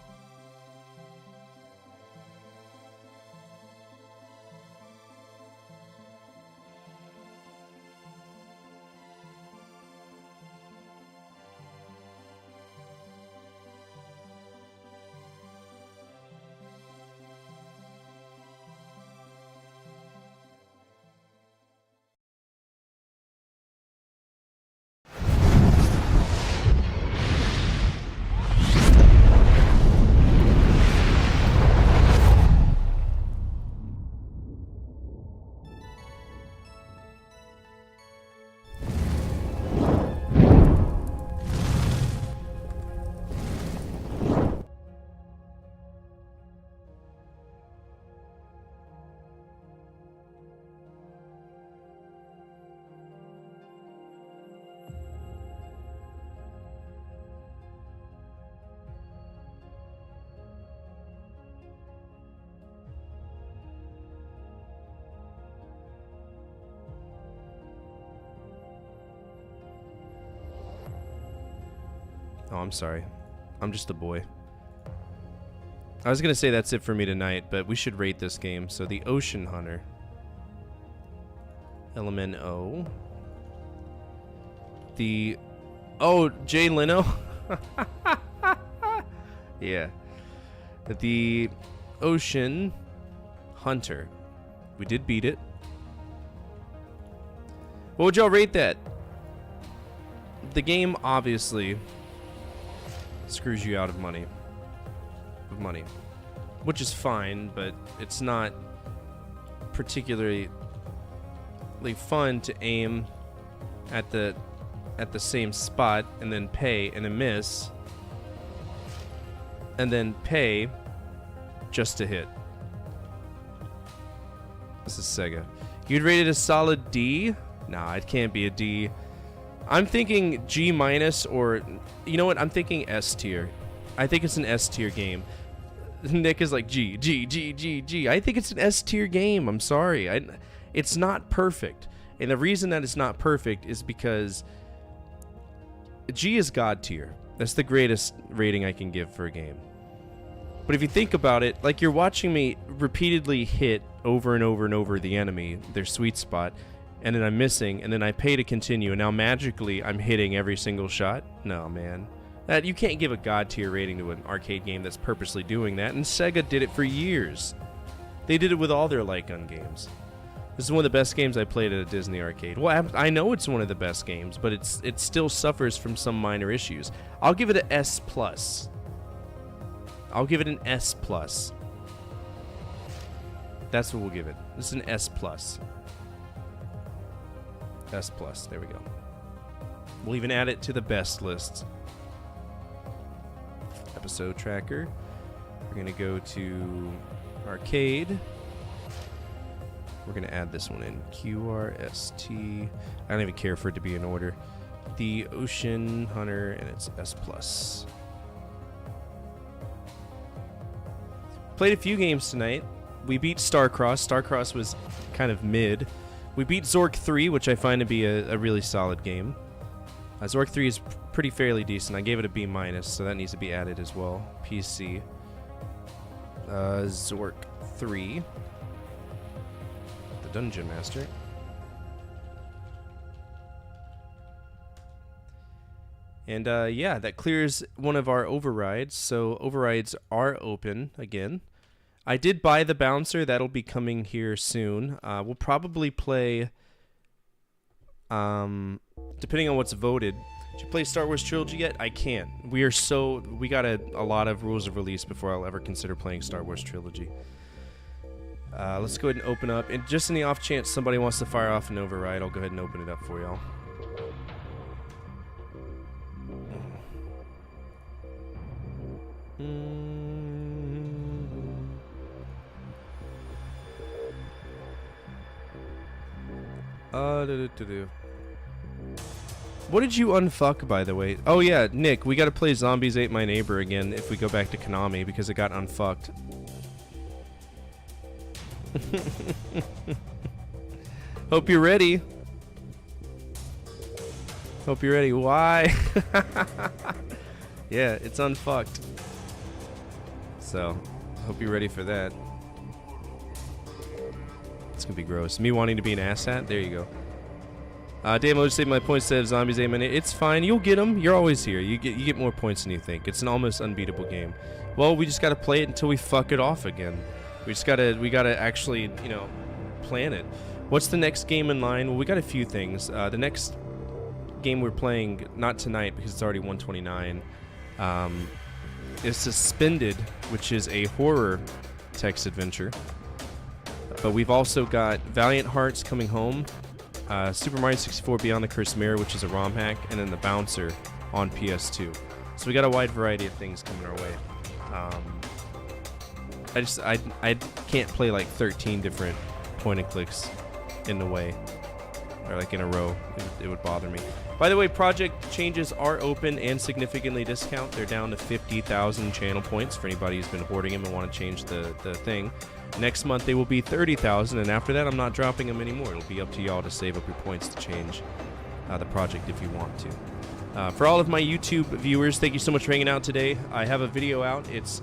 Oh, I'm sorry. I'm just a boy. I was going to say that's it for me tonight, but we should rate this game. So the Ocean Hunter. LMNO. The... Oh, Jay Leno? Yeah. The Ocean Hunter. We did beat it. What would y'all rate that? The game obviously screws you out of money. Which is fine, but it's not particularly fun to aim at the same spot and then pay and then miss and then pay just to hit. This is Sega. You'd rate it a solid D? Nah, it can't be a D. I'm thinking G minus, or you know what? I'm thinking S tier. I think it's an S tier game. Nick is like G. I think it's an S tier game. I'm sorry. It's not perfect. And the reason that it's not perfect is because G is God tier. That's the greatest rating I can give for a game. But if you think about it, like you're watching me repeatedly hit over and over and over the enemy, their sweet spot, and then I'm missing, and then I pay to continue, and now magically I'm hitting every single shot? No, man. You can't give a God tier rating to an arcade game that's purposely doing that, and Sega did it for years. They did it with all their light gun games. This is one of the best games I played at a Disney arcade. Well, I know it's one of the best games, but it still suffers from some minor issues. I'll give it an S+. I'll give it an S+. That's what we'll give it. This is an S+. S+. There we go. We'll even add it to the best list. Episode tracker. We're going to go to arcade. We're going to add this one in. QRST. I don't even care for it to be in order. The Ocean Hunter, and it's S+. Played a few games tonight. We beat Starcross. Starcross was kind of mid. We beat Zork 3, which I find to be a really solid game. Zork 3 is pretty fairly decent. I gave it a B-, so that needs to be added as well. PC. Zork 3. The Dungeon Master. And yeah, that clears one of our overrides. So overrides are open again. I did buy the bouncer. That'll be coming here soon. We'll probably play, depending on what's voted. Did you play Star Wars Trilogy yet? I can't. We got a lot of rules of release before I'll ever consider playing Star Wars Trilogy. Let's go ahead and open up. And just in the off chance somebody wants to fire off an override, I'll go ahead and open it up for y'all. What did you unfuck, by the way? Oh yeah, Nick, we gotta play Zombies Ate My Neighbor again if we go back to Konami because it got unfucked. Hope you're ready. Hope you're ready. Why? Yeah, it's unfucked. So, hope you're ready for that. It's gonna be gross. Me wanting to be an asshat? There you go. Damo just saved my points instead of Zombies Ate My Neighbor. It's fine. You'll get them. You're always here. You get more points than you think. It's an almost unbeatable game. Well, we just gotta play it until we fuck it off again. We gotta actually, you know, plan it. What's the next game in line? Well, we got a few things. The next game we're playing, not tonight because it's already 1:29, is Suspended, which is a horror text adventure. But we've also got Valiant Hearts Coming Home, Super Mario 64 Beyond the Cursed Mirror, which is a ROM hack, and then The Bouncer on PS2. So we got a wide variety of things coming our way. I can't play like 13 different point and clicks in a way, or like in a row. It would bother me. By the way, project changes are open and significantly discount. They're down to 50,000 channel points for anybody who's been hoarding them and want to change the thing. Next month they will be 30,000, and after that I'm not dropping them anymore. It'll be up to y'all to save up your points to change the project if you want to. For all of my YouTube viewers, thank you so much for hanging out today. I have a video out. It's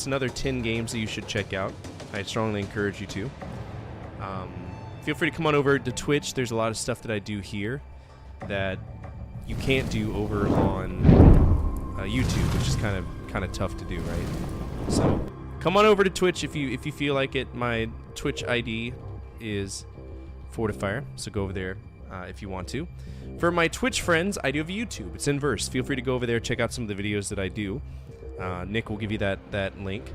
another 10 games that you should check out. I strongly encourage you to. Feel free to come on over to Twitch. There's a lot of stuff that I do here that you can't do over on YouTube, which is kind of tough to do, right? So come on over to Twitch if you feel like it. My Twitch ID is Fortifier, so go over there if you want to. For my Twitch friends, I do have a YouTube. It's Inverse. Feel free to go over there, check out some of the videos that I do. Nick will give you that link.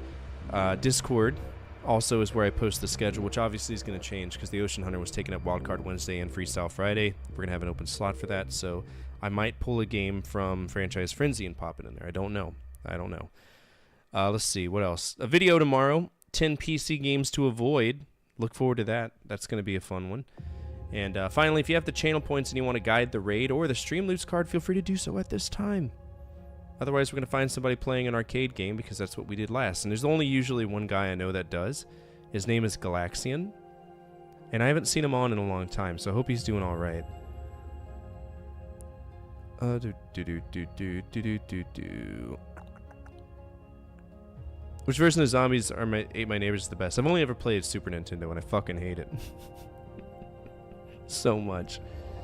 Discord also is where I post the schedule, which obviously is going to change because the Ocean Hunter was taking up Wildcard Wednesday and Freestyle Friday. We're going to have an open slot for that, so I might pull a game from Franchise Frenzy and pop it in there. I don't know. Let's see, what else? A video tomorrow, 10 PC games to avoid. Look forward to that. That's going to be a fun one. And finally, if you have the channel points and you want to guide the raid or the Stream Loots card, feel free to do so at this time. Otherwise, we're going to find somebody playing an arcade game because that's what we did last. And there's only usually one guy I know that does. His name is Galaxian. And I haven't seen him on in a long time, so I hope he's doing all right. Which version of Zombies Ate My Neighbors is the best? I've only ever played Super Nintendo, and I fucking hate it. So much.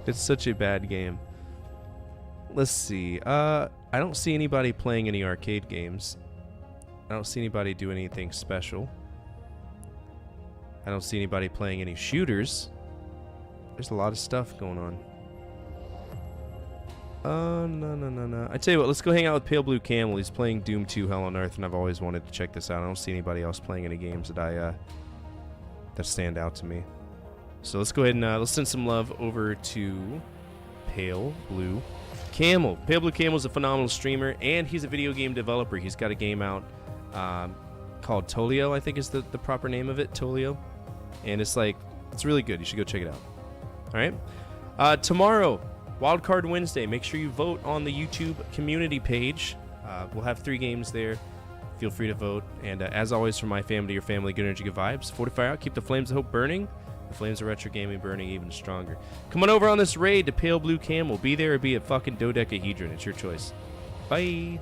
It's such a bad game. Let's see. I don't see anybody playing any arcade games. I don't see anybody do anything special. I don't see anybody playing any shooters. There's a lot of stuff going on. No. I tell you what, let's go hang out with Pale Blue Camel. He's playing Doom 2 Hell on Earth, and I've always wanted to check this out. I don't see anybody else playing any games that that stand out to me. So let's go ahead and let's send some love over to Pale Blue Camel. Pale Blue Camel is a phenomenal streamer, and he's a video game developer. He's got a game out called Tolio, I think is the proper name of it, Tolio. And it's really good. You should go check it out. All right. Tomorrow, Wildcard Wednesday. Make sure you vote on the YouTube community page. We'll have 3 games there. Feel free to vote. And as always, from my family to your family, good energy, good vibes. Fortify out. Keep the flames of hope burning. The flames of retro gaming burning even stronger. Come on over on this raid to Pale Blue Camel. Be there or be a fucking dodecahedron. It's your choice. Bye.